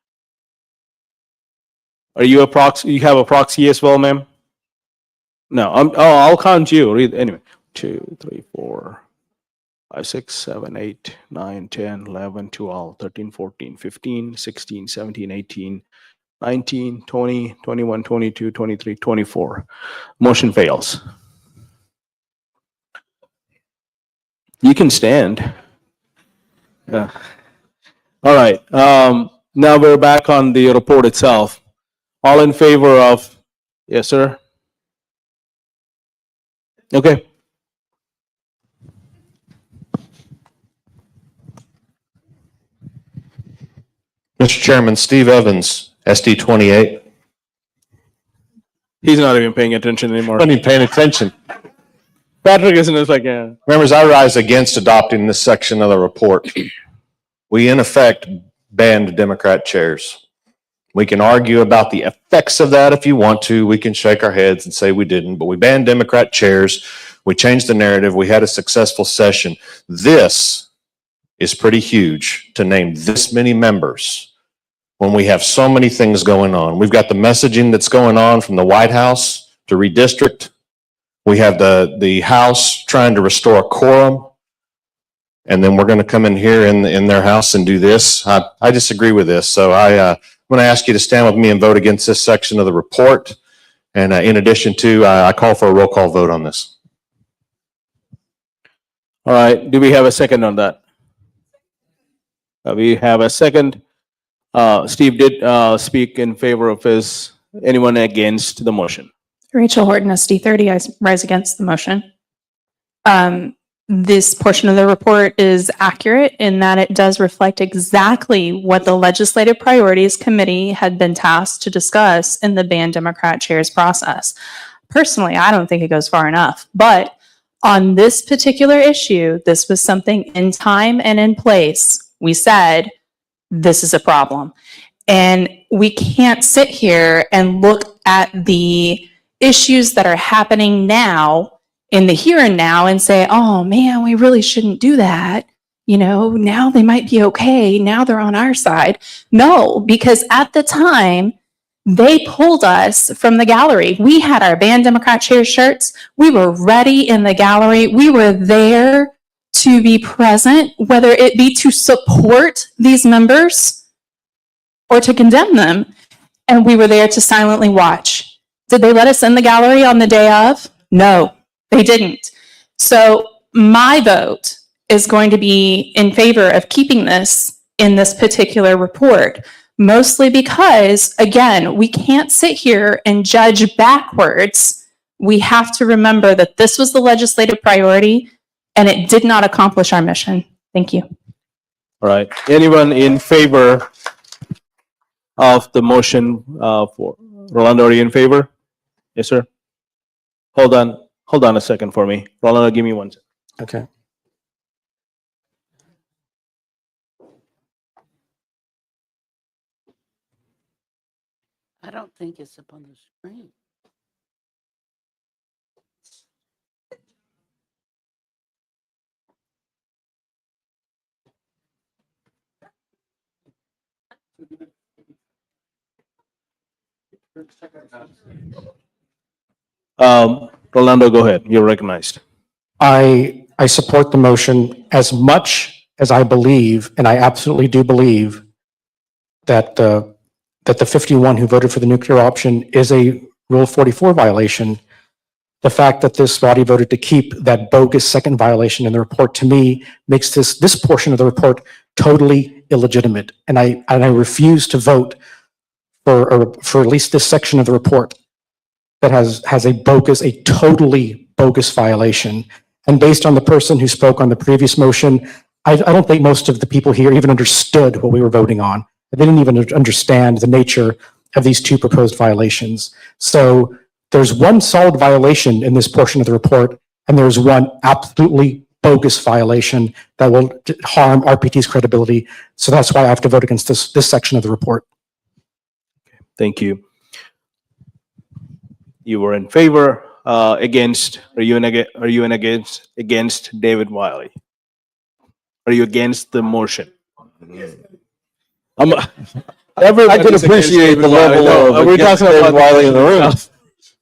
Are you a proxy? You have a proxy as well, ma'am? No, I'll count you. Anyway, 2, 3, 4, 5, 6, 7, 8, 9, 10, 11, 12, 13, 14, 15, 16, 17, 18, 19, 20, 21, 22, 23, 24. Motion fails. You can stand. Yeah. All right. Now we're back on the report itself. All in favor of, yes, sir? Okay. Mr. Chairman, Steve Evans, SD 28. He's not even paying attention anymore. Not even paying attention. Patrick isn't just like, yeah. Members, I rise against adopting this section of the report. We, in effect, banned Democrat chairs. We can argue about the effects of that if you want to. We can shake our heads and say we didn't, but we banned Democrat chairs. We changed the narrative. We had a successful session. This is pretty huge to name this many members when we have so many things going on. We've got the messaging that's going on from the White House to redistrict. We have the House trying to restore a quorum. And then we're going to come in here in their house and do this. I disagree with this. So I'm going to ask you to stand with me and vote against this section of the report. And in addition to, I call for a roll call vote on this. All right. Do we have a second on that? We have a second. Steve did speak in favor of his. Anyone against the motion? Rachel Horton, SD30, I rise against the motion. This portion of the report is accurate in that it does reflect exactly what the Legislative Priorities Committee had been tasked to discuss in the banned Democrat chairs process. Personally, I don't think it goes far enough, but on this particular issue, this was something in time and in place. We said, this is a problem. And we can't sit here and look at the issues that are happening now in the here and now and say, oh man, we really shouldn't do that. You know, now they might be okay. Now they're on our side. No, because at the time, they pulled us from the gallery. We had our Banned Democrat Chair shirts. We were ready in the gallery. We were there to be present, whether it be to support these members or to condemn them. And we were there to silently watch. Did they let us in the gallery on the day of? No, they didn't. So my vote is going to be in favor of keeping this in this particular report, mostly because, again, we can't sit here and judge backwards. We have to remember that this was the legislative priority and it did not accomplish our mission. Thank you. All right. Anyone in favor of the motion for Rolando? Are you in favor? Yes, sir. Hold on a second for me. Rolando, give me one second. Okay. I don't think it's up on the screen. Rolando, go ahead. You're recognized. I support the motion as much as I believe, and I absolutely do believe that the 51 who voted for the nuclear option is a Rule 44 violation. The fact that this body voted to keep that bogus second violation in the report, to me, makes this portion of the report totally illegitimate. And I refuse to vote for at least this section of the report that has a totally bogus violation. And based on the person who spoke on the previous motion, I don't think most of the people here even understood what we were voting on. They didn't even understand the nature of these two proposed violations. So there's one solid violation in this portion of the report, and there's one absolutely bogus violation that will harm RPT's credibility. So that's why I have to vote against this section of the report. Thank you. You were in favor, against, are you against David Wiley? Are you against the motion? I can appreciate the level of we're against talking David about Wiley in the room.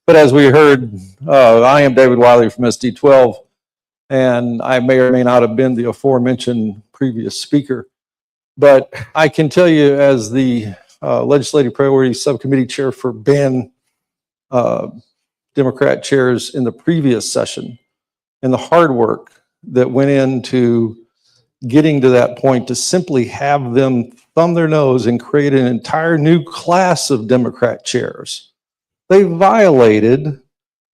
But as we heard, I am David Wiley from SD12, and I may or may not have been the aforementioned previous speaker. But I can tell you, as the Legislative Priorities Subcommittee Chair for banned Democrat chairs in the previous session, and the hard work that went into getting to that point to simply have them thumb their nose and create an entire new class of Democrat chairs. They violated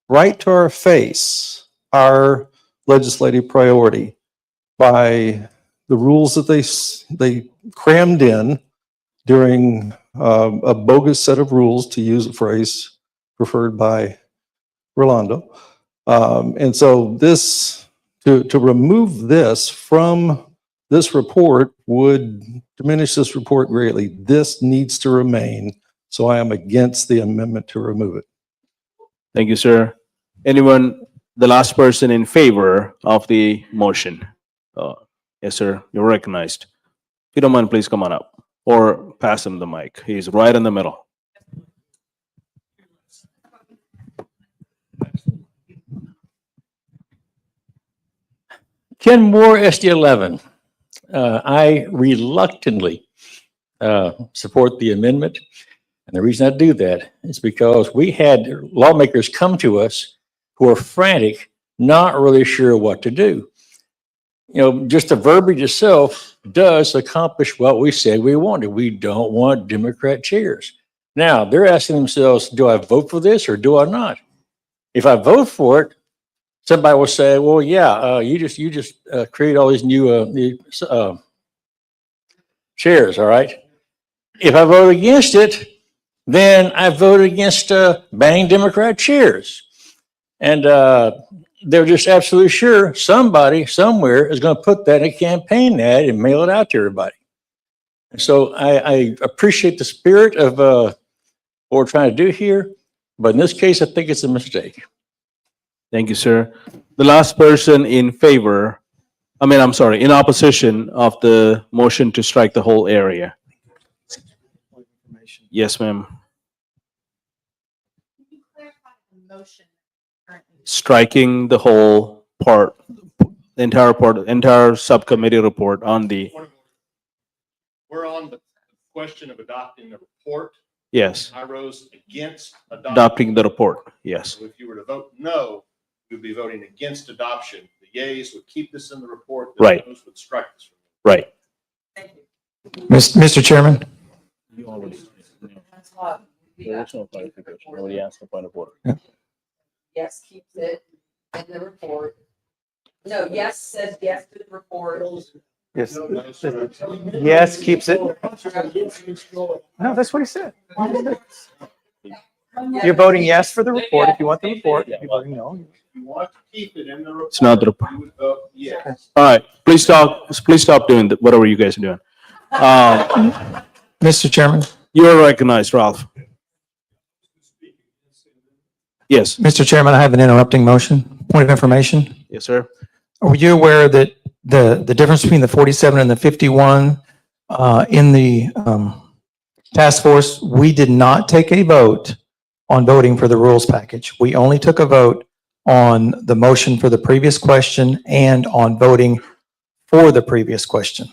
right to our face our legislative priority by the rules that they crammed in during a bogus set of rules, to use a phrase preferred by Rolando. And so this, to remove this from this report would diminish this report greatly. This needs to remain. So I am against the amendment to remove it. Thank you, sir. Anyone, the last person in favor of the motion? Yes, sir, you're recognized. If you don't mind, please come on up or pass him the mic. He's right in the middle. Ken Moore, SD11. I reluctantly support the amendment. And the reason I do that is because we had lawmakers come to us who are frantic, not really sure what to do. just the verbiage itself does accomplish what we said we wanted. We don't want Democrat chairs. Now, they're asking themselves, do I vote for this or do I not? If I vote for it, somebody will say, well, yeah, you just create all these new chairs, all right? If I vote against it, then I vote against banning Democrat chairs. And they're just absolutely sure somebody somewhere is going to put that in a campaign ad and mail it out to everybody. And so I appreciate the spirit of what we're trying to do here, but in this case, I think it's a mistake. Thank you, sir. The last person in favor, in opposition of the motion to strike the whole area. Yes, ma'am. Striking the whole part, entire subcommittee report on the, We're on the question of adopting the report. yes, I rose against adopting the report, yes. So if you were to vote no, you'd be voting against adoption. The yeas would keep this in the report. The Right. noes would strike this. Right. Mr. Chairman, Nobody asked the point of order. Yes keeps it in the report. No, yes says yes to the report. yes, yes, keeps it. No, that's what he said. You're voting yes for the report if you want the report. You're voting no. You want to keep it in the report. It's not the report. You would vote yes. All right, please stop doing whatever you guys are doing. Mr. Chairman, You're recognized, Ralph. Yes, Mr. Chairman, I have an interrupting motion. Point of information. yes, sir. Are you aware that the difference between the 47 and the 51 in the task force, we did not take a vote on voting for the rules package. We only took a vote on the motion for the previous question and on voting for the previous question.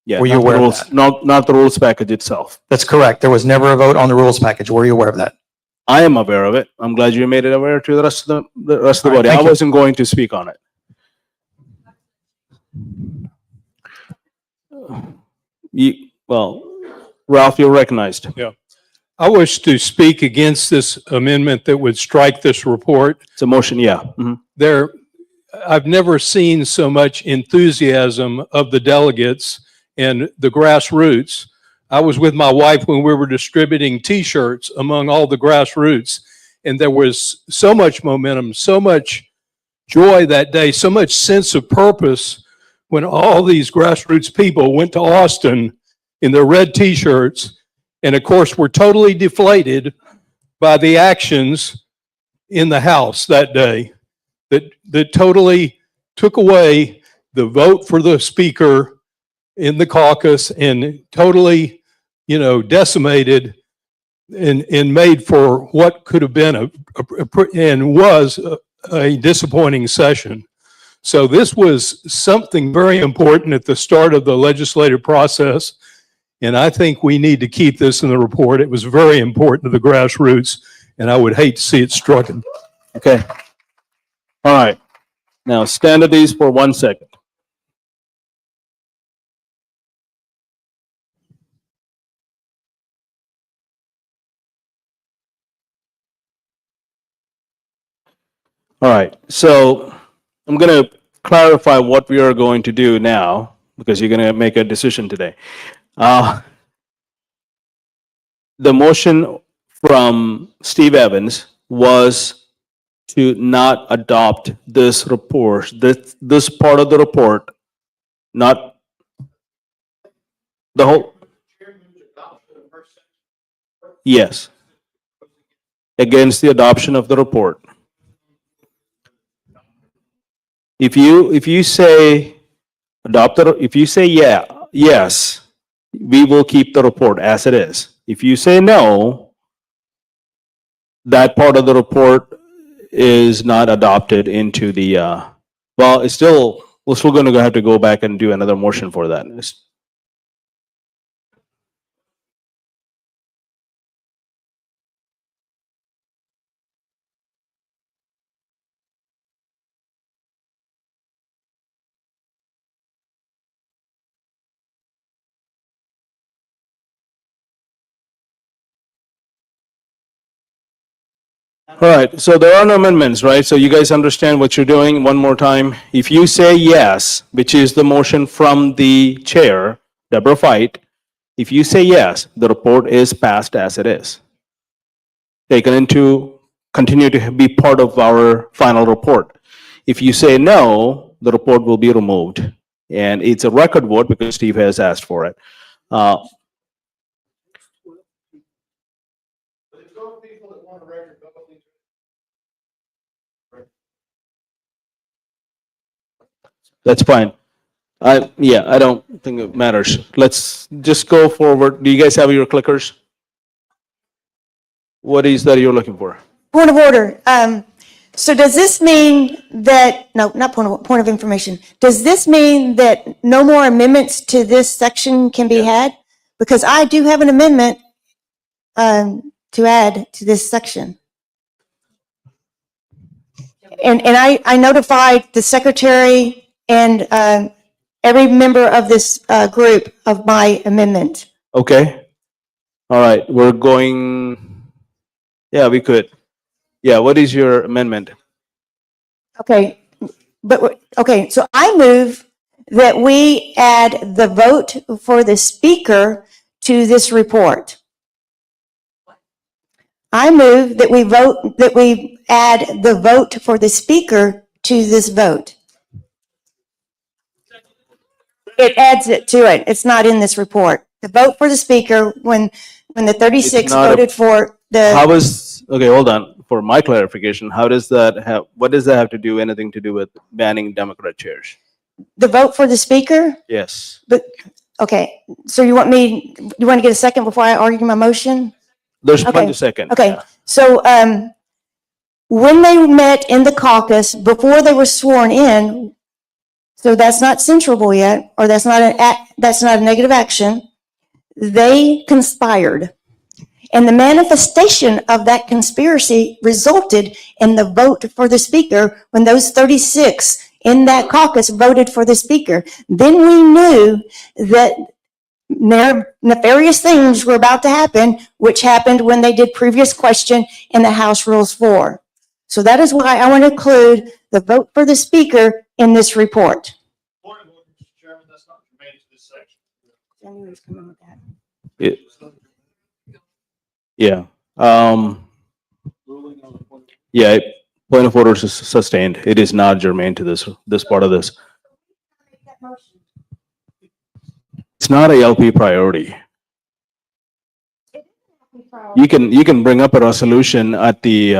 Yeah, Were you not the aware of rules, that? not the rules package itself. That's correct. There was never a vote on the rules package. Were you aware of that? I am aware of it. I'm glad you made it aware to the rest of the All right, body. I thank you. wasn't going to speak on it. Ralph, you're recognized. Yeah. I wish to speak against this amendment that would strike this report. It's a motion, yeah. Mhm. I've never seen so much enthusiasm of the delegates and the grassroots. I was with my wife when we were distributing T-shirts among all the grassroots, and there was so much momentum, so much joy that day, so much sense of purpose when all these grassroots people went to Austin in their red T-shirts, and of course were totally deflated by the actions in the House that day that totally took away the vote for the speaker in the caucus and totally, decimated and made for what could have been a disappointing session. So this was something very important at the start of the legislative process. And I think we need to keep this in the report. It was very important to the grassroots, and I would hate to see it struck. Okay. All right. Now stand at ease for 1 second. All right. So I'm going to clarify what we are going to do now because you're going to make a decision today. The motion from Steve Evans was to not adopt this report, this part of the report, not the whole. Yes. Against the adoption of the report. If you say adopt it, if you say yes, we will keep the report as it is. If you say no, that part of the report is not adopted into the, we're still going to have to go back and do another motion for that. All right, so there are no amendments, right? So you guys understand what you're doing one more time. If you say yes, which is the motion from the chair, Deborah Fight, if you say yes, the report is passed as it is. Taken into, continue to be part of our final report. If you say no, the report will be removed. And it's a record vote because Steve has asked for it. That's fine. Yeah, I don't think it matters. Let's just go forward. Do you guys have your clickers? What is that you're looking for? Point of order. So does this mean that, no, not point of information. Does this mean that no more amendments to this section can be had? Because I do have an amendment to add to this section. And I notified the secretary and every member of this group of my amendment. Okay. All right, we're going, yeah, we could. Yeah, what is your amendment? Okay, okay, so I move that we add the vote for the speaker to this report. I move that we add the vote for the speaker to this vote. It adds it to it. It's not in this report. The vote for the speaker, when the 36 It's not a- voted for How the, is, okay, hold on. For my clarification, how does that have, what does that have to do, anything to do with banning Democrat chairs? the vote for the speaker? Yes. But, okay, so you want to get a second before I argue my motion? There's Okay. plenty of second. Okay, yeah. so when they met in the caucus, before they were sworn in, so that's not censurable yet, or that's not a negative action, they conspired. And the manifestation of that conspiracy resulted in the vote for the speaker when those 36 in that caucus voted for the speaker. Then we knew that nefarious things were about to happen, which happened when they did previous question in the House Rules 4. So that is why I want to include the vote for the speaker in this report. It- Yeah. Yeah, point of order is sustained. It is not germane to this part of this. It's not a LP priority. You can bring up a resolution at the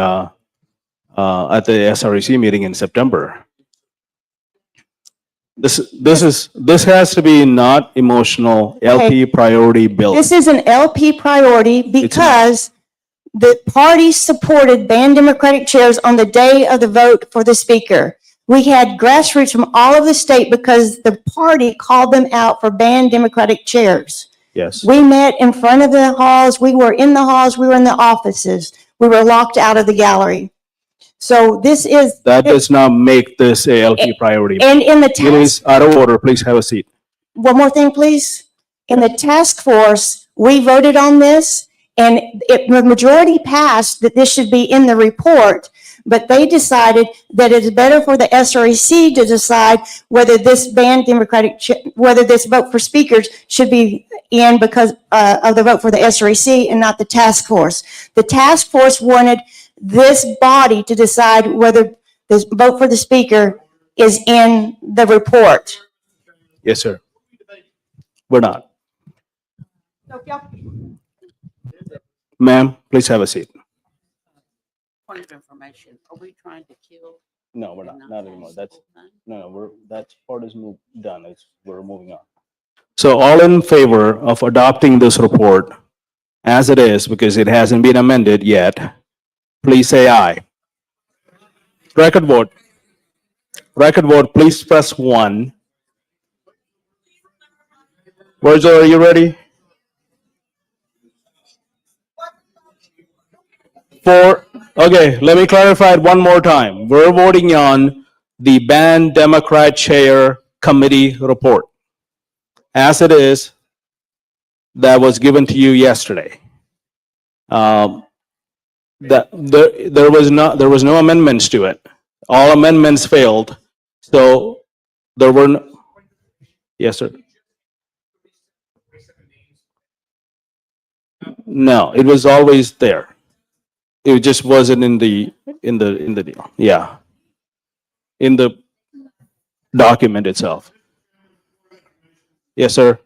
SREC meeting in September. This has to be not emotional LP priority bill. This is an LP priority because the party supported banned Democratic chairs on the day of the vote for the speaker. We had grassroots from all over the state because the party called them out for banned Democratic chairs. Yes. We met in front of the halls. We were in the halls. We were in the offices. We were locked out of the gallery. So this is. That does not make this a LP priority. And in the Please, out of order, please have a seat. One more thing, please. In the task force, we voted on this and the majority passed that this should be in the report, but they decided that it's better for the SREC to decide whether this banned whether this vote for speakers should be in because of the vote for the SREC and not the task force. The task force wanted this body to decide whether this vote for the speaker is in the report. Yes, sir. We're not. Ma'am, please have a seat. Point of information, are we trying to kill? No, we're not anymore. That part is done. We're moving on. So all in favor of adopting this report as it is, because it hasn't been amended yet, please say aye. Record vote. Record vote, please press 1. Virgil, are you ready? 4. Okay, let me clarify it one more time. We're voting on the banned Democrat chair committee report as it is that was given to you yesterday. there was no amendments to it. All amendments failed. So there were no, yes, sir. No, it was always there. It just wasn't in the deal. Yeah. In the document itself. Yes, sir.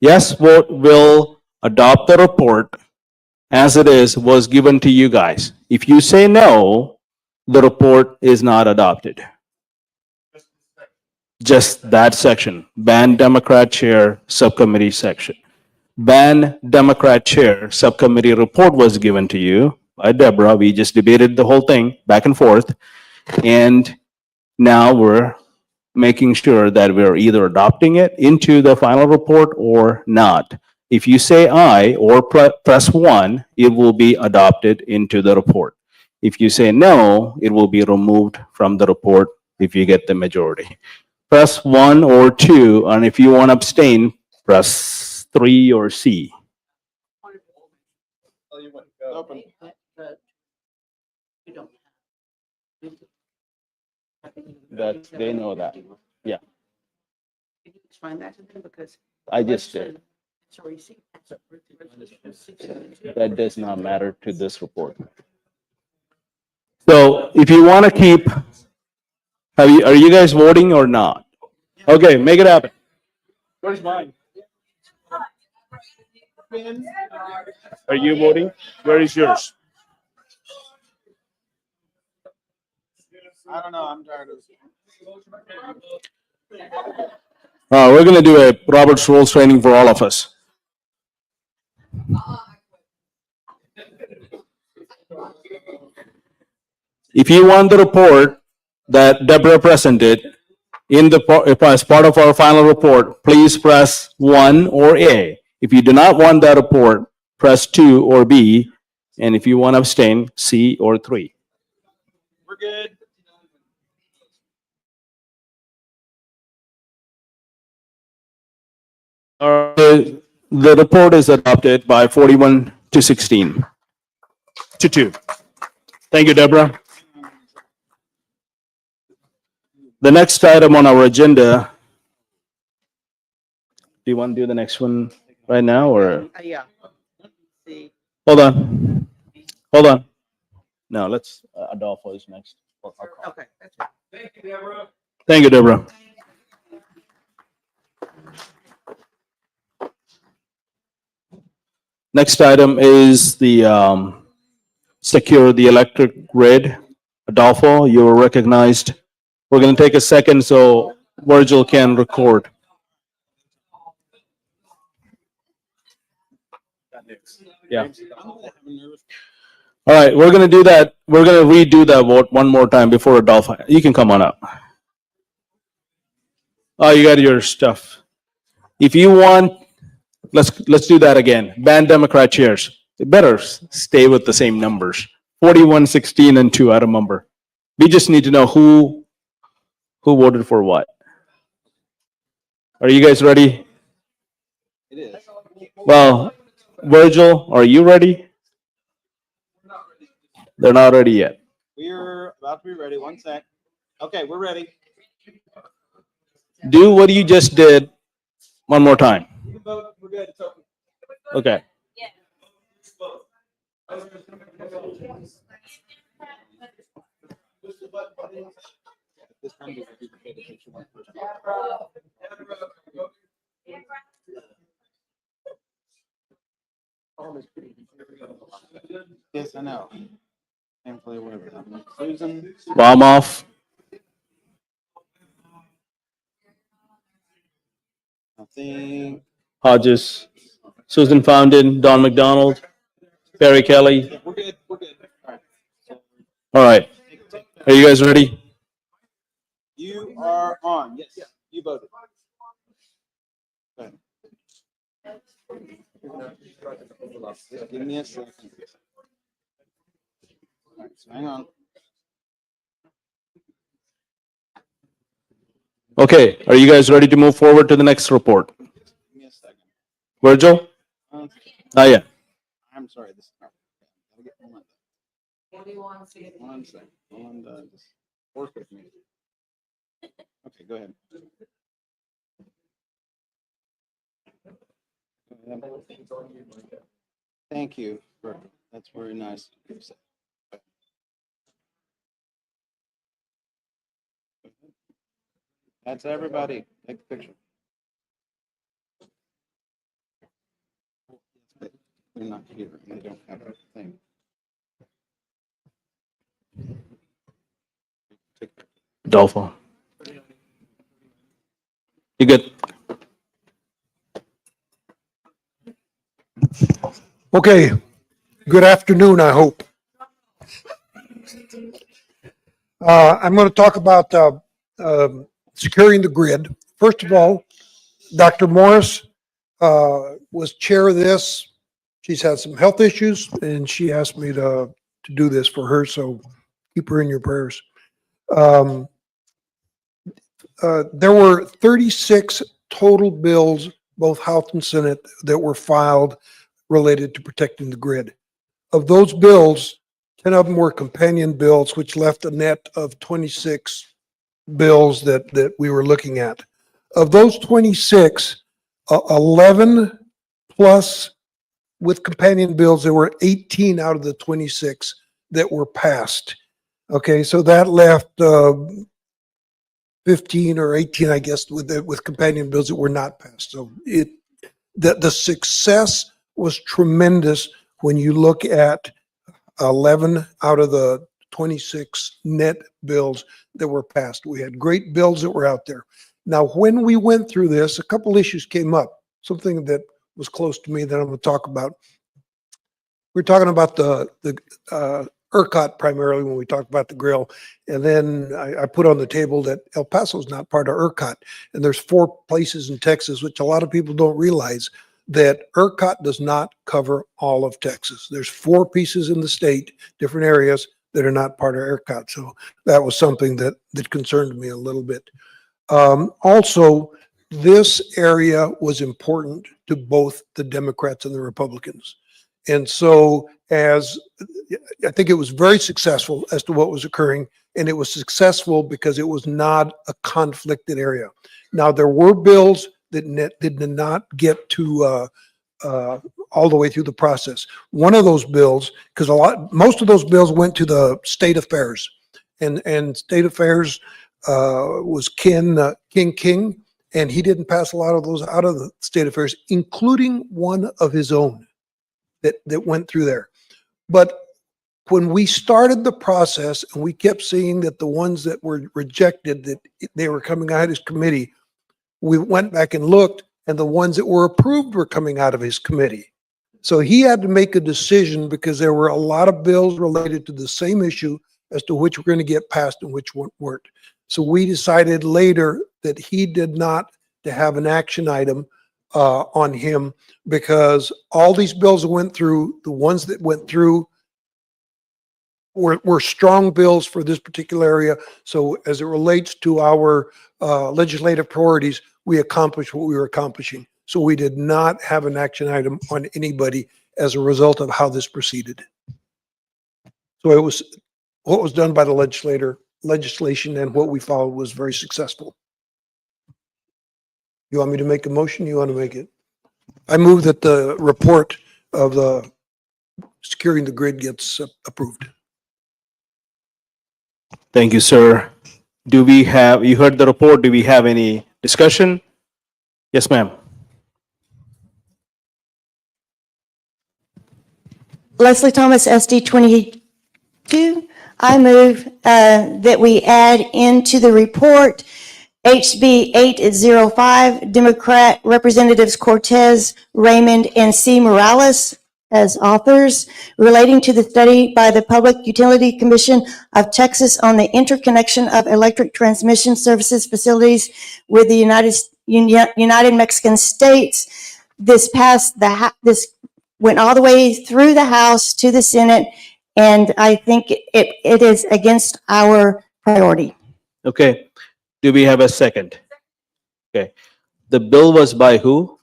Yes vote will adopt the report as it is, was given to you guys. If you say no, the report is not adopted. Just that section, ban Democrat chair subcommittee section. Ban Democrat chair subcommittee report was given to you by Deborah. We just debated the whole thing back and forth. And now we're making sure that we're either adopting it into the final report or not. If you say aye or press 1, it will be adopted into the report. If you say no, it will be removed from the report if you get the majority. Press 1 or 2, and if you want to abstain, press 3 or C. That they know that. Yeah. Explain that to them because. I just did. That does not matter to this report. So if you want to keep, are you guys voting or not? Okay, make it happen. Where's mine? Are you voting? Where is yours? I don't know. I'm tired of. We're going to do a Robert's Rules training for all of us. If you want the report that Deborah presented as part of our final report, please press 1 or A. If you do not want that report, press 2 or B. And if you want to abstain, C or 3. We're good. The report is adopted by 41 to 16 to 2. Thank you, Deborah. The next item on our agenda. Do you want to do the next one right now or? Yeah. See. Hold on. Hold on. No, let's, Adolfo is next. Okay. That's right. Thank you, Deborah. Thank you, Deborah. Next item is the secure the electric grid. Adolfo, you are recognized. We're going to take a second so Virgil can record. Yeah. All right, we're going to do that. We're going to redo that vote one more time before Adolfo. You can come on up. Oh, you got your stuff. If you want, let's do that again. Ban Democrat chairs. It better stay with the same numbers. 41, 16, and 2. I remember. We just need to know who voted for what. Are you guys ready? It is. Well, Virgil, are you ready? They're not ready yet. We're about to be ready. One sec. Okay, we're ready. Do what you just did one more time. We're good. It's open. Okay. Yes, I know. Thankfully, whatever. Susan. Bomb off. I think. Hodges. Susan Fountain. Don McDonald. Perry Kelly. Yeah, we're good. We're good. All right. All right. Are you guys ready? You are on. Yes. You voted. Go ahead. Give me a second. All right, so hang on. Okay. Are you guys ready to move forward to the next report? Give me a second. Virgil? I'm Yeah. I'm sorry. This. Gotta get Melinda. What do you want to get? One second. Melinda, just work with me. Okay, go ahead. Thank you. That's very nice. That's everybody. Take the picture. They're not here. They don't have a thing. Adolfo. You good? Okay, good afternoon, I hope. I'm going to talk about securing the grid. First of all, Dr. Morris was chair of this. She's had some health issues, and she asked me to do this for her, so keep her in your prayers. There were 36 total bills, both House and Senate, that were filed related to protecting the grid. Of those bills, 10 of them were companion bills, which left a net of 26 bills that we were looking at. Of those 26, 11 plus with companion bills, there were 18 out of the 26 that were passed. Okay, so that left 15 or 18, I guess, with companion bills that were not passed. So the success was tremendous when you look at 11 out of the 26 net bills that were passed. We had great bills that were out there. Now, when we went through this, a couple issues came up, something that was close to me that I'm going to talk about. We're talking about the ERCOT primarily when we talked about the grill. And then I put on the table that El Paso is not part of ERCOT. And there's 4 places in Texas, which a lot of people don't realize, that ERCOT does not cover all of Texas. There's 4 pieces in the state, different areas, that are not part of ERCOT. So that was something that concerned me a little bit. Also, this area was important to both the Democrats and the Republicans. And so as I think it was very successful as to what was occurring, and it was successful because it was not a conflicted area. Now, there were bills that did not get to all the way through the process. One of those bills, because most of those bills went to the state affairs, and state affairs was King, and he didn't pass a lot of those out of the state affairs, including one of his own that went through there. But when we started the process and we kept seeing that the ones that were rejected, that they were coming out of his committee, we went back and looked, and the ones that were approved were coming out of his committee. So he had to make a decision because there were a lot of bills related to the same issue as to which were going to get passed and which weren't. So we decided later that he did not to have an action item on him, because all these bills that went through, the ones that went through were strong bills for this particular area. So as it relates to our legislative priorities, we accomplished what we were accomplishing. So we did not have an action item on anybody as a result of how this proceeded. So it was what was done by the legislation and what we followed was very successful. You want me to make a motion? You want to make it? I move that the report of the securing the grid gets approved. Thank you, sir. You heard the report. Do we have any discussion? Yes, ma'am. Leslie Thomas, SD 22. I move that we add into the report HB 805, Democrat Representatives Cortez, Raymond, and C. Morales as authors, relating to the study by the Public Utility Commission of Texas on the interconnection of electric transmission services facilities with the United Mexican States. This went all the way through the House to the Senate, and I think it is against our priority. Okay. Do we have a second? Okay. The bill was by who?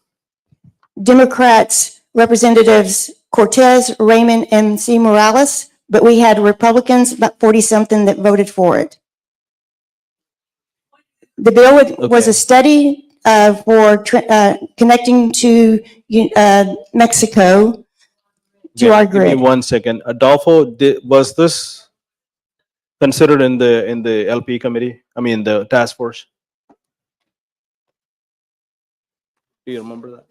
Democrats, Representatives Cortez, Raymond, and C. Morales, but we had Republicans, about 40-something, that voted for it. The bill was a study for connecting to Mexico to our Give me grid. 1 second. Adolfo, was this considered in the LP committee? I mean, the task force? Do you remember that?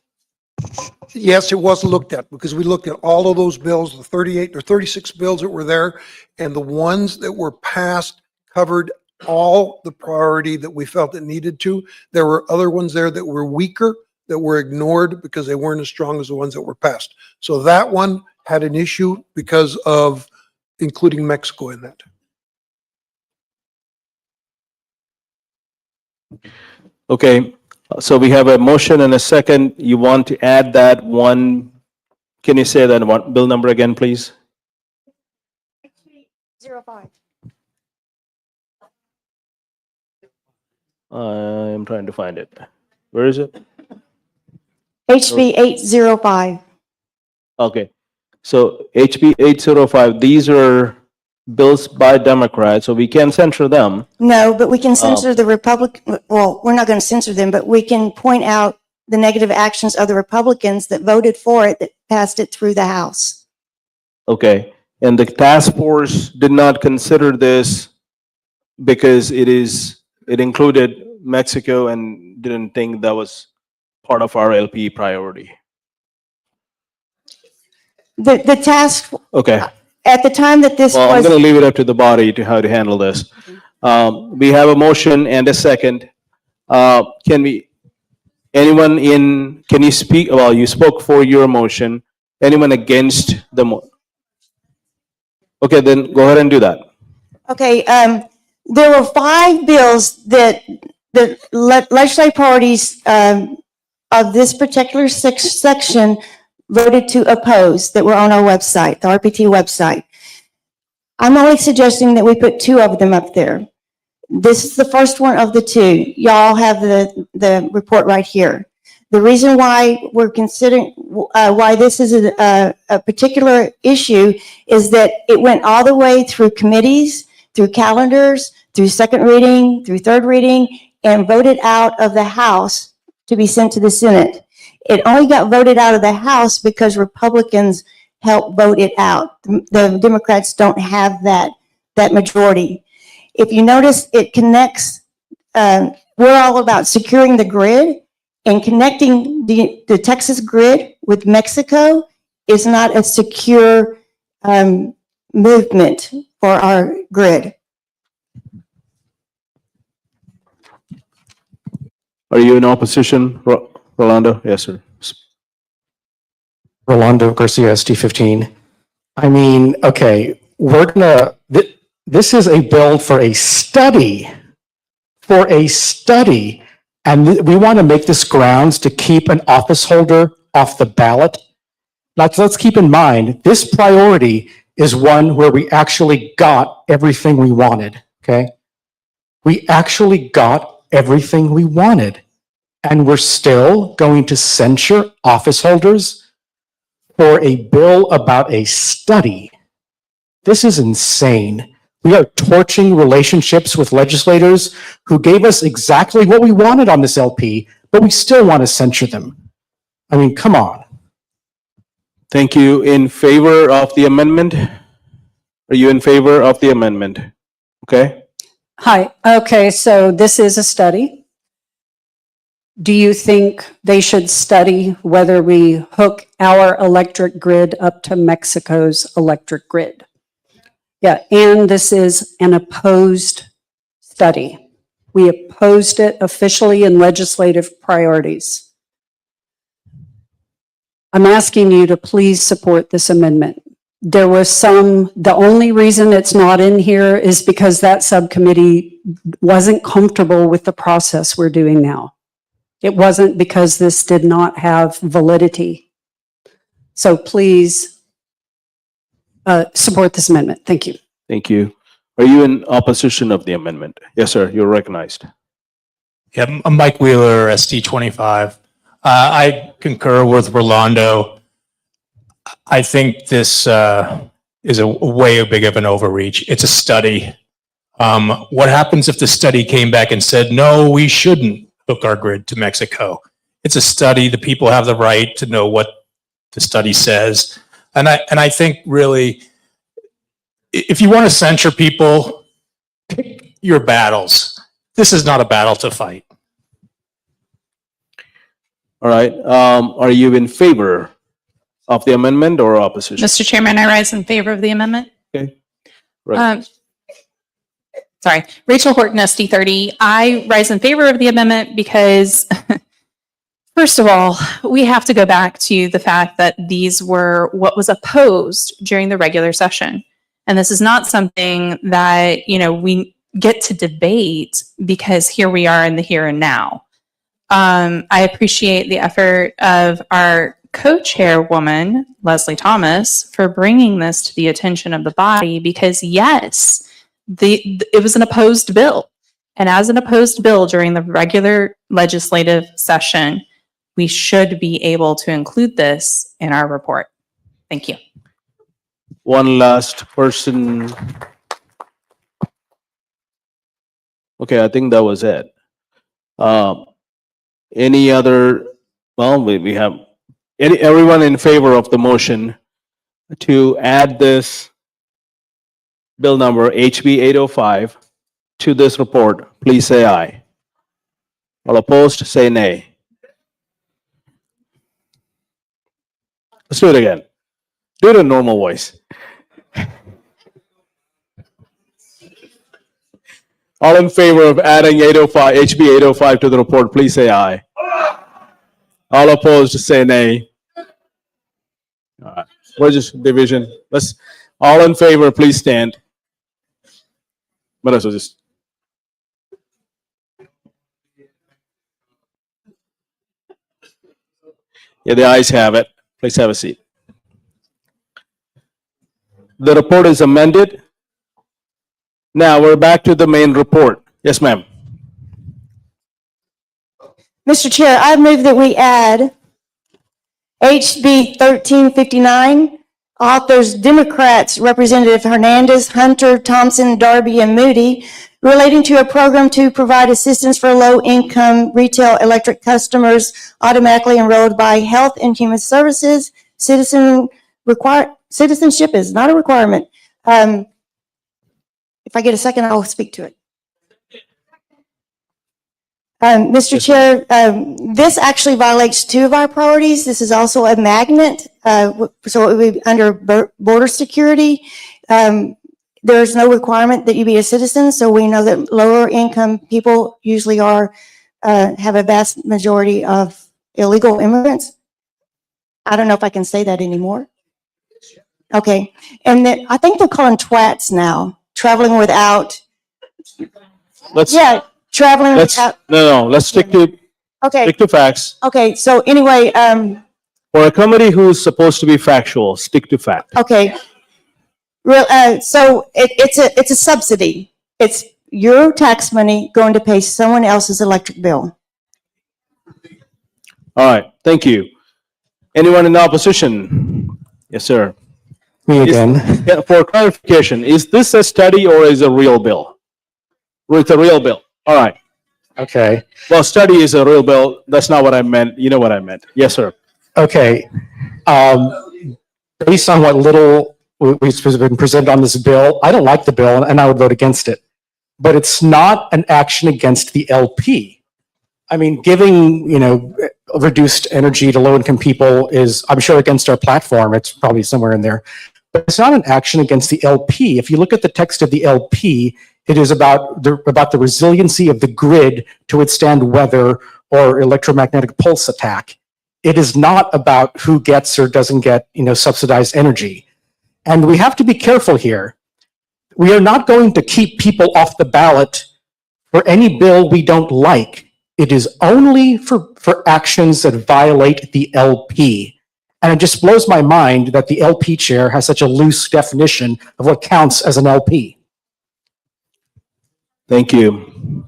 Yes, it was looked at because we looked at all of those bills, the 38 or 36 bills that were there, and the ones that were passed covered all the priority that we felt it needed to. There were other ones there that were weaker, that were ignored because they weren't as strong as the ones that were passed. So that one had an issue because of including Mexico in that. Okay, so we have a motion and a second. You want to add that one? Can you say that one bill number again, please? 05. I'm trying to find it. Where is it? HB 805. Okay, so HB 805, these are bills by Democrats, so we can censure them. No, but we can censor the well, we're not going to censor them, but we can point out the negative actions of the Republicans that voted for it, that passed it through the House. Okay, and the task force did not consider this because it included Mexico and didn't think that was part of our LP priority. The task, Okay. at the time that this Well, I'm was, going to leave it up to the body to how to handle this. We have a motion and a second. Can you speak, well, you spoke for your motion. Anyone against the Okay, then go ahead and do that. okay, there were 5 bills that the legislative parties of this particular section voted to oppose that were on our website, the RPT website. I'm only suggesting that we put 2 of them up there. This is the first one of the 2. Y'all have the report right here. The reason why we're considering, why this is a particular issue is that it went all the way through committees, through calendars, through second reading, through third reading, and voted out of the House to be sent to the Senate. It only got voted out of the House because Republicans helped vote it out. The Democrats don't have that majority. If you notice, it connects, we're all about securing the grid, and connecting the Texas grid with Mexico is not a secure movement for our grid. Are you in opposition, Rolando? Yes, sir. Rolando Garcia, ST15. I mean, okay, this is a bill for a study, and we want to make this grounds to keep an office holder off the ballot. Let's keep in mind, this priority is one where we actually got everything we wanted, okay? We actually got everything we wanted, and we're still going to censure office holders for a bill about a study. This is insane. We are torching relationships with legislators who gave us exactly what we wanted on this LP, but we still want to censure them. I mean, come on. Thank you. In favor of the amendment? Are you in favor of the amendment? Okay. Hi, okay, so this is a study. Do you think they should study whether we hook our electric grid up to Mexico's electric grid? Yeah, and this is an opposed study. We opposed it officially in legislative priorities. I'm asking you to please support this amendment. There was the only reason it's not in here is because that subcommittee wasn't comfortable with the process we're doing now. It wasn't because this did not have validity. So please support this amendment. Thank you. Thank you. Are you in opposition of the amendment? Yes, sir. You're recognized. Yeah, I'm Mike Wheeler, ST25. I concur with Rolando. I think this is a way big of an overreach. It's a study. What happens if the study came back and said, no, we shouldn't hook our grid to Mexico? It's a study. The people have the right to know what the study says. And I think really, if you want to censure people, pick your battles. This is not a battle to fight. All right. Are you in favor of the amendment or opposition? Mr. Chairman, I rise in favor of the amendment. Okay. Right. Sorry, Rachel Horton, SD30. I rise in favor of the amendment because, first of all, we have to go back to the fact that these were what was opposed during the regular session. And this is not something that, we get to debate because here we are in the here and now. I appreciate the effort of our co-chairwoman, Leslie Thomas, for bringing this to the attention of the body because, yes, it was an opposed bill. And as an opposed bill during the regular legislative session, we should be able to include this in our report. Thank you. One last person. Okay, I think that was it. Any other, well, we have everyone in favor of the motion to add this bill number HB 805 to this report, please say aye. All opposed, say nay. Let's do it again. Do it in normal voice. All in favor of adding HB 805 to the report, please say aye. All opposed, say nay. All right. We're just division. All in favor, please stand. But also just. Yeah, the ayes have it. Please have a seat. The report is amended. Now we're back to the main report. Yes, ma'am. Mr. Chair, I move that we add HB 1359, authors Democrats Representative Hernandez, Hunter, Thompson, Darby, and Moody, relating to a program to provide assistance for low-income retail electric customers automatically enrolled by Health and Human Services. Citizenship is not a requirement. If I get a second, I'll speak to it. Mr. Chair, this actually violates two of our priorities. This is also a magnet, so it would be under border security. There's no requirement that you be a citizen, so we know that lower income people usually have a vast majority of illegal immigrants. I don't know if I can say that anymore. Okay, and then I think they're calling twats now, traveling without. Traveling without. No, let's stick to facts. Okay, so anyway, For a committee who's supposed to be factual, stick to fact. okay. So it's a subsidy. It's your tax money going to pay someone else's electric bill. All right, thank you. Anyone in opposition? Yes, sir. Me again. For clarification, is this a study or is it a real bill? It's a real bill. All right. Okay. Well, study is a real bill. That's not what I meant. You know what I meant. Yes, sir. Okay. Based on what little we've been presented on this bill, I don't like the bill and I would vote against it. But it's not an action against the LP. I mean, giving, reduced energy to low-income people is, I'm sure, against our platform. It's probably somewhere in there. But it's not an action against the LP. If you look at the text of the LP, it is about the resiliency of the grid to withstand weather or electromagnetic pulse attack. It is not about who gets or doesn't get, subsidized energy. And we have to be careful here. We are not going to keep people off the ballot for any bill we don't like. It is only for actions that violate the LP. And it just blows my mind that the LP chair has such a loose definition of what counts as an LP. Thank you.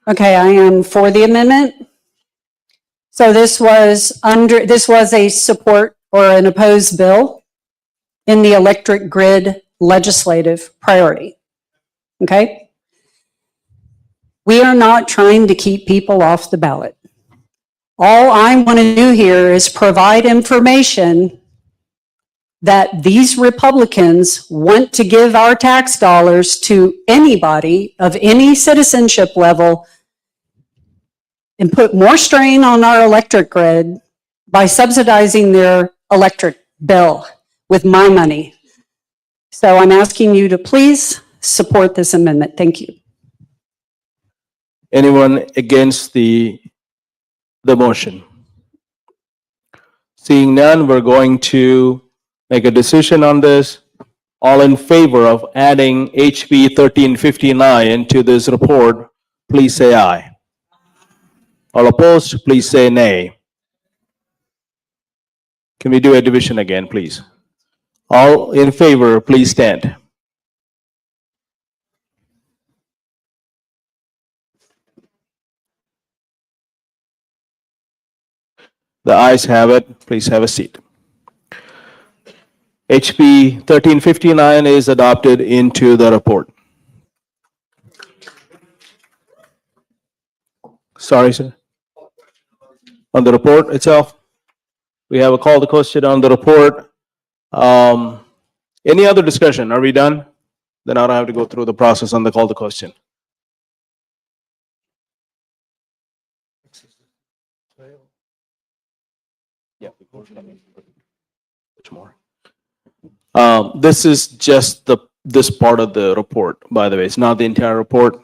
Okay, I am for the amendment. So this was a support or an opposed bill in the electric grid legislative priority. Okay? We are not trying to keep people off the ballot. All I want to do here is provide information that these Republicans want to give our tax dollars to anybody of any citizenship level and put more strain on our electric grid by subsidizing their electric bill with my money. So I'm asking you to please support this amendment. Thank you. Anyone against the motion? Seeing none, we're going to make a decision on this. All in favor of adding HB 1359 to this report, please say aye. All opposed, please say nay. Can we do a division again, please? All in favor, please stand. The ayes have it. Please have a seat. HB 1359 is adopted into the report. Sorry, sir. On the report itself, we have a call to question on the report. Any other discussion? Are we done? Then I don't have to go through the process on the call to question. Yeah. Much more. This is just this part of the report, by the way. It's not the entire report.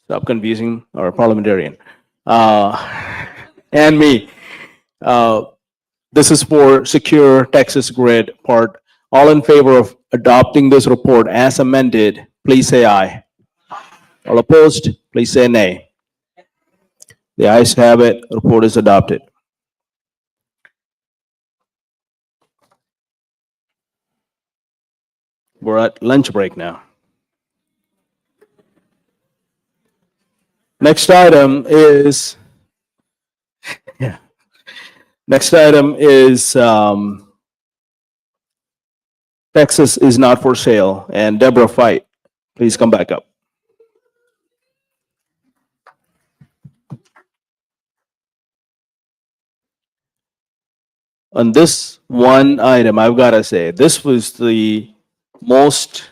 Stop confusing our parliamentarian and me. This is for secure Texas grid part. All in favor of adopting this report as amended, please say aye. All opposed, please say nay. The ayes have it. Report is adopted. We're at lunch break now. Next item is Texas is not for sale, and Deborah Fight, please come back up. On this one item, I've got to say, this was the most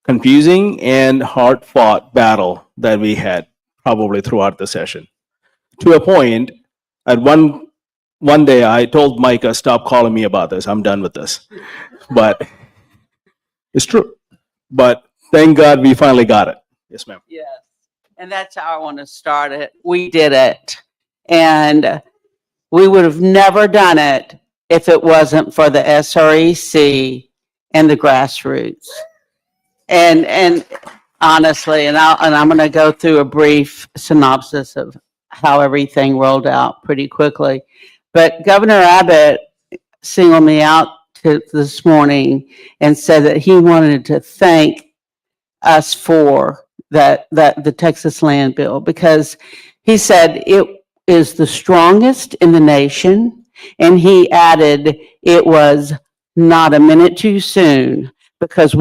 confusing and hard-fought battle that we had probably throughout the session. To a point, at one day I told Micah, stop calling me about this. I'm done with this. But it's true. But thank God we finally got it. Yes, ma'am. Yes. And that's how I want to start it. We did it. And we would have never done it if it wasn't for the SREC and the grassroots. And honestly, and I'm going to go through a brief synopsis of how everything rolled out pretty quickly. But Governor Abbott singled me out this morning and said that he wanted to thank us for the Texas land bill, because he said it is the strongest in the nation. And he added it was not a minute too soon, because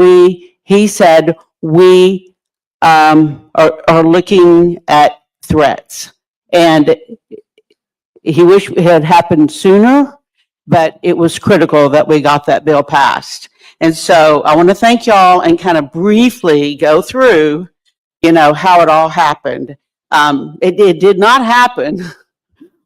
he said we are looking at threats. And he wished it had happened sooner, but it was critical that we got that bill passed. And so I want to thank y'all and kind of briefly go through, how it all happened. It did not happen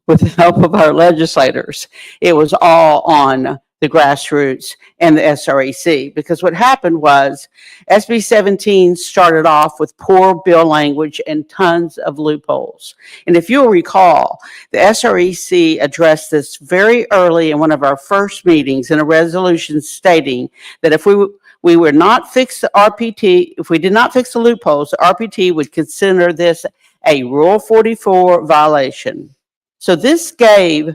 with the help of our legislators. It was all on the grassroots and the SREC, because what happened was SB 17 started off with poor bill language and tons of loopholes. And if you'll recall, the SREC addressed this very early in one of our first meetings in a resolution stating that if we were not fix the RPT, if we did not fix the loopholes, the RPT would consider this a Rule 44 violation. So this gave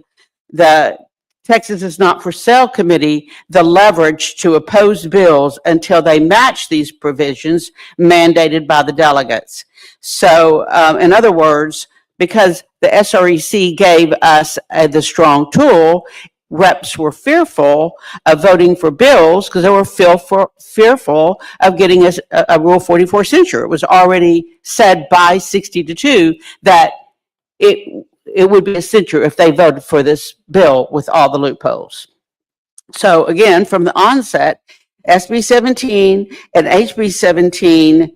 the Texas is Not for Sale Committee the leverage to oppose bills until they match these provisions mandated by the delegates. So in other words, because the SREC gave us the strong tool, reps were fearful of voting for bills because they were fearful of getting a Rule 44 censure. It was already said by 60-2 that it would be a censure if they voted for this bill with all the loopholes. So again, from the onset, SB 17 and HB 17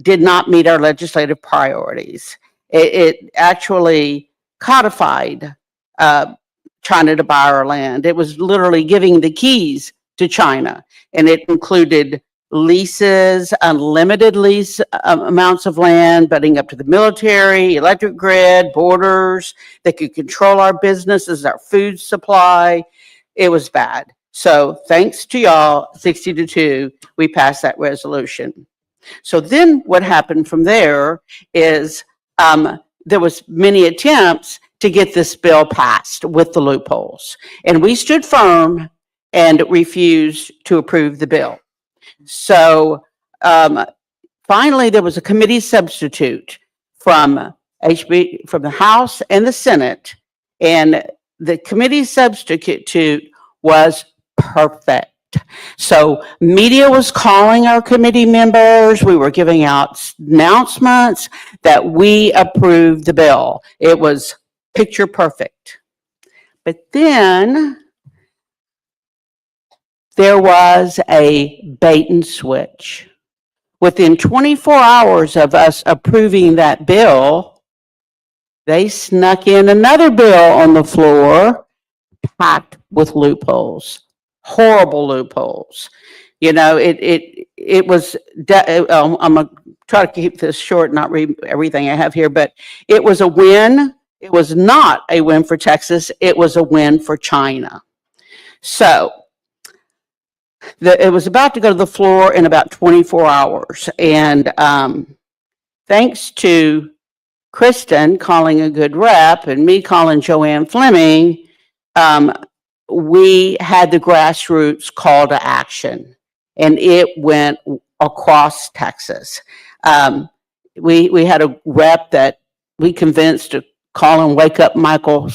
did not meet our legislative priorities. It actually codified China to buy our land. It was literally giving the keys to China, and it included leases, unlimited lease amounts of land, butting up to the military, electric grid, borders. They could control our businesses, our food supply. It was bad. So thanks to y'all, 60-2, we passed that resolution. So then what happened from there is there was many attempts to get this bill passed with the loopholes. And we stood firm and refused to approve the bill. So finally, there was a committee substitute from the House and the Senate, and the committee substitute was perfect. So media was calling our committee members. We were giving out announcements that we approved the bill. It was picture perfect. But then there was a bait and switch. Within 24 hours of us approving that bill, they snuck in another bill on the floor packed with loopholes, horrible loopholes. You know, it was, I'm going to try to keep this short, not read everything I have here, but it was a win. It was not a win for Texas. It was a win for China. So it was about to go to the floor in about 24 hours. And thanks to Kristen calling a good rep and me calling Joanne Fleming, we had the grassroots call to action, and it went across Texas. We had a rep that we convinced to call and wake up Michael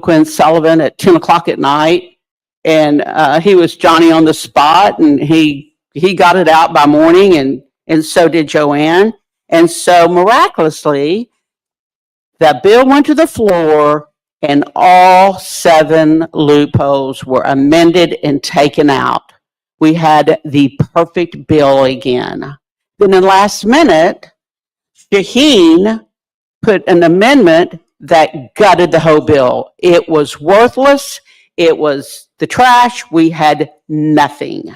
Quinn Sullivan at 10 o'clock at night. And he was Johnny on the spot, and he got it out by morning, and so did Joanne. And so miraculously, that bill went to the floor, and all 7 loopholes were amended and taken out. We had the perfect bill again. Then in the last minute, Shaheen put an amendment that gutted the whole bill. It was worthless. It was the trash. We had nothing.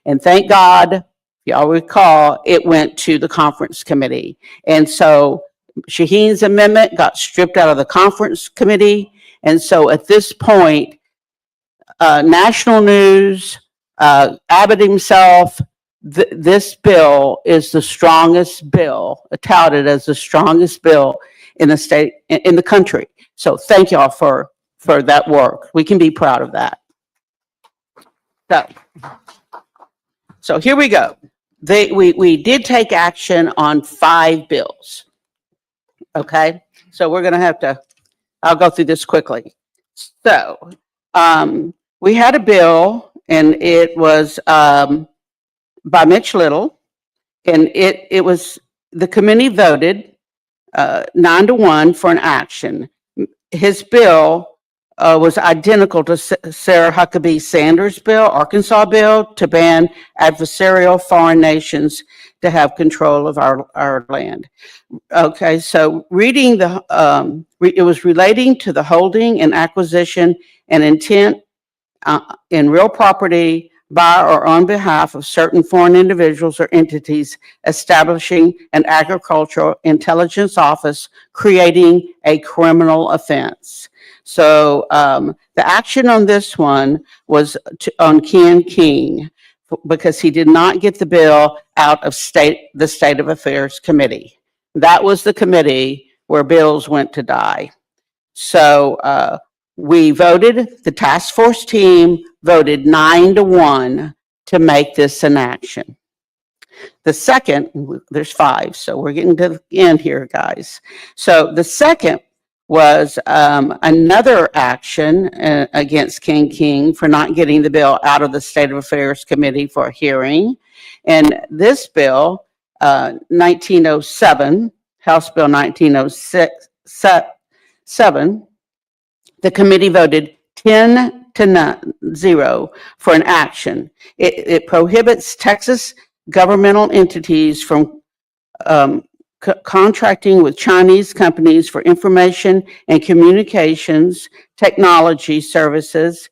And thank God, if y'all recall, it went to the conference committee. And so Shaheen's amendment got stripped out of the conference committee. And so at this point, national news, Abbott himself, this bill is the strongest bill, touted as the strongest bill in the state, in the country. So thank y'all for that work. We can be proud of that. So here we go. We did take action on 5 bills. Okay, so we're gonna have to, I'll go through this quickly. So we had a bill, and it was by Mitch Little, and it was, the committee voted 9-1 for an action. His bill was identical to Sarah Huckabee Sanders' bill, Arkansas bill, to ban adversarial foreign nations to have control of our land. Okay, so reading it was relating to the holding and acquisition and intent in real property by or on behalf of certain foreign individuals or entities establishing an agricultural intelligence office, creating a criminal offense. So the action on this one was on Ken King, because he did not get the bill out of the State of Affairs Committee. That was the committee where bills went to die. So we voted, the task force team voted 9-1 to make this an action. The second, there's 5, so we're getting to the end here, guys. So the second was another action against King for not getting the bill out of the State of Affairs Committee for a hearing. And this bill, 1907, House Bill 1907, the committee voted 10-0 for an action. It prohibits Texas governmental entities from contracting with Chinese companies for information and communications technology services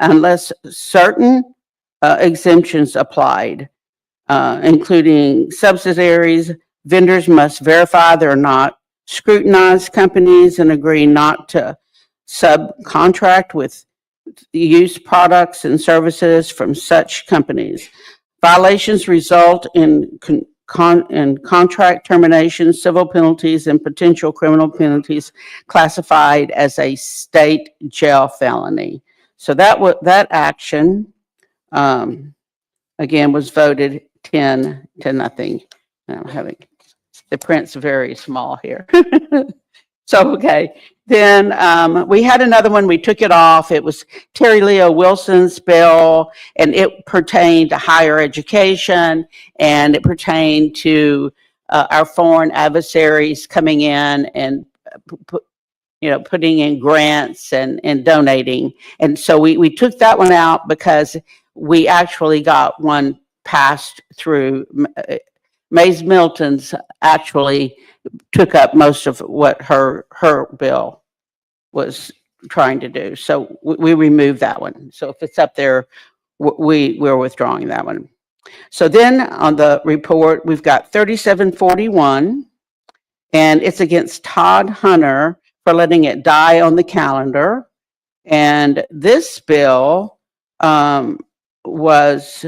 unless certain exemptions applied, including subsidiaries. Vendors must verify they're not scrutinized companies and agree not to subcontract with use products and services from such companies. Violations result in contract termination, civil penalties, and potential criminal penalties classified as a state jail felony. So that action, again, was voted 10-0. I'm having the print's very small here. So, okay. Then we had another one, we took it off. It was Terry Leo Wilson's bill, and it pertained to higher education, and it pertained to our foreign adversaries coming in and putting in grants and donating. And so we took that one out because we actually got one passed through. Mays Milton's actually took up most of what her bill was trying to do. So we removed that one. So if it's up there, we're withdrawing that one. So then on the report, we've got 3741, and it's against Todd Hunter for letting it die on the calendar. And this bill was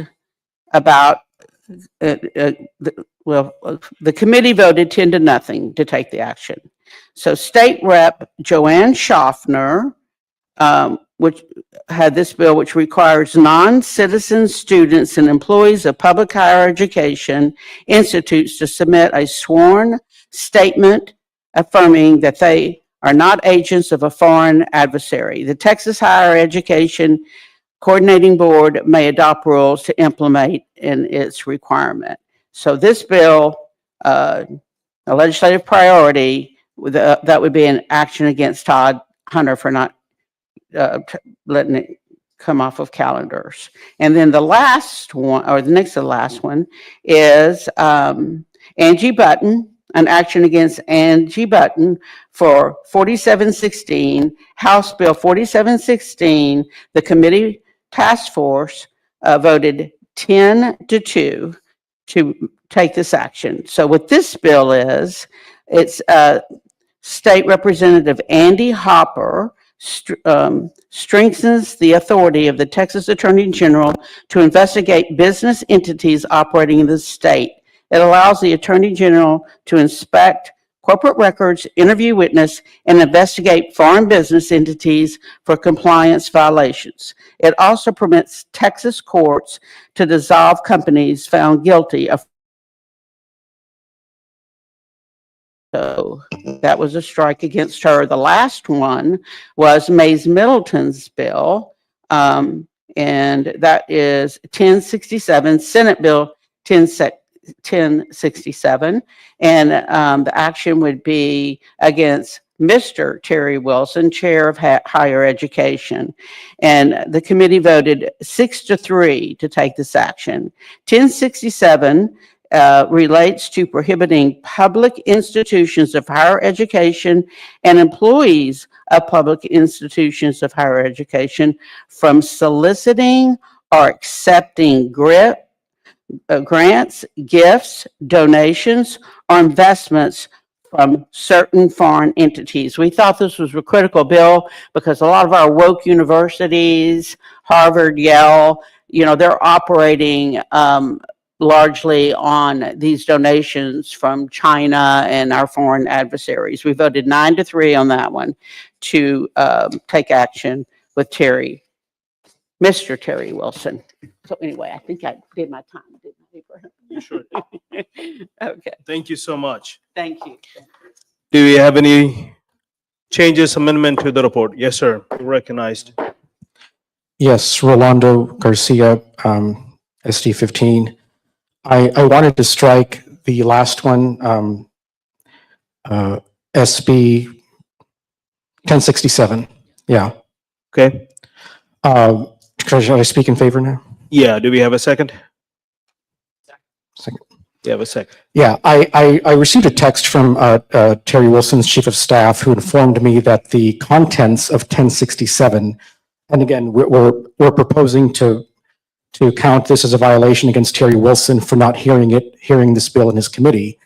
about the committee voted 10-0 to take the action. So State Rep Joanne Schaffner, which had this bill, which requires non-citizen students and employees of public higher education institutes to submit a sworn statement affirming that they are not agents of a foreign adversary. The Texas Higher Education Coordinating Board may adopt rules to implement in its requirement. So this bill, a legislative priority, that would be an action against Todd Hunter for not letting it come off of calendars. And then the last one, or the next to the last one, is Angie Button, an action against Angie Button for 4716, House Bill 4716. The committee task force voted 10-2 to take this action. So what this bill is, it's State Representative Andy Hopper strengthens the authority of the Texas Attorney General to investigate business entities operating in the state. It allows the Attorney General to inspect corporate records, interview witness, and investigate foreign business entities for compliance violations. It also permits Texas courts to dissolve companies found guilty of. So that was a strike against her. The last one was Mays Middleton's bill, and that is 1067, Senate Bill 1067, and the action would be against Mr. Terry Wilson, Chair of Higher Education. And the committee voted 6-3 to take this action. 1067 relates to prohibiting public institutions of higher education and employees of public institutions of higher education from soliciting or accepting grants, gifts, donations, or investments from certain foreign entities. We thought this was a critical bill because a lot of our woke universities, Harvard, Yale, they're operating largely on these donations from China and our foreign adversaries. We voted 9-3 on that one to take action with Mr. Terry Wilson. So anyway, I think I did my time, didn't I? You sure did. Okay, Thank you so much. thank you. Do we have any changes, amendment to the report? Yes, sir. You're recognized. Yes, Rolando Garcia, SD 15. I wanted to strike the last one, SB 1067. Yeah. Okay. Should I speak in favor now? Yeah. Do we have a second? Second. You have a second. Yeah, I received a text from Terry Wilson's chief of staff, who informed me that the contents of 1067, and again, we're proposing to count this as a violation against Terry Wilson for not hearing this bill in his committee.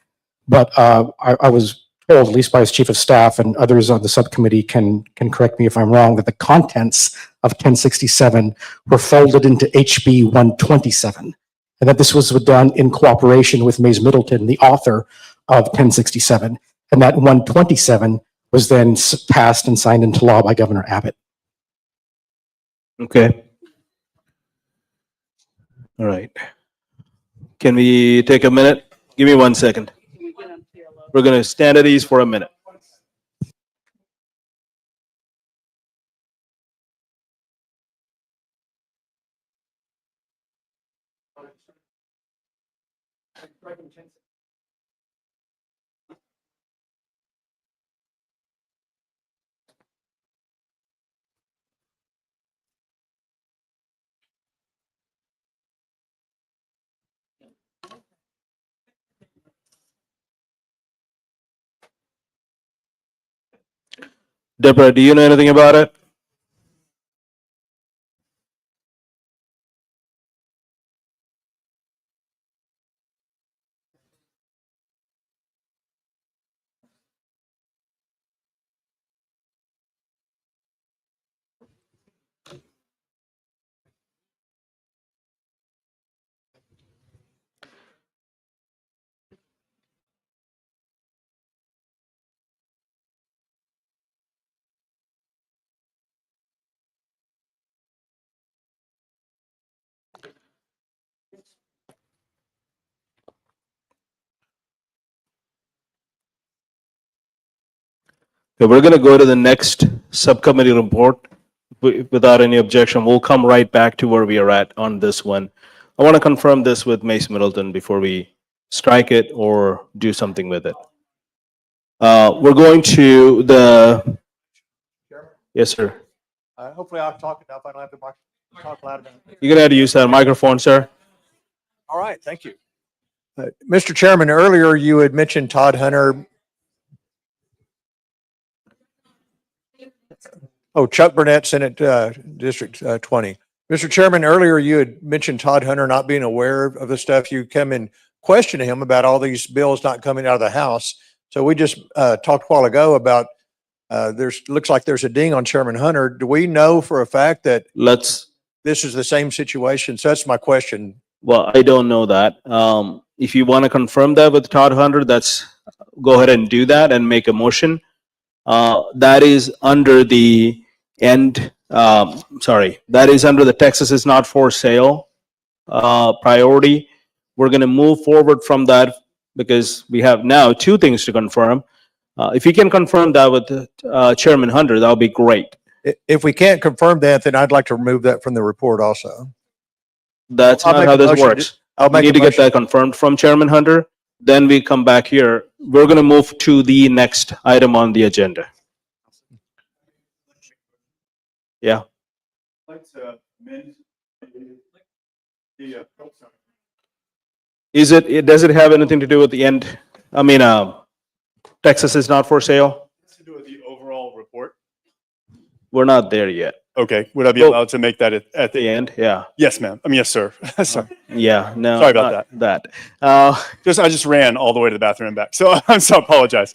But I was told, at least by his chief of staff and others on the subcommittee can correct me if I'm wrong, that the contents of 1067 were folded into HB 127. And that this was done in cooperation with Mays Middleton, the author of 1067. And that 127 was then passed and signed into law by Governor Abbott. Okay. All right. Can we take a minute? Give me 1 second. We're going to stand at ease for a minute. Deborah, do you know anything about it? Okay, we're going to go to the next subcommittee report without any objection. We'll come right back to where we are at on this one. I want to confirm this with Mace Middleton before we strike it or do something with it. We're going to the, yes, sir. Hopefully I'll talk enough. I don't have to talk loud enough. You're going to have to use that microphone, sir. All right, thank you. Mr. Chairman, earlier you had mentioned Todd Hunter. Oh, Chuck Burnett, Senate District 20. Mr. Chairman, earlier you had mentioned Todd Hunter not being aware of the stuff. You come and question him about all these bills not coming out of the House. So we just talked a while ago about looks like there's a ding on Chairman Hunter. Do we know for a fact that this is the same situation? So that's my question. Well, I don't know that. If you want to confirm that with Todd Hunter, go ahead and do that and make a motion. That is under the that is under the Texas is not for sale priority. We're going to move forward from that because we have now two things to confirm. If you can confirm that with Chairman Hunter, that would be great. If we can't confirm that, then I'd like to remove that from the report also. That's not how this works. We need to get that confirmed from Chairman Hunter. Then we come back here. We're going to move to the next item on the agenda. Yeah. Does it have anything to do with the end? I mean, Texas is not for sale? To do with the overall report. We're not there yet. Okay, would I be allowed to make that at the end? Yeah. Yes, ma'am. I mean, yes, sir. Sorry. Yeah, no. Sorry about that. I just ran all the way to the bathroom and back. So I apologize.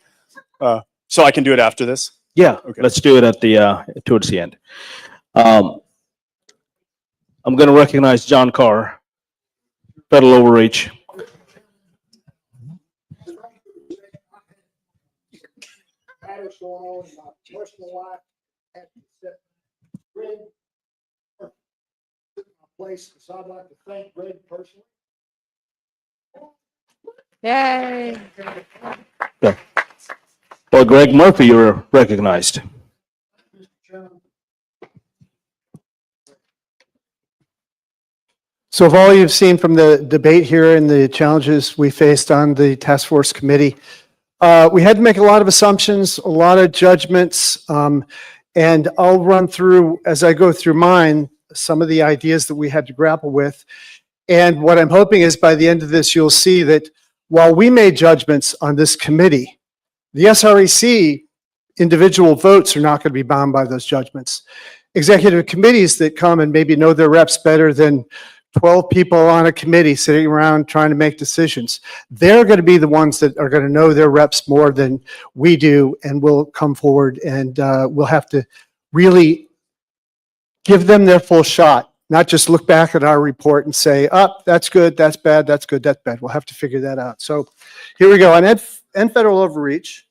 So I can do it after this? Yeah, okay. Let's do it at the towards the end. I'm going to recognize John Carr, federal overreach. Matters going on in my personal life. Had to set Greg in my place, so I'd like to thank Greg personally. Yay. Okay. Well, Greg Murphy, you're recognized. So of all you've seen from the debate here and the challenges we faced on the task force committee, we had to make a lot of assumptions, a lot of judgments, and I'll run through, as I go through mine, some of the ideas that we had to grapple with. And what I'm hoping is by the end of this, you'll see that while we made judgments on this committee, the SREC individual votes are not going to be bound by those judgments. Executive committees that come and maybe know their reps better than 12 people on a committee sitting around trying to make decisions, they're going to be the ones that are going to know their reps more than we do, and will come forward, and we'll have to really give them their full shot, not just look back at our report and say, oh, that's good, that's bad, that's good, that's bad. We'll have to figure that out. So here we go. On end federal overreach,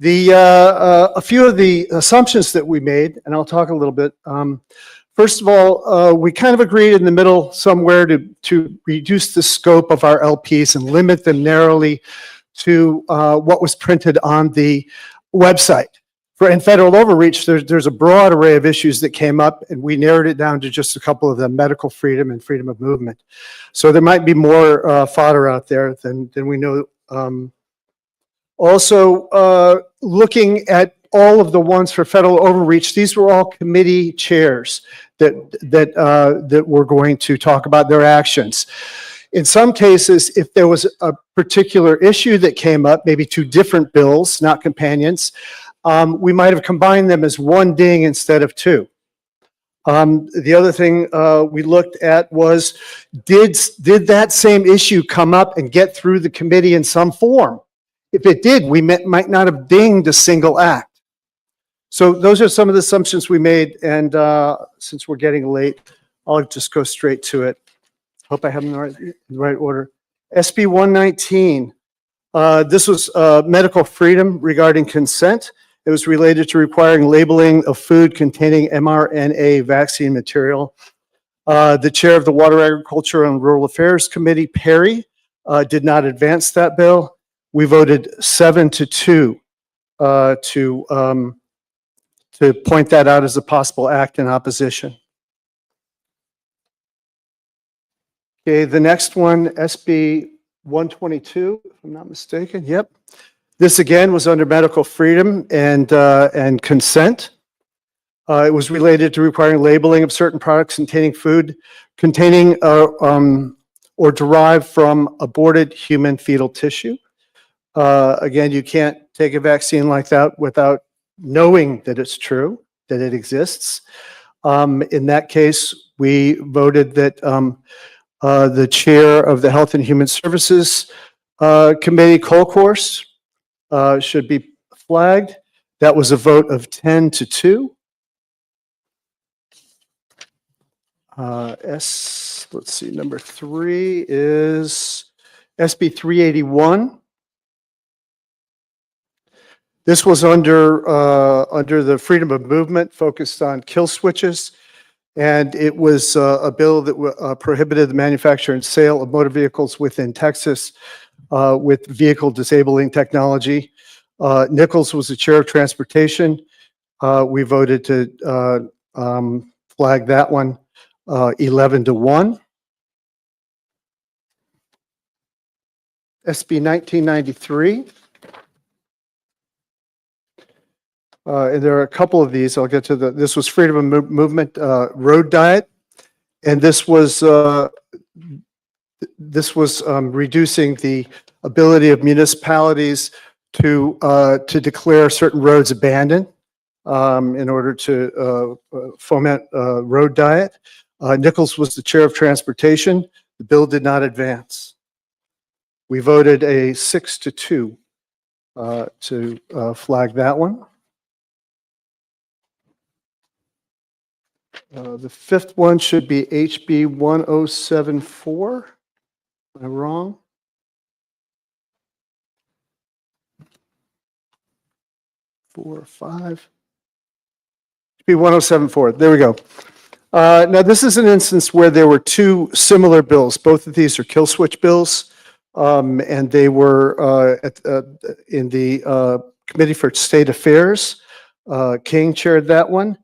a few of the assumptions that we made, and I'll talk a little bit. First of all, we kind of agreed in the middle somewhere to reduce the scope of our LPs and limit them narrowly to what was printed on the website. In federal overreach, there's a broad array of issues that came up, and we narrowed it down to just a couple of them: medical freedom and freedom of movement. So there might be more fodder out there than we know. Also, looking at all of the ones for federal overreach, these were all committee chairs that were going to talk about their actions. In some cases, if there was a particular issue that came up, maybe two different bills, not companions, we might have combined them as one ding instead of two. The other thing we looked at was, did that same issue come up and get through the committee in some form? If it did, we might not have dinged a single act. So those are some of the assumptions we made, and since we're getting late, I'll just go straight to it. Hope I have them in the right order. SB 119, this was medical freedom regarding consent. It was related to requiring labeling of food containing mRNA vaccine material. The chair of the Water, Agriculture, and Rural Affairs Committee, Perry, did not advance that bill. We voted 7-2 to point that out as a possible act in opposition. Okay, the next one, SB 122, if I'm not mistaken. Yep. This again was under medical freedom and consent. It was related to requiring labeling of certain products containing food containing or derived from aborted human fetal tissue. Again, you can't take a vaccine like that without knowing that it's true, that it exists. In that case, we voted that the chair of the Health and Human Services Committee, Colcourse, should be flagged. That was a vote of 10-2. Let's see, number 3 is SB 381. This was under the freedom of movement, focused on kill switches, and it was a bill that prohibited the manufacture and sale of motor vehicles within Texas with vehicle disabling technology. Nichols was the chair of transportation. We voted to flag that one 11-1. SB 1993. And there are a couple of these. I'll get to this was freedom of movement road diet, and this was reducing the ability of municipalities to declare certain roads abandoned in order to foment road diet. Nichols was the chair of transportation. The bill did not advance. We voted a 6-2 to flag that one. The fifth one should be HB 1074. Am I wrong? Four or five. HB 1074. There we go. Now, this is an instance where there were two similar bills. Both of these are kill switch bills. And they were in the Committee for State Affairs. King chaired that one.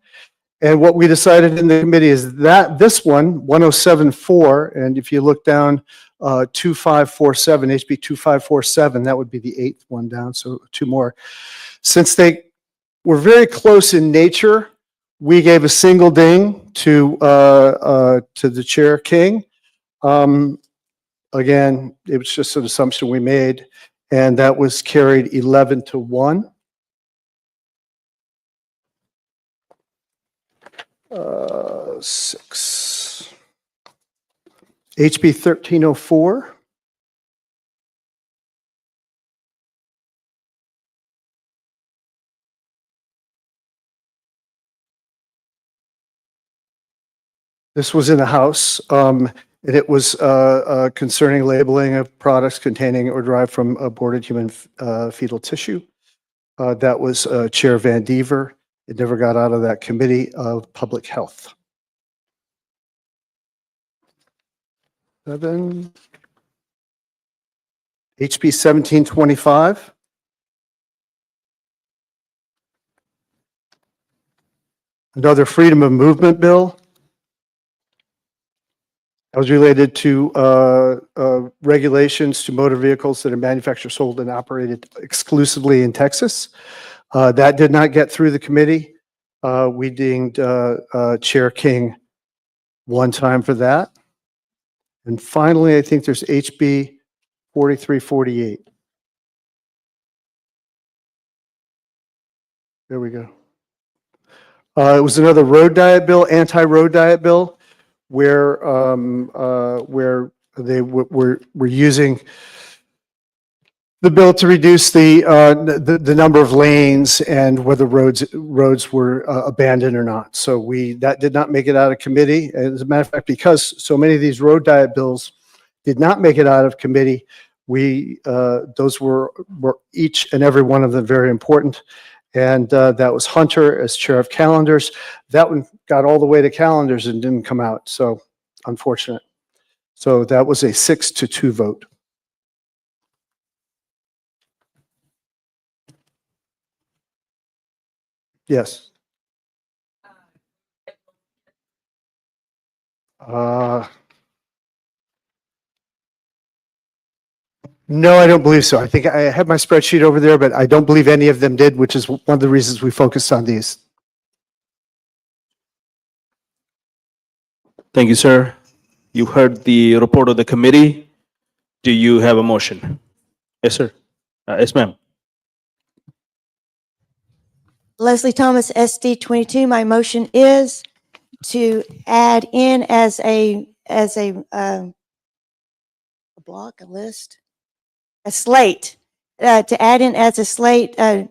And what we decided in the committee is that this one, 1074, and if you look down 2547, HB 2547, that would be the 8th one down, so 2 more. Since they were very close in nature, we gave a single ding to the chair, King. Again, it was just an assumption we made, and that was carried 11-1. 6. HB 1304. This was in the House, and it was concerning labeling of products containing or derived from aborted human fetal tissue. That was Chair Van Dever. It never got out of that Committee of Public Health. 7. HB 1725. Another freedom of movement bill. That was related to regulations to motor vehicles that are manufactured, sold, and operated exclusively in Texas. That did not get through the committee. We dinged Chair King one time for that. And finally, I think there's HB 4348. There we go. It was another road diet bill, anti-road diet bill, where they were using the bill to reduce the number of lanes and whether roads were abandoned or not. So that did not make it out of committee. As a matter of fact, because so many of these road diet bills did not make it out of committee, those were each and every one of them very important. And that was Hunter as chair of calendars. That one got all the way to calendars and didn't come out. So unfortunate. So that was a 6-2 vote. Yes. No, I don't believe so. I think I have my spreadsheet over there, but I don't believe any of them did, which is one of the reasons we focused on these. Thank you, sir. You heard the report of the committee. Do you have a motion? Yes, sir. Yes, ma'am. Leslie Thomas, SD 22. My motion is to add in as a block, a list, a slate, to add in as a slate to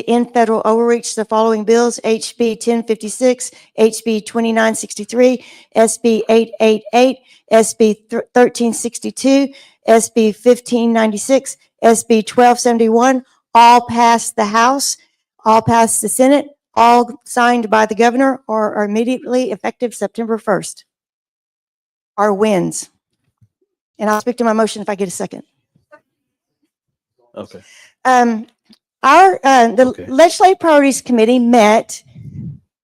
end federal overreach the following bills: HB 1056, HB 2963, SB 888, SB 1362, SB 1596, SB 1271, all passed the House, all passed the Senate, all signed by the governor, or are immediately effective September 1st. Our wins. And I'll speak to my motion if I get a second. Okay. The Legislative Priorities Committee met,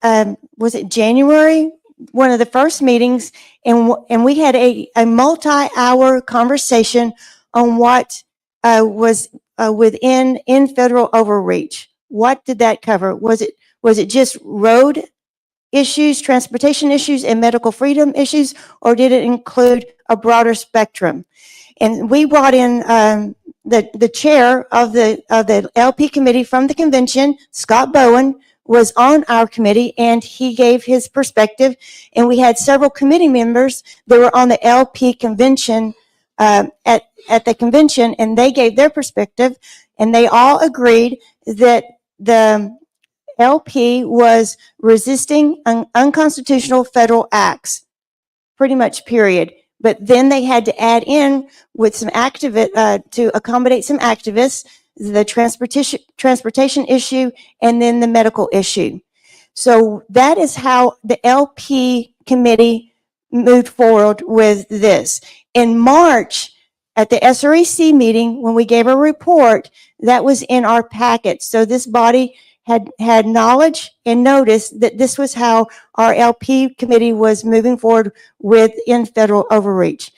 was it January? One of the first meetings, and we had a multi-hour conversation on what was within federal overreach. What did that cover? Was it just road issues, transportation issues, and medical freedom issues, or did it include a broader spectrum? And we brought in the chair of the LP committee from the convention, Scott Bowen, was on our committee, and he gave his perspective. And we had several committee members that were on the LP convention at the convention, and they gave their perspective, and they all agreed that the LP was resisting unconstitutional federal acts, pretty much, period. But then they had to add in with some to accommodate some activists, the transportation issue, and then the medical issue. So that is how the LP committee moved forward with this. In March, At the SREC meeting, when we gave a report, that was in our packet. So this body had knowledge and notice that this was how our LP committee was moving forward in federal overreach.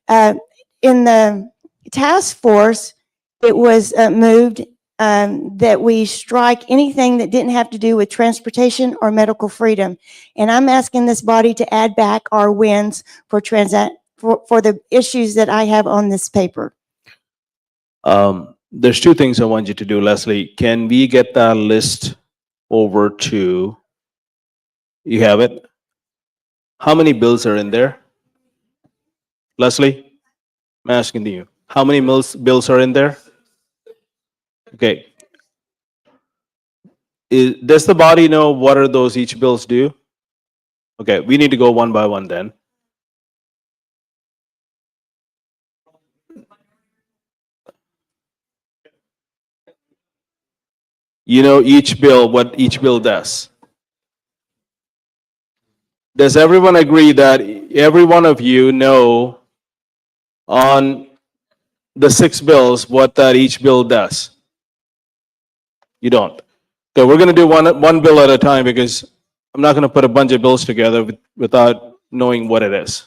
In the task force, it was moved that we strike anything that didn't have to do with transportation or medical freedom. And I'm asking this body to add back our wins for the issues that I have on this paper. There's two things I want you to do, Leslie. Can we get that list over to, you have it? How many bills are in there? Leslie, I'm asking you, how many bills are in there? Okay. Does the body know what are those each bills do? Okay, we need to go one by one then. You know each bill, what each bill does. Does everyone agree that every one of you know on the 6 bills what that each bill does? You don't. So we're going to do one bill at a time because I'm not going to put a bunch of bills together without knowing what it is.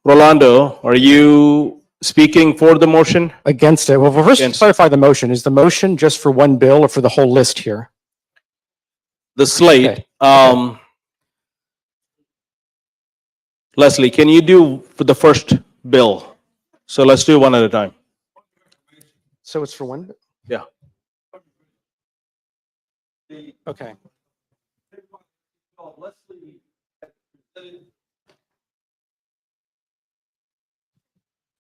Rolando, are you speaking for the motion? Against it. Well, first, clarify the motion. Is the motion just for one bill or for the whole list here? The slate. Okay. Leslie, can you do for the first bill? So let's do one at a time. So it's for one? Yeah. Okay.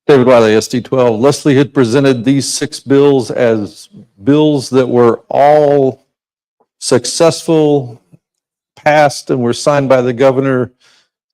David Wiley, SD 12. Leslie had presented these 6 bills as bills that were all successful, passed, and were signed by the governor.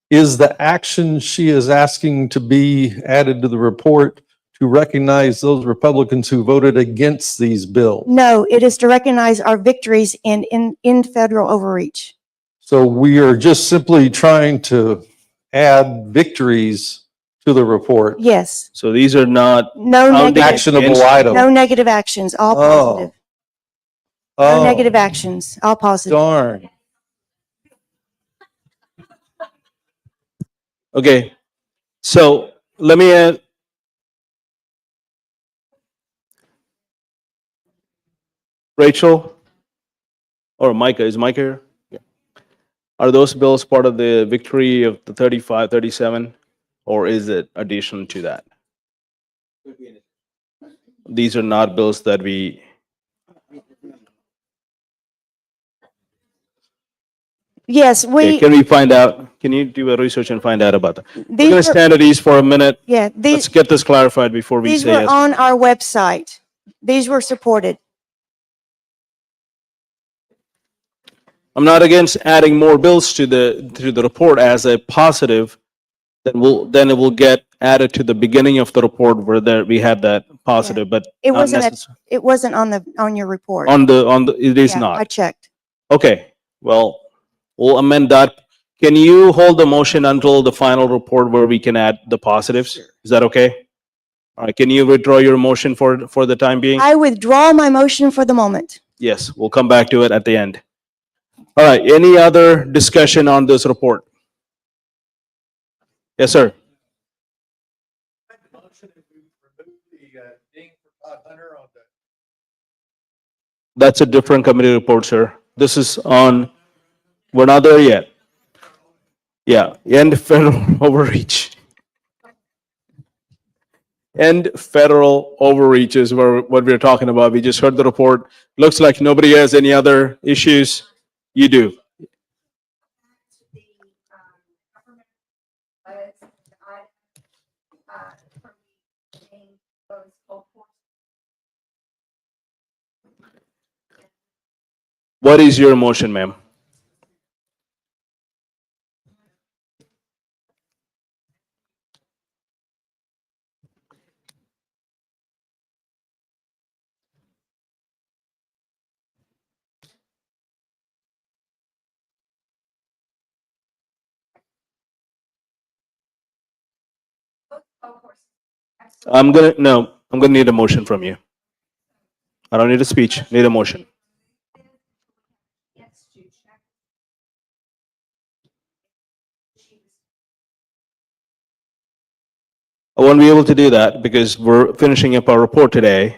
Is the action she is asking to be added to the report to recognize those Republicans who voted against these bills? No, it is to recognize our victories in federal overreach. So we are just simply trying to add victories to the report. Yes. So these are not No negative, actionable items. no negative actions, all positive. No negative actions, all positive. Darn. Okay. So let me add. Rachel or Micah, is Micah here? Yeah. Are those bills part of the victory of the 35, 37, or is it additional to that? These are not bills that we. Yes, Okay, can we find out? Can you do a research and find out about that? We're These going to were- stand at these for a minute. Yeah, Let's get this clarified before we these say were yes. on our website. These were supported. I'm not against adding more bills to the report as a positive. Then it will get added to the beginning of the report where we had that positive, but It not wasn't, necessarily it wasn't on your report. on the. It is Yeah, I not. checked. Okay. Well, we'll amend that. Can you hold the motion until the final report where we can add the positives? Is that okay? All right. Can you withdraw your motion for the time being? I withdraw my motion for the moment. Yes, we'll come back to it at the end. All right, any other discussion on this report? Yes, sir. That's a different committee report, sir. This is on, we're not there yet. Yeah, end federal overreach. End federal overreach is what we're talking about. We just heard the report. Looks like nobody has any other issues. You do. What is your motion, ma'am? I'm gonna need a motion from you. I don't need a speech, need a motion. I won't be able to do that because we're finishing up our report today.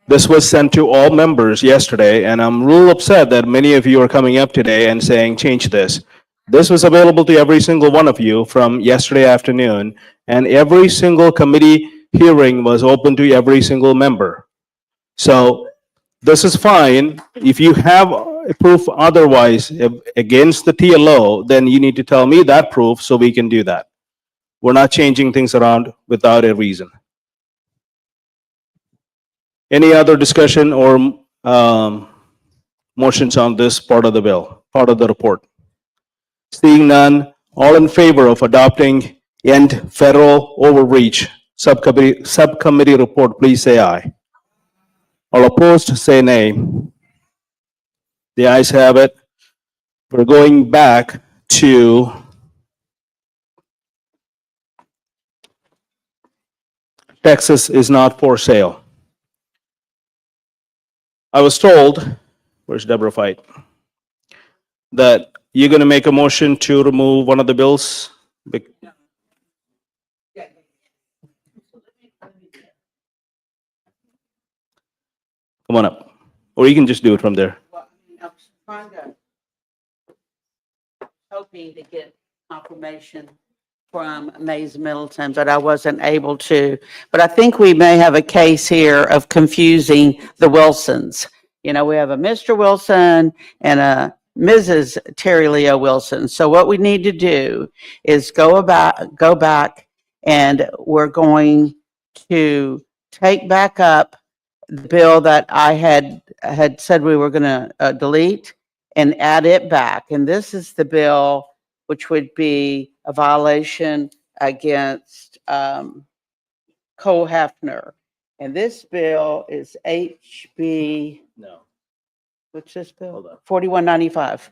This was sent to all members yesterday, and I'm real upset that many of you are coming up today and saying, change this. This was available to every single one of you from yesterday afternoon, and every single committee hearing was open to every single member. So this is fine. If you have a proof otherwise against the TLO, then you need to tell me that proof so we can do that. We're not changing things around without a reason. Any other discussion or motions on this part of the bill, part of the report? Seeing none, all in favor of adopting end federal overreach subcommittee report, please say aye. All opposed, say nay. The ayes have it. We're going back to Texas is not for sale. I was told, where's Deborah Fight, that you're going to make a motion to remove one of the bills. Come on up. Or you can just do it from there. Well, I was trying to, hoping to get confirmation from Mays Middleton, but I wasn't able to. But I think we may have a case here of confusing the Wilsons. You know, we have a Mr. Wilson and a Mrs. Terry Leo Wilson. So what we need to do is go back, and we're going to take back up the bill that I had said we were going to delete and add it back. And this is the bill which would be a violation against Cole Hefner. And this bill is HB, No. what's this bill? Hold on. 4195.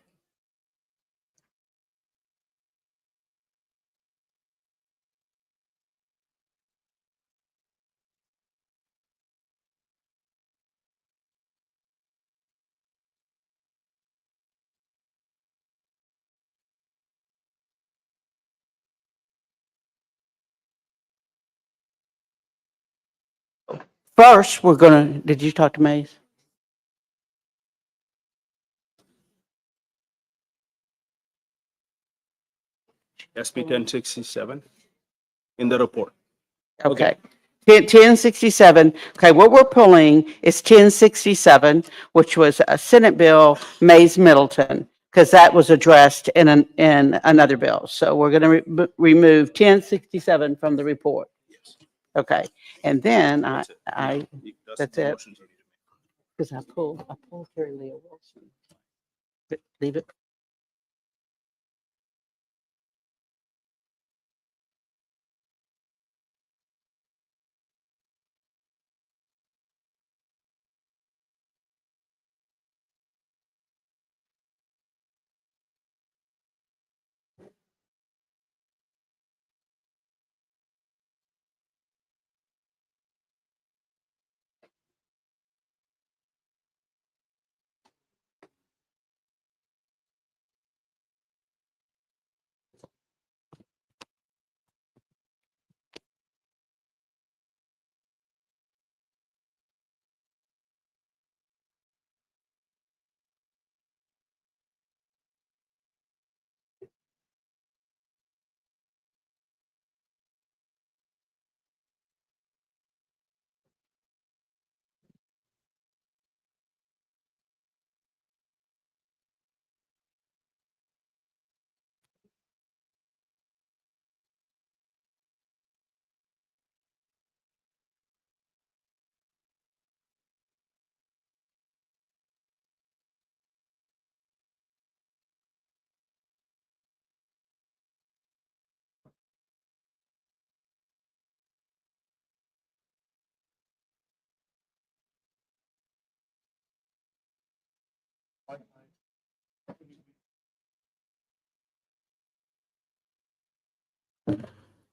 First, we're going to, did you talk to Mays? SB 1067 in the report. Okay. 1067. Okay, what we're pulling is 1067, which was a Senate bill, Mays Middleton, because that was addressed in another bill. So we're going to remove 1067 from the report. Okay, and then that's it. Because I pulled Terry Leo Wilson. Leave it.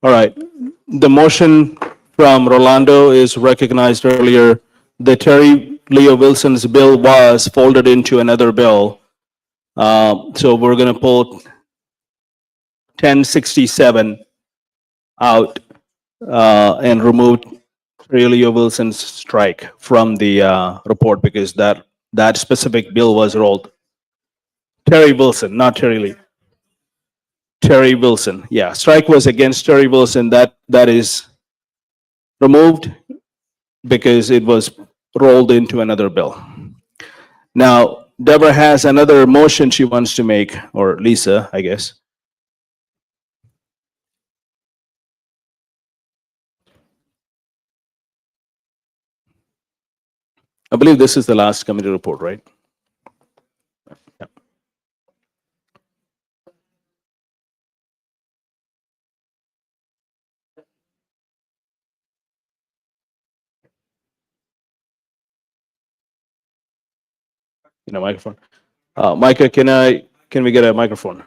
All right. the motion from Rolando is recognized earlier. The Terry Leo Wilson's bill was folded into another bill. So we're going to pull 1067 out and remove Terry Leo Wilson's strike from the report because that specific bill was rolled. Terry Wilson, not Terry Lee. Terry Wilson, yeah. Strike was against Terry Wilson. That is removed because it was rolled into another bill. Now, Deborah has another motion she wants to make, or Lisa, I guess. I believe this is the last committee report, right? Yeah. You know, microphone. Micah, can we get a microphone?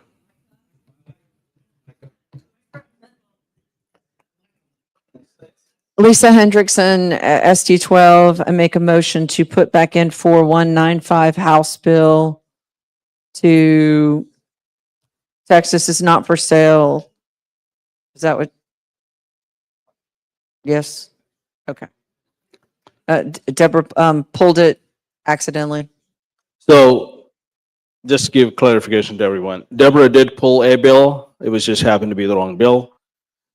Lisa Hendrickson, SD12, I make a motion to put back in 4195 House Bill to Texas is not for sale. Is that what? Yes. Okay. Deborah pulled it accidentally. So just give clarification to everyone. Deborah did pull a bill. It was just happened to be the wrong bill.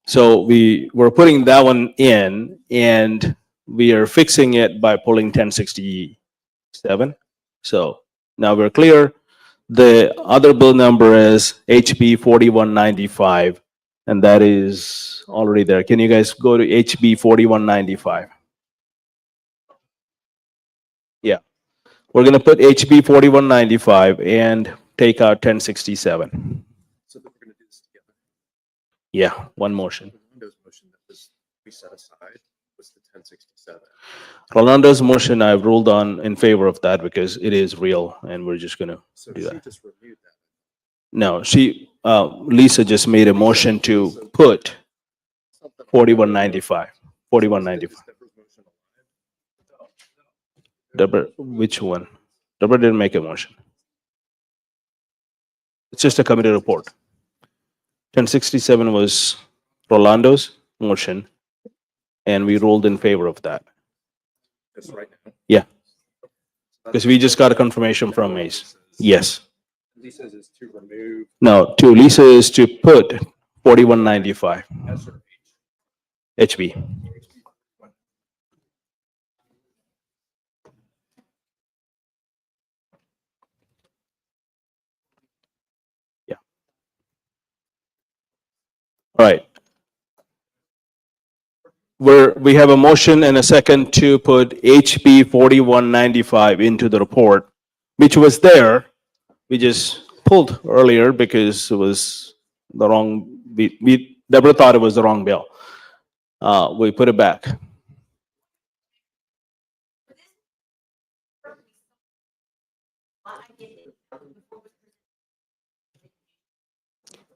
So we were putting that one in and we are fixing it by pulling 1067. So now we're clear. The other bill number is HB 4195 and that is already there. Can you guys go to HB 4195? Yeah. We're going to put HB 4195 and take out 1067. So that we're going to do this together. Yeah, one motion. Windows motion that was we set aside was the 1067. Rolando's motion, I've ruled on in favor of that because it is real and we're just going to So do she that. just reviewed that. No, Lisa just made a motion to put 4195, 4195. Deborah, which one? Deborah didn't make a motion. It's just a committee report. 1067 was Rolando's motion and we ruled in favor of that. Just right now. Yeah. Because we just got a confirmation from Mace. Yes. Lisa's is to remove. No, to Lisa is to put 4195 HB. Yeah. All right. We have a motion and a second to put HB 4195 into the report, which was there. We just pulled earlier because it was the wrong, Deborah thought it was the wrong bill. We put it back.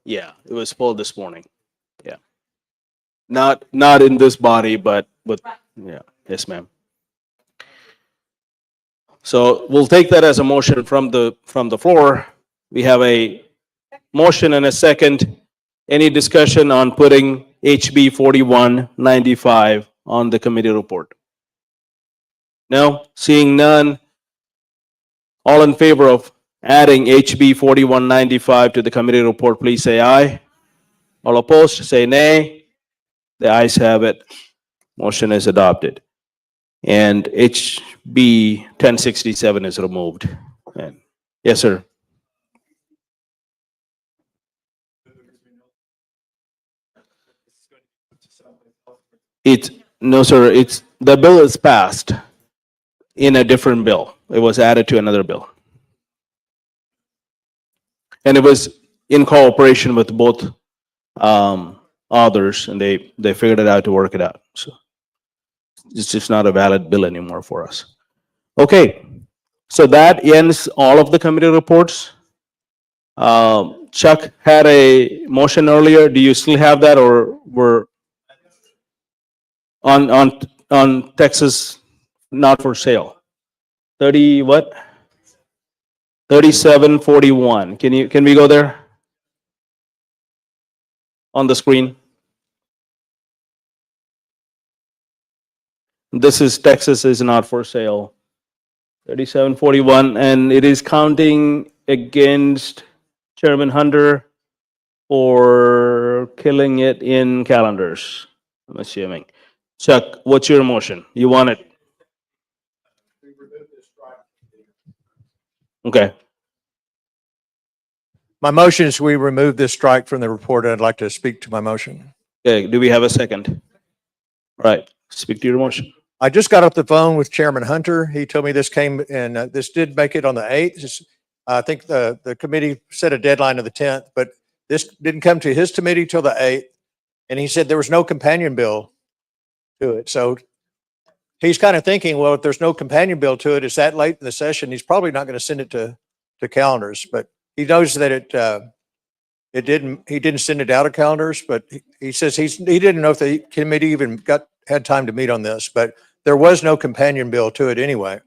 Yeah, it was pulled this morning. Yeah. Not in this body, but yeah, yes, ma'am. So we'll take that as a motion from the floor. We have a motion and a second. Any discussion on putting HB 4195 on the committee report? No? Seeing none. All in favor of adding HB 4195 to the committee report, please say aye. All opposed, say nay. The ayes have it. Motion is adopted. And HB 1067 is removed. And yes, sir. No, sir. The bill is passed in a different bill. It was added to another bill. And it was in cooperation with both others, and they figured it out to work it out. So it's just not a valid bill anymore for us. Okay, so that ends all of the committee reports. Chuck had a motion earlier. Do you still have that, or on Texas not for sale. 30 what? 3741. Can we go there? On the screen. This is Texas is not for sale. 3741, and it is counting against Chairman Hunter for killing it in calendars, I'm assuming. Chuck, what's your motion? You want it? Okay. My motion is we remove this strike from the report. I'd like to speak to my motion. Okay, do we have a second? All right, speak to your motion. I just got off the phone with Chairman Hunter. He told me this came and this did make it on the 8th. I think the committee set a deadline of the 10th, but this didn't come to his committee till the 8th. And he said there was no companion bill to it. So he's kind of thinking, well, if there's no companion bill to it, it's that late in the session. He's probably not going to send it to calendars, but he knows that he didn't send it out of calendars, but he says he didn't know if the committee even had time to meet on this, but there was no companion bill to it anyway.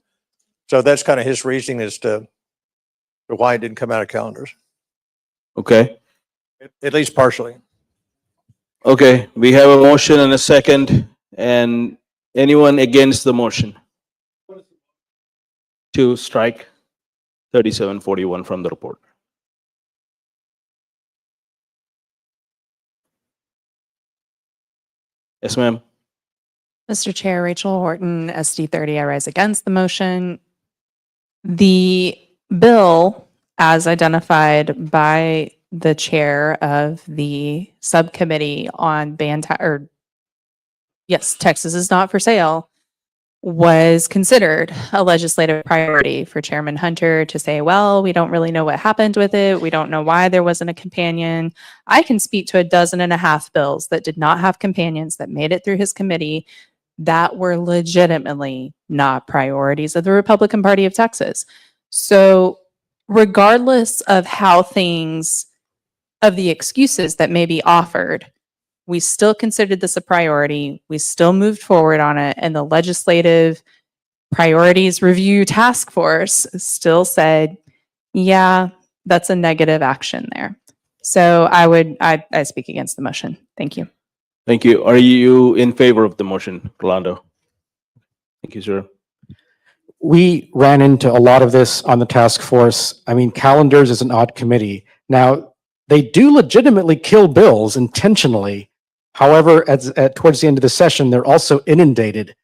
So that's kind of his reasoning as to why it didn't come out of calendars, Okay. at least partially. Okay, we have a motion and a second, and anyone against the motion? To strike 3741 from the report. Yes, ma'am. Mr. Chair, Rachel Horton, SD 30, I rise against the motion. The bill, as identified by the chair of the subcommittee on Texas is not for sale, was considered a legislative priority for Chairman Hunter to say, well, we don't really know what happened with it. We don't know why there wasn't a companion. I can speak to 12.5 bills that did not have companions that made it through his committee that were legitimately not priorities of the Republican Party of Texas. So regardless of how of the excuses that may be offered, we still considered this a priority. We still moved forward on it. And the Legislative Priorities Review Task Force still said, yeah, that's a negative action there. So I speak against the motion. Thank you. Thank you. Are you in favor of the motion, Rolando? Thank you, sir. We ran into a lot of this on the task force. I mean, calendars is an odd committee. Now, they do legitimately kill bills intentionally. However, towards the end of the session, they're also inundated.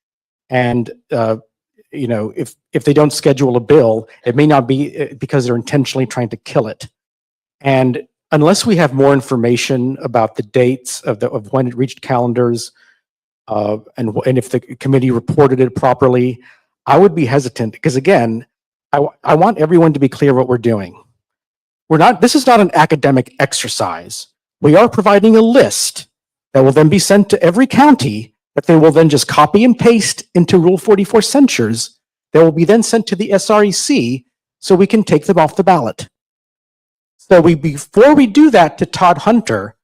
And, if they don't schedule a bill, it may not be because they're intentionally trying to kill it. And unless we have more information about the dates of when it reached calendars, and if the committee reported it properly, I would be hesitant because, again, I want everyone to be clear what we're doing. This is not an academic exercise. We are providing a list that will then be sent to every county that they will then just copy and paste into Rule 44 censures that will be then sent to the SREC so we can take them off the ballot. So before we do that to Todd Hunter,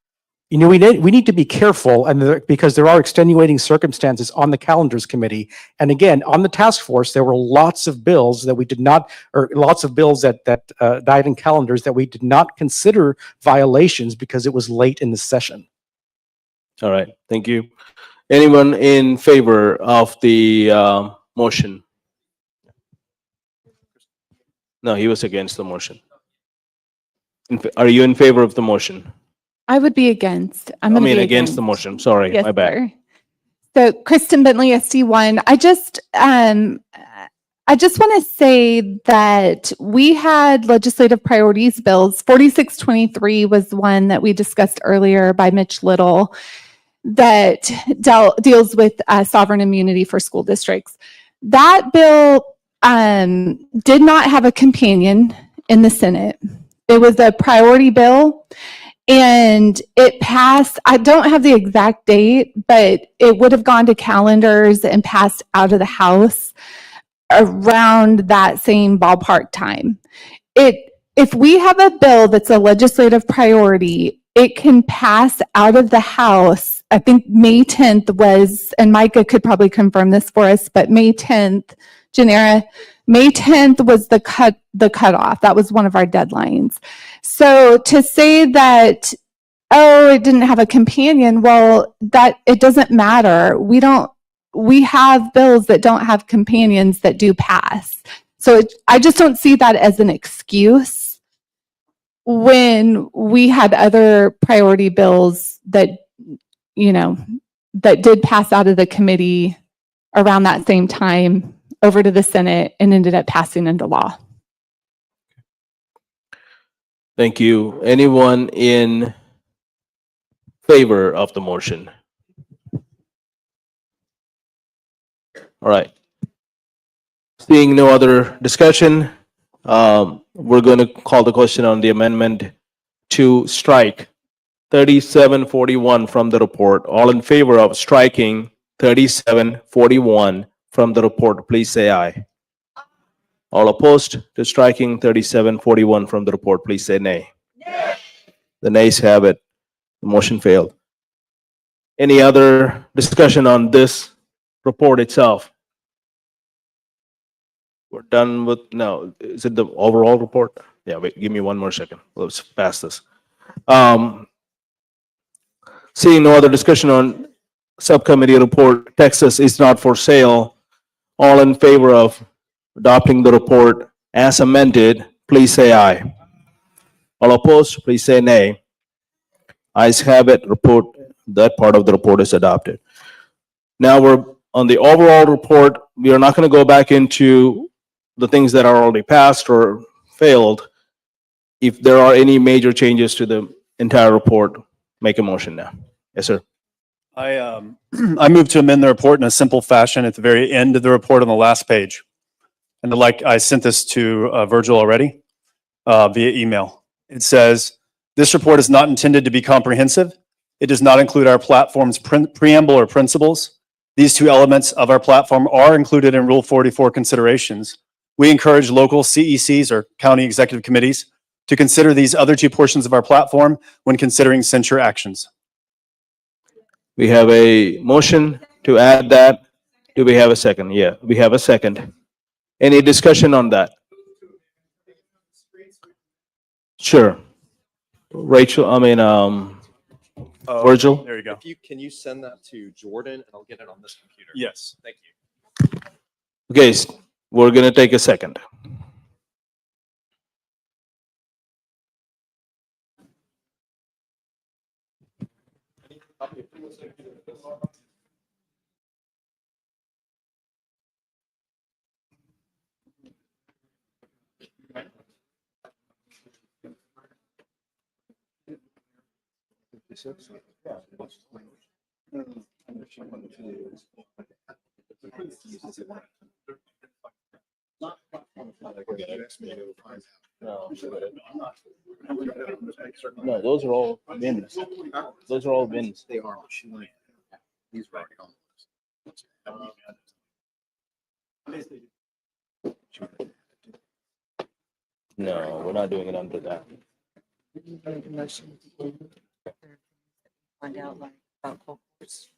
we need to be careful because there are extenuating circumstances on the calendars committee. And again, on the task force, there were lots of bills that we did not, or lots of bills that died in calendars that we did not consider violations because it was late in the session. All right, thank you. Anyone in favor of the motion? No, he was against the motion. Are you in favor of the motion? I would be against. I mean, against the motion. Sorry, Yes, my bad. sir. So Kristen Bentley, SD1. I just want to say that we had legislative priorities bills. 4623 was one that we discussed earlier by Mitch Little that deals with sovereign immunity for school districts. That bill did not have a companion in the Senate. It was a priority bill. And it passed, I don't have the exact date, but it would have gone to calendars and passed out of the House around that same ballpark time. If we have a bill that's a legislative priority, it can pass out of the House I think May 10th was, and Micah could probably confirm this for us, but May 10th, Janera, May 10th was the cutoff. That was one of our deadlines. So to say that, oh, it didn't have a companion, well, that it doesn't matter. We have bills that don't have companions that do pass. So I just don't see that as an excuse when we had other priority bills that, that did pass out of the committee around that same time over to the Senate and ended up passing into law. Thank you. Anyone in favor of the motion? All right. Seeing no other discussion, we're going to call the question on the amendment to strike 3741 from the report. All in favor of striking 3741 from the report, please say aye. All opposed to striking 3741 from the report, please say nay. The nays have it. The motion failed. Any other discussion on this report itself? We're done with, no, is it the overall report? Yeah, wait, give me one more second. Let's pass this. Seeing no other discussion on subcommittee report, Texas is not for sale. All in favor of adopting the report as amended, please say aye. All opposed, please say nay. Ayes have it. Report, that part of the report is adopted. Now we're on the overall report. We are not going to go back into the things that are already passed or failed. If there are any major changes to the entire report, make a motion now. Yes, sir. I move to amend the report in a simple fashion at the very end of the report on the last page. And I sent this to Virgil already via email. It says, this report is not intended to be comprehensive. It does not include our platform's preamble or principles. These two elements of our platform are included in Rule 44 considerations. We encourage local CECs or county executive committees to consider these other two portions of our platform when considering censure actions. We have a motion to add that. Do we have a second? Yeah, we have a second. Any discussion on that? Sure. Rachel, Virgil? There you go. Can you send that to Jordan and I'll get it on this computer? Yes. Thank you. Okay, we're going to take a second. No, those are all wins. Those are all wins. They are. He's already on the list. No, we're not doing it under that. Find out like about courts.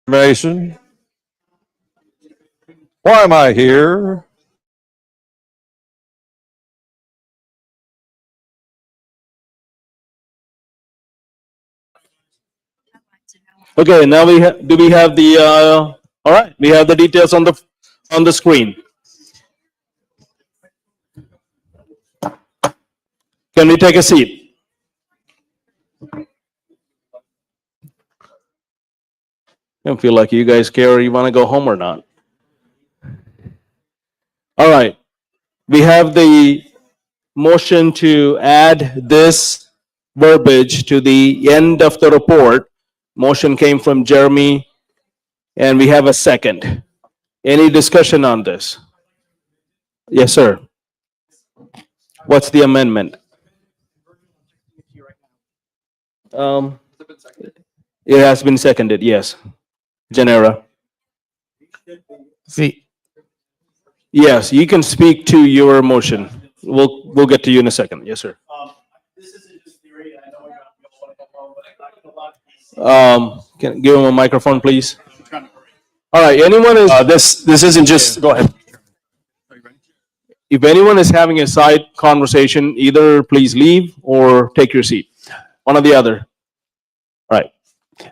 Information. Why am I here? Okay, now do we have the, all right, we have the details on the screen. Can we take a seat? I don't feel like you guys care, you want to go home or not. All right, we have the motion to add this verbiage to the end of the report. Motion came from Jeremy, and we have a second. Any discussion on this? Yes, sir. What's the amendment? It has been seconded, yes. Genera. See, Yes, you can speak to your motion. We'll get to you in a second. Yes, sir. Can give him a microphone, please. All right, anyone is, This isn't just, go ahead. if anyone is having a side conversation, either please leave or take your seat. One or the other. Right.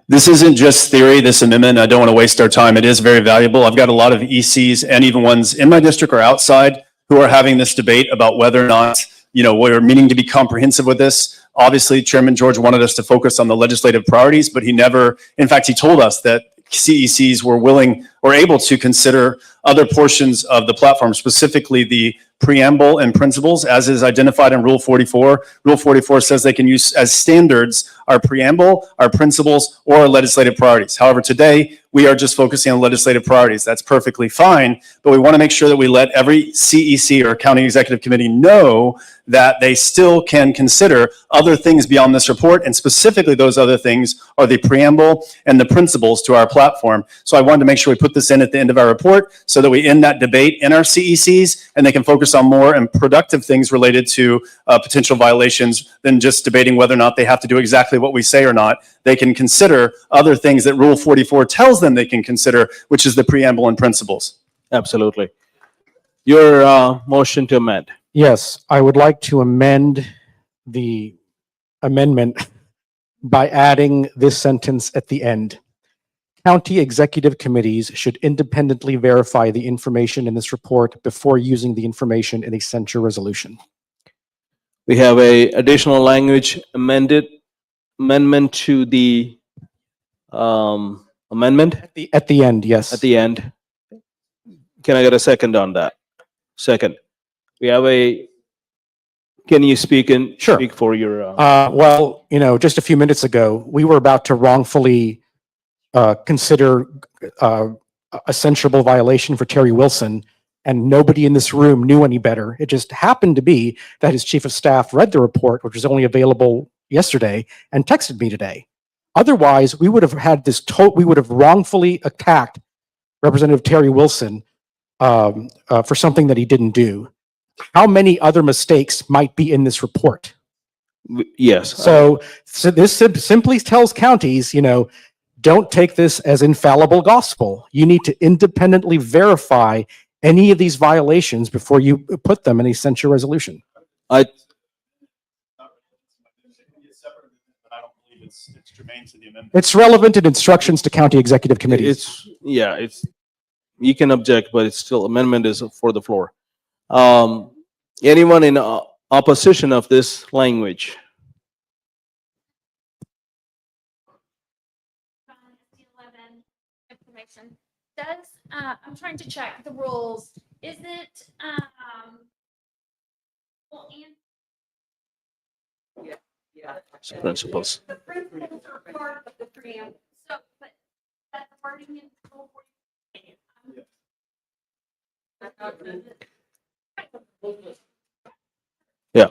This isn't just theory, this amendment. I don't want to waste our time. It is very valuable. I've got a lot of ECs and even ones in my district or outside who are having this debate about whether or not, we're meaning to be comprehensive with this. Obviously, Chairman George wanted us to focus on the legislative priorities, but he never, in fact, he told us that CECs were willing or able to consider other portions of the platform, specifically the preamble and principles as is identified in Rule 44. Rule 44 says they can use as standards our preamble, our principles, or our legislative priorities. However, today we are just focusing on legislative priorities. That's perfectly fine, but we want to make sure that we let every CEC or County Executive Committee know that they still can consider other things beyond this report, and specifically those other things are the preamble and the principles to our platform. So I wanted to make sure we put this in at the end of our report so that we end that debate in our CECs and they can focus on more and productive things related to potential violations than just debating whether or not they have to do exactly what we say or not. They can consider other things that Rule 44 tells them they can consider, which is the preamble and principles. Absolutely. Your motion to amend. yes, I would like to amend the amendment by adding this sentence at the end. County executive committees should independently verify the information in this report before using the information in a censure resolution. We have a additional language amendment to the amendment At the end, yes. at the end. Can I get a second on that? Second. We have can you speak Sure. speak for your, Well, just a few minutes ago, we were about to wrongfully consider a censurable violation for Terry Wilson, and nobody in this room knew any better. It just happened to be that his chief of staff read the report, which was only available yesterday, and texted me today. Otherwise, we would have had we would have wrongfully attacked Representative Terry Wilson for something that he didn't do. How many other mistakes might be in this report? yes. So this simply tells counties, don't take this as infallible gospel. You need to independently verify any of these violations before you put them in a censure resolution. I, It's relevant in instructions to county executive committees. you can object, but it's still, amendment is for the floor. Anyone in opposition of this language? Information. Does, I'm trying to check the rules. Is it, well, and Principles. the principles are part of the preamble. So, but that wording in Rule 40. Yeah.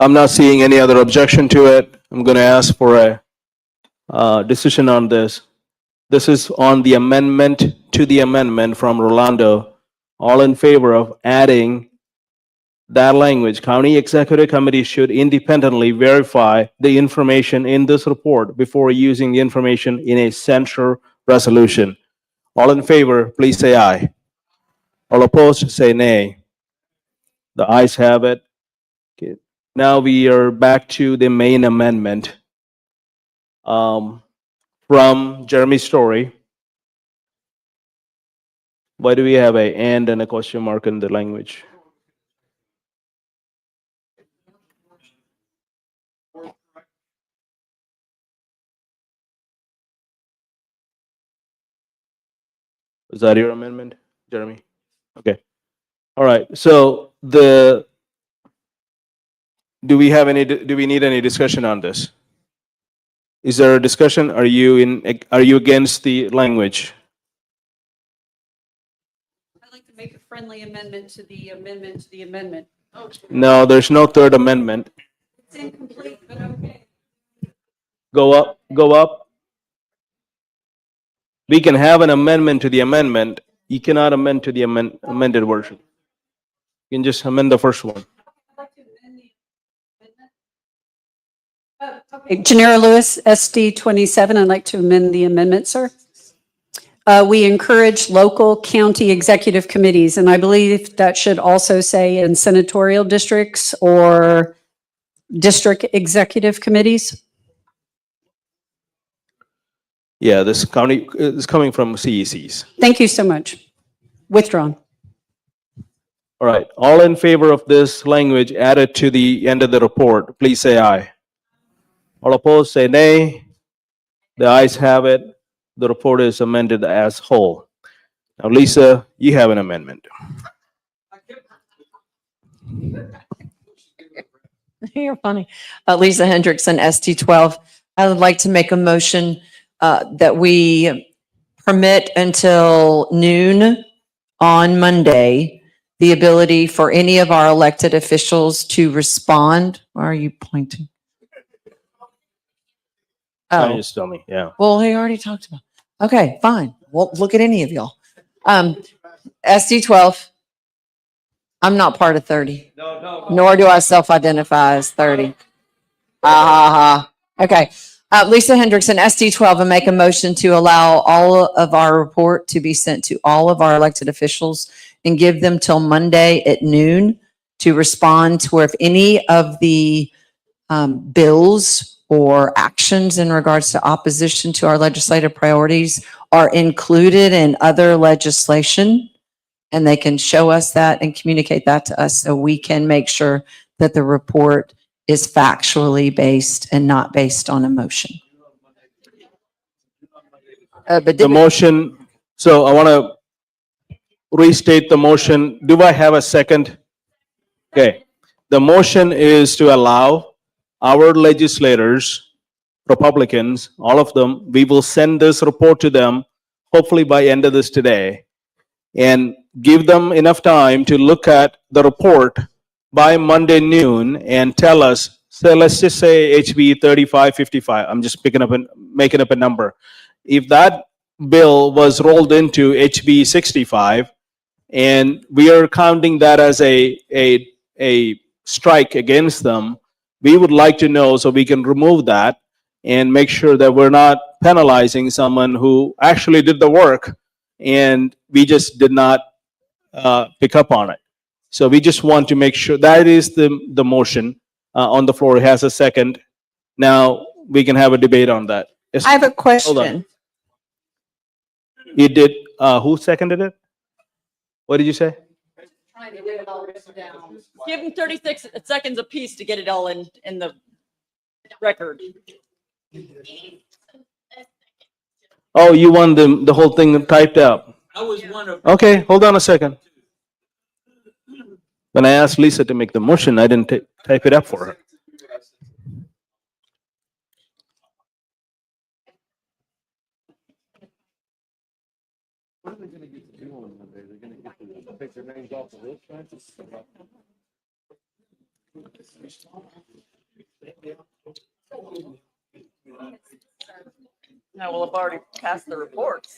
I'm not seeing any other objection to it. I'm going to ask for a decision on this. This is on the amendment to the amendment from Rolando. All in favor of adding that language, county executive committee should independently verify the information in this report before using the information in a censure resolution. All in favor, please say aye. All opposed, say nay. The ayes have it. Okay. Now we are back to the main amendment from Jeremy Story. Why do we have a and a question mark in the language? Is that your amendment, Jeremy? Okay. All right. So do we need any discussion on this? Is there a discussion? Are you against the language? I'd like to make a friendly amendment to the amendment to the amendment. No, there's no third amendment. It's incomplete, but okay. Go up, go up. We can have an amendment to the amendment. You cannot amend to the amended version. You can just amend the first one. Janera Lewis, SD 27. I'd like to amend the amendment, sir. We encourage local county executive committees, and I believe that should also say in senatorial districts or district executive committees. Yeah, this county is coming from CECs. Thank you so much. Withdrawn. All right, all in favor of this language added to the end of the report, please say aye. All opposed, say nay. The ayes have it. The report is amended as whole. Now, Lisa, you have an amendment. You're funny. Lisa Hendrickson, ST12. I would like to make a motion that we permit until noon on Monday the ability for any of our elected officials to respond. Why are you pointing? Oh, just tell me, yeah. Well, he already talked about. Okay, fine. Well, look at any of y'all. SD12. I'm not part of 30. Nor do I self-identify as 30. Okay. Lisa Hendrickson, SD12, and make a motion to allow all of our report to be sent to all of our elected officials and give them till Monday at noon to respond to where if any of the bills or actions in regards to opposition to our legislative priorities are included in other legislation, and they can show us that and communicate that to us so we can make sure that the report is factually based and not based on emotion. The motion, so I want to restate the motion. Do I have a second? Okay. The motion is to allow our legislators, Republicans, all of them, we will send this report to them, hopefully by end of this today, and give them enough time to look at the report by Monday noon and tell us, so let's just say HB 3555, I'm just making up a number. If that bill was rolled into HB 65, and we are counting that as a strike against them, we would like to know so we can remove that and make sure that we're not penalizing someone who actually did the work and we just did not pick up on it. So we just want to make sure that is the motion on the floor. It has a second. Now we can have a debate on that. Yes, I have a hold on. question. You did, who seconded it? What did you say? Trying to get it all written down. Give them 36 seconds apiece to get it all in the record. Oh, you want the whole thing typed up? I was one of. Okay, hold on a second. When I asked Lisa to make the motion, I didn't type it up for her. What are they gonna get to do on Monday? They're gonna get to take their names off the list, right? No, we'll have already passed the reports.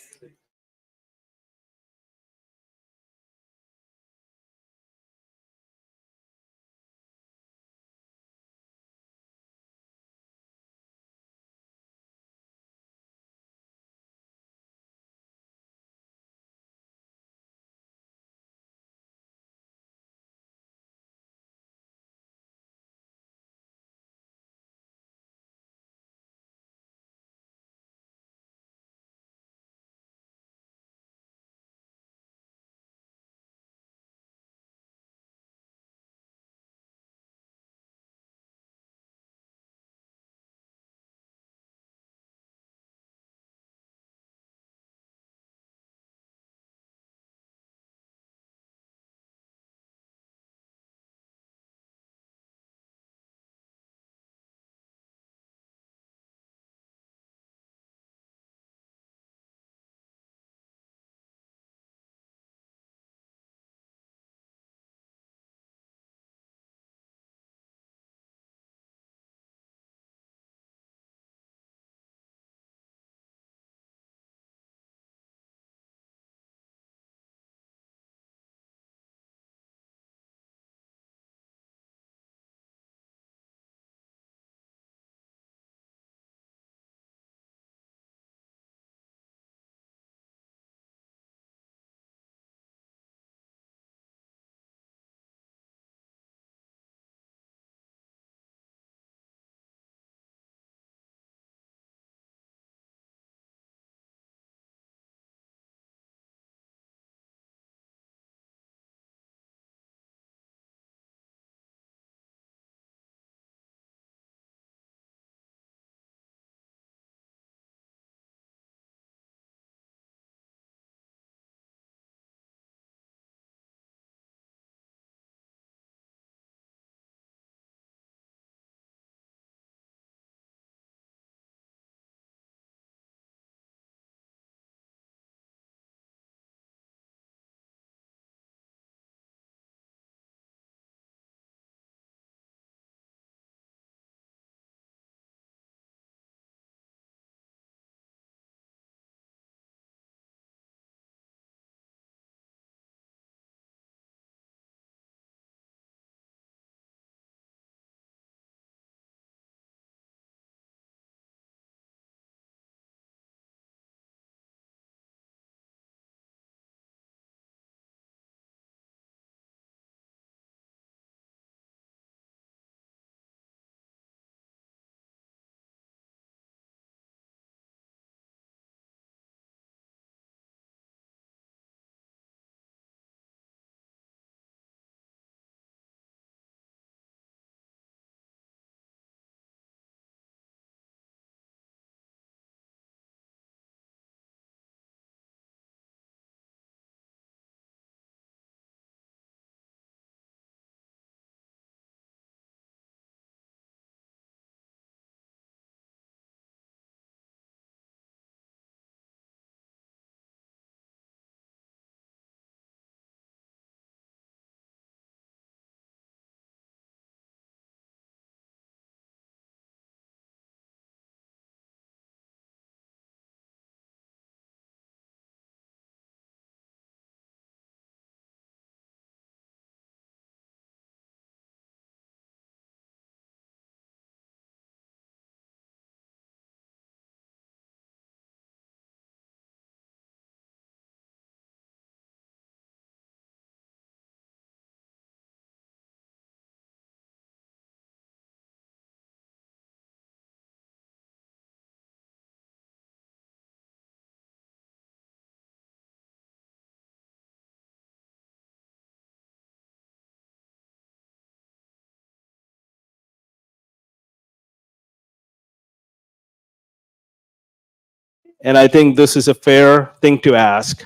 and I think this is a fair thing to ask,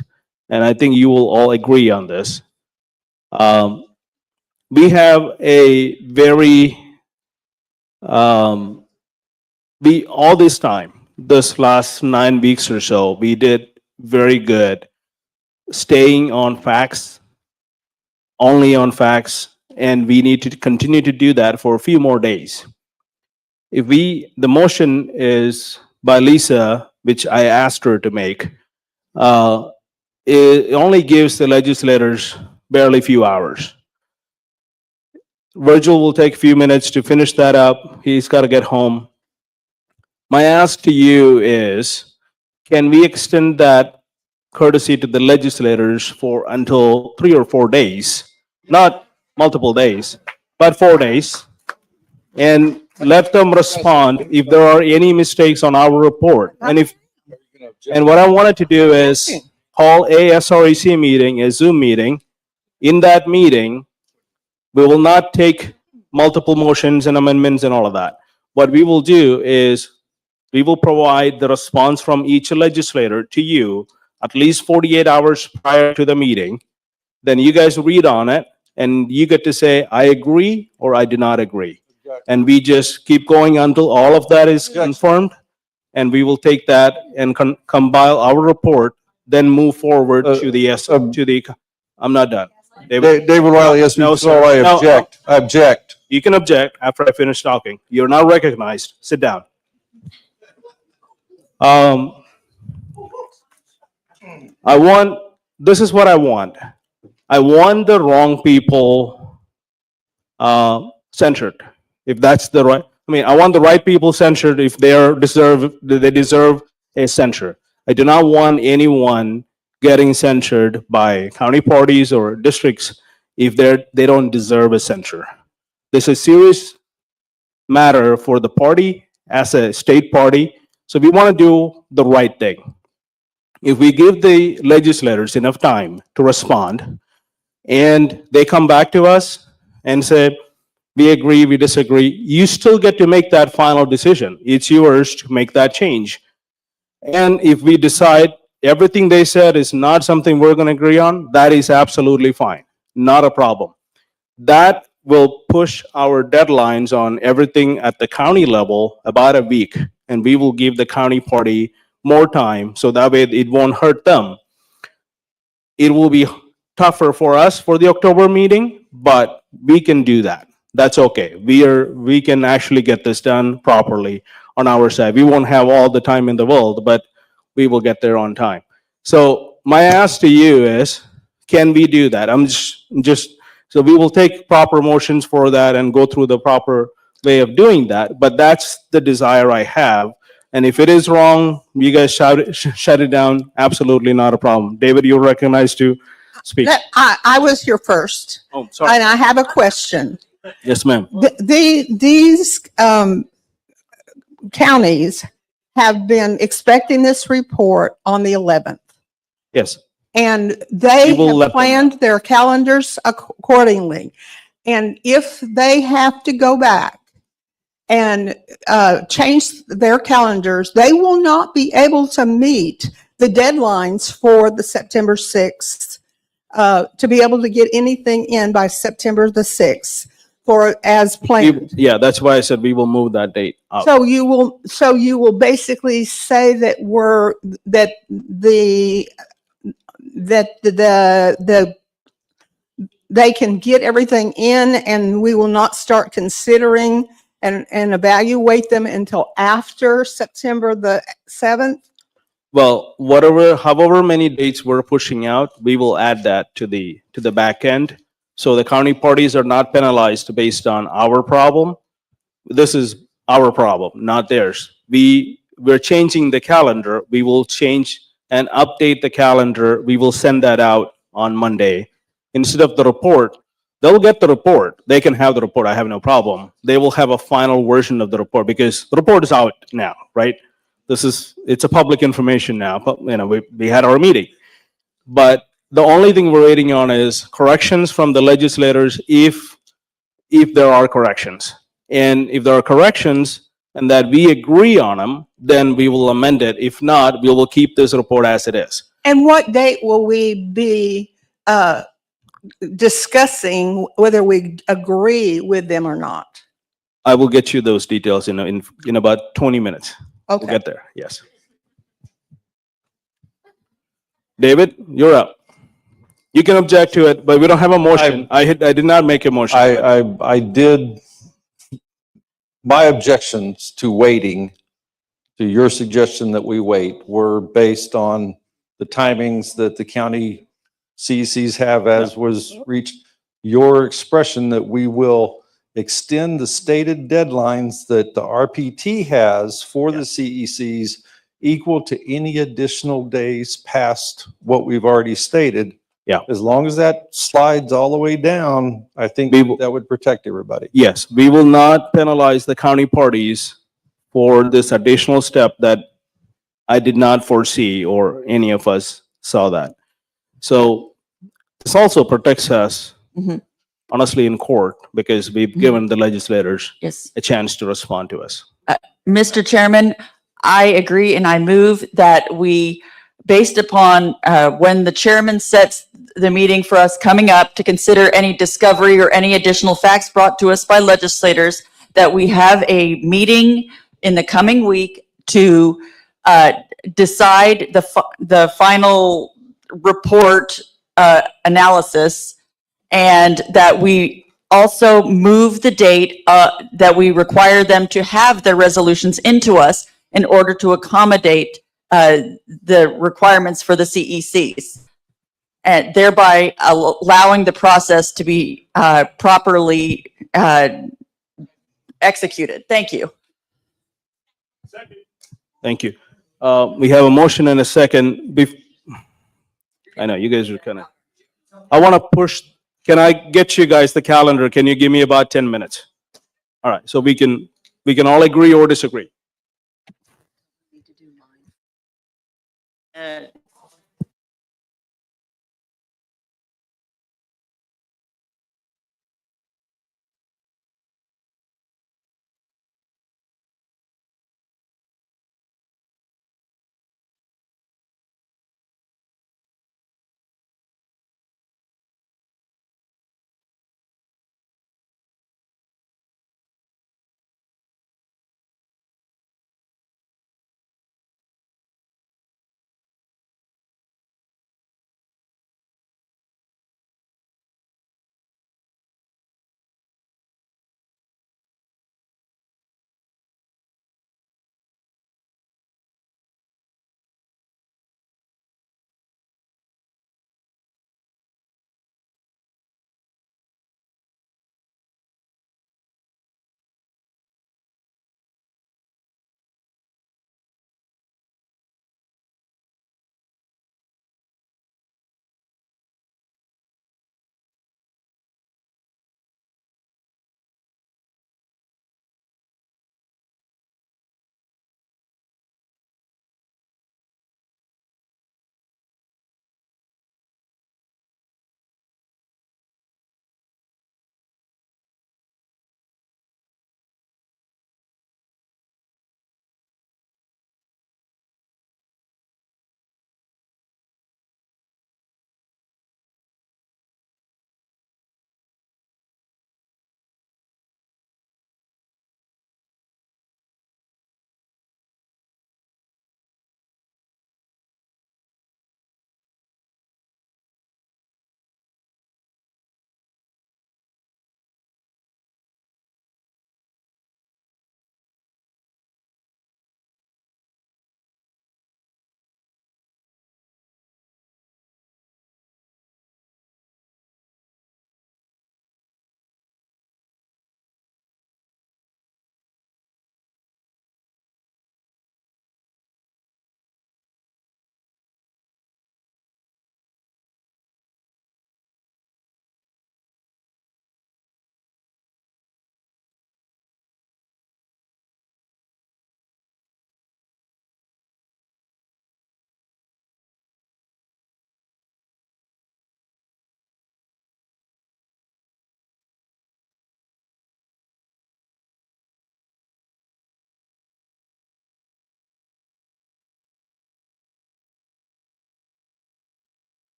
and I think you will all agree on this. We have a very, all this time, this last 9 weeks or so, we did very good staying on facts, only on facts, and we need to continue to do that for a few more days. The motion is by Lisa, which I asked her to make, it only gives the legislators barely a few hours. Virgil will take a few minutes to finish that up. He's got to get home. My ask to you is, can we extend that courtesy to the legislators for until 3 or 4 days, not multiple days, but 4 days, and let them respond if there are any mistakes on our report. And what I wanted to do is call a SREC meeting, a Zoom meeting. In that meeting, we will not take multiple motions and amendments and all of that. What we will do is we will provide the response from each legislator to you at least 48 hours prior to the meeting. Then you guys read on it and you get to say, I agree or I do not agree. And we just keep going until all of that is confirmed. And we will take that and compile our report, then move forward to the, I'm not done. David Wiley, yes, No, so sir. I No, object. I object. You can object after I finish talking. You're not recognized. Sit down. This is what I want. I want the wrong people censured. If that's the right, I want the right people censured if they deserve a censure. I do not want anyone getting censured by county parties or districts if they don't deserve a censure. This is a serious matter for the party as a state party. So we want to do the right thing. If we give the legislators enough time to respond and they come back to us and say, we agree, we disagree, you still get to make that final decision. It's yours to make that change. And if we decide everything they said is not something we're going to agree on, that is absolutely fine. Not a problem. That will push our deadlines on everything at the county level about a week. And we will give the county party more time so that way it won't hurt them. It will be tougher for us for the October meeting, but we can do that. That's okay. We can actually get this done properly on our side. We won't have all the time in the world, but we will get there on time. So my ask to you is, can we do that? So we will take proper motions for that and go through the proper way of doing that, but that's the desire I have. And if it is wrong, you guys shut it down. Absolutely not a problem. David, you're recognized to speak. I was here first. Oh, sorry. And I have a question. Yes, ma'am. These counties have been expecting this report on the 11th. Yes. And they We will let have them planned their calendars accordingly. And if they have to go back and change their calendars, they will not be able to meet the deadlines for the September 6th to be able to get anything in by September the 6th for as planned. Yeah, that's why I said we will move that date up. So you will basically say that they can get everything in and we will not start considering and evaluate them until after September the 7th? Well, however many dates we're pushing out, we will add that to the back end. So the county parties are not penalized based on our problem. This is our problem, not theirs. We're changing the calendar. We will change and update the calendar. We will send that out on Monday. Instead of the report, they'll get the report. They can have the report. I have no problem. They will have a final version of the report because the report is out now, right? It's a public information now. But, we had our meeting. But the only thing we're waiting on is corrections from the legislators if there are corrections. And if there are corrections, and that we agree on them, then we will amend it. If not, we will keep this report as it is. And what date will we be discussing whether we agree with them or not? I will get you those details in about 20 minutes. We'll Okay. get there, yes. David, you're up. You can object to it, but we don't have a motion. I did not make a motion. I did, my objections to waiting, to your suggestion that we wait, were based on the timings that the county CECs have, as was reached. Your expression that we will extend the stated deadlines that the RPT has for the CECs equal to any additional days past what we've already stated. Yeah. As long as that slides all the way down, I think that would protect everybody. Yes, we will not penalize the county parties for this additional step that I did not foresee, or any of us saw that. So this also protects us, Mhm. honestly, in court, because we've given the legislators Yes. a chance to respond to us. Mr. Chairman, I agree and I move that we, based upon when the chairman sets the meeting for us coming up to consider any discovery or any additional facts brought to us by legislators, that we have a meeting in the coming week to decide the final report analysis, and that we also move the date that we require them to have their resolutions into us in order to accommodate the requirements for the CECs, and thereby allowing the process to be properly executed. Thank you. Thank you. We have a motion and a second. I know you guys are kind of, I want to push, can I get you guys the calendar? Can you give me about 10 minutes? All right, so we can all agree or disagree.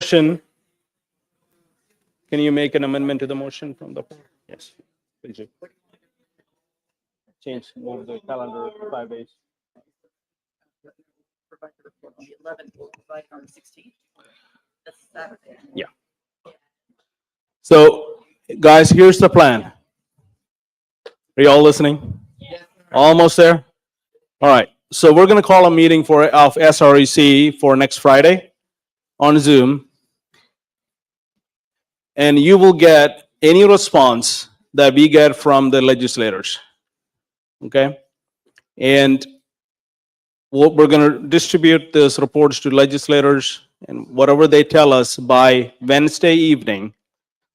Motion. Can you make an amendment to the motion from the floor? Yes, please do. Change, move the calendar 5 days. Yeah. So, guys, here's the plan. Are you all listening? Almost there? All right. So we're going to call a meeting of SREC for next Friday on Zoom. And you will get any response that we get from the legislators. Okay? And we're going to distribute these reports to legislators, and whatever they tell us by Wednesday evening,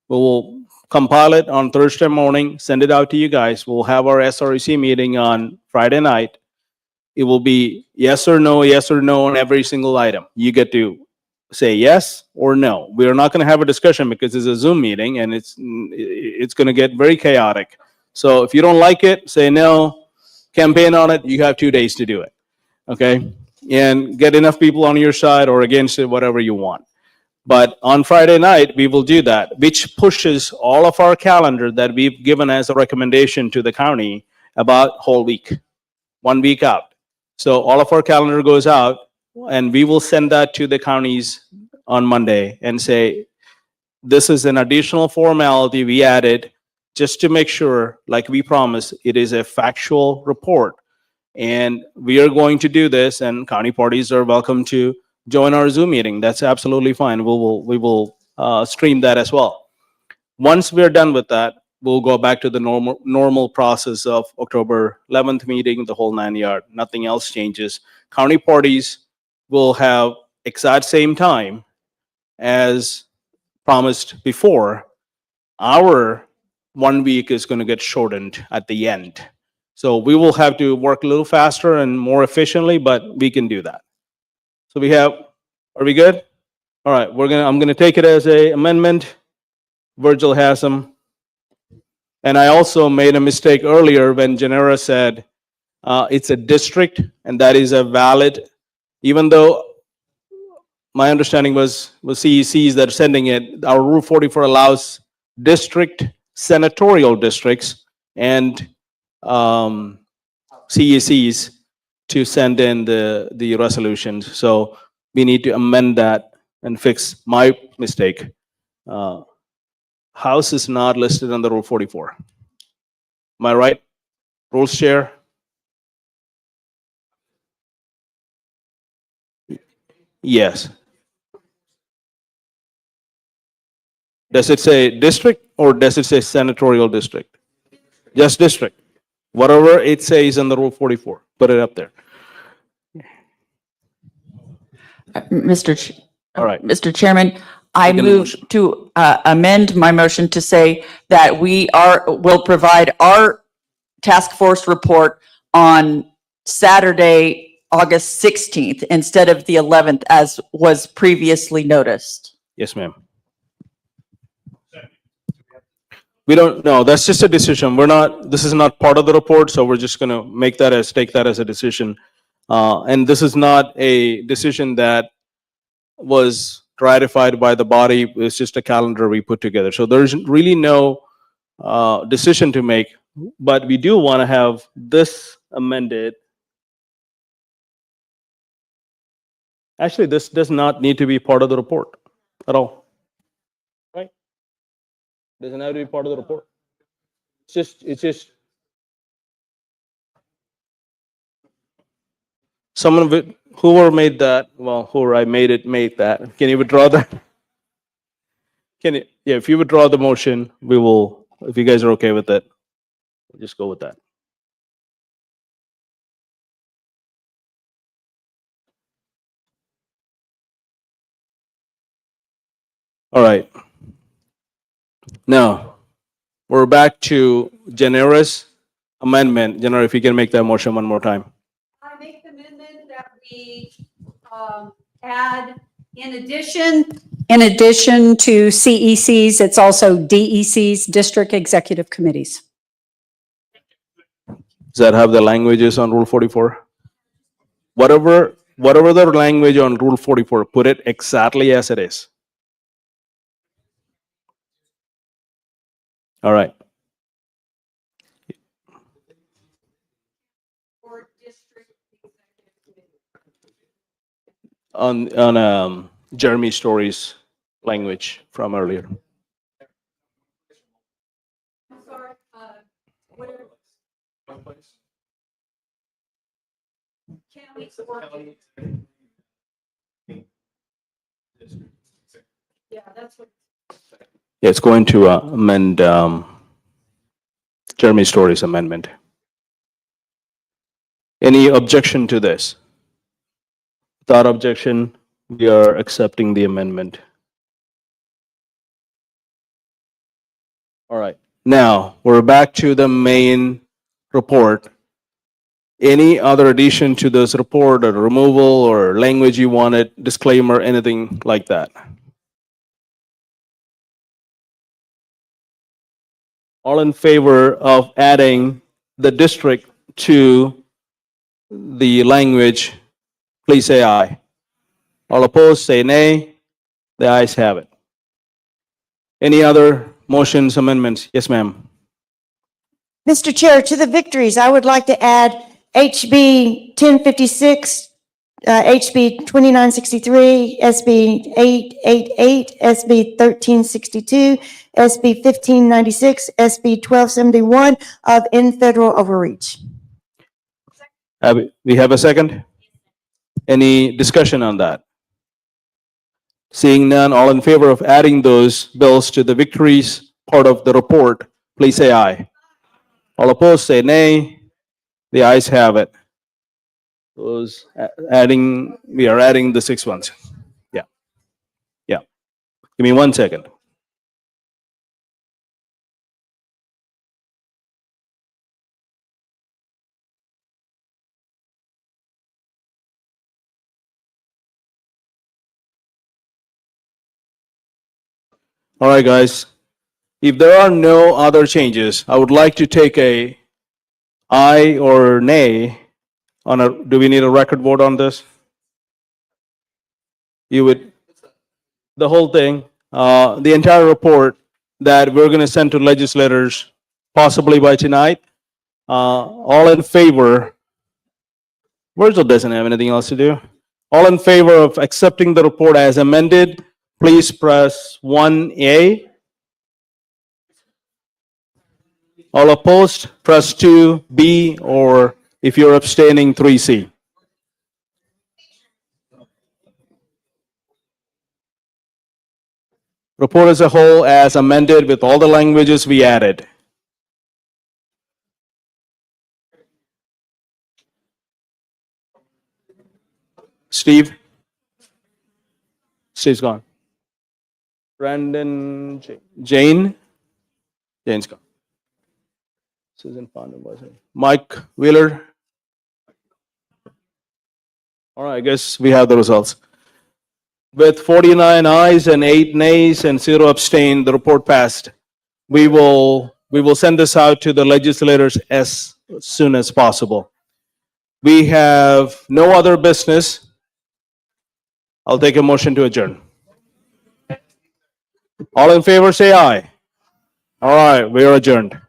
we will compile it on Thursday morning, send it out to you guys. We'll have our SREC meeting on Friday night. It will be yes or no on every single item. You get to say yes or no. We're not going to have a discussion because it's a Zoom meeting and it's going to get very chaotic. So if you don't like it, say no, campaign on it. You have 2 days to do it. Okay? And get enough people on your side or against it, whatever you want. But on Friday night, we will do that, which pushes all of our calendar that we've given as a recommendation to the county about whole week, 1 week out. So all of our calendar goes out, and we will send that to the counties on Monday and say, this is an additional formality we added just to make sure, like we promised, it is a factual report. And we are going to do this, and county parties are welcome to join our Zoom meeting. That's absolutely fine. We will stream that as well. Once we're done with that, we'll go back to the normal process of October 11th meeting, the whole 9 yard. Nothing else changes. County parties will have exact same time as promised before. Our 1 week is going to get shortened at the end. So we will have to work a little faster and more efficiently, but we can do that. So are we good? All right, I'm gonna take it as a amendment. Virgil has them. And I also made a mistake earlier when Genera said it's a district, and that is a valid, even though my understanding was CECs that are sending it, our Rule 44 allows district, senatorial districts, and CECs to send in the resolutions. So we need to amend that and fix my mistake. House is not listed under Rule 44. Am I right? Rules Chair? Yes. Does it say district or does it say senatorial district? Just district. Whatever it says in the Rule 44, put it up there. All right. Mr. Chairman, I Second move motion. to amend my motion to say that will provide our task force report on Saturday, August 16th, instead of the 11th, as was previously noticed. Yes, ma'am. We don't know. That's just a decision. This is not part of the report, so we're just gonna take that as a decision. And this is not a decision that was ratified by the body. It's just a calendar we put together. So there's really no decision to make, but we do want to have this amended. Actually, this does not need to be part of the report at all. Right? Doesn't have to be part of the report. It's just someone with whoever made that, well, whoever I made that. Can you withdraw that? Yeah, if you withdraw the motion, we will, if you guys are okay with it, we'll just go with that. All right. Now, we're back to Genera's amendment. Genera, if you can make that motion one more time. I make the amendment that we add, in addition to CECs, it's also DECs, District Executive Committees. Does that have the languages on Rule 44? Whatever the language on Rule 44, put it exactly as it is. All right. On Jeremy Story's language from earlier. Yeah, that's what. Yeah, it's going to amend Jeremy Story's amendment. Any objection to this? Without objection, we are accepting the amendment. All right. Now, we're back to the main report. Any other addition to this report or removal or language you wanted, disclaimer, anything like that? All in favor of adding the district to the language, please say aye. All opposed, say nay. The ayes have it. Any other motions, amendments? Yes, ma'am. Mr. Chair, to the victories, I would like to add HB 1056, HB 2963, SB 888, SB 1362, SB 1596, SB 1271 of in federal overreach. We have a second? Any discussion on that? Seeing none, all in favor of adding those bills to the victories part of the report, please say aye. All opposed, say nay. The ayes have it. Those we are adding the 6 ones. Yeah. Yeah. Give me 1 second. All right, guys. If there are no other changes, I would like to take a aye or nay on a, do we need a record vote on this? You would, the whole thing, the entire report that we're going to send to legislators possibly by tonight. All in favor? Virgil doesn't have anything else to do. All in favor of accepting the report as amended, please press 1A. All opposed, press 2B, or if you're abstaining, 3C. Report as a whole as amended with all the languages we added. Steve? Steve's gone. Brandon, Jane? Jane's gone. Susan Fonda wasn't. Mike Wheeler? All right, I guess we have the results. With 49 ayes and 8 nays and 0 abstain, the report passed. We will send this out to the legislators as soon as possible. We have no other business. I'll take a motion to adjourn. All in favor, say aye. All right, we are adjourned.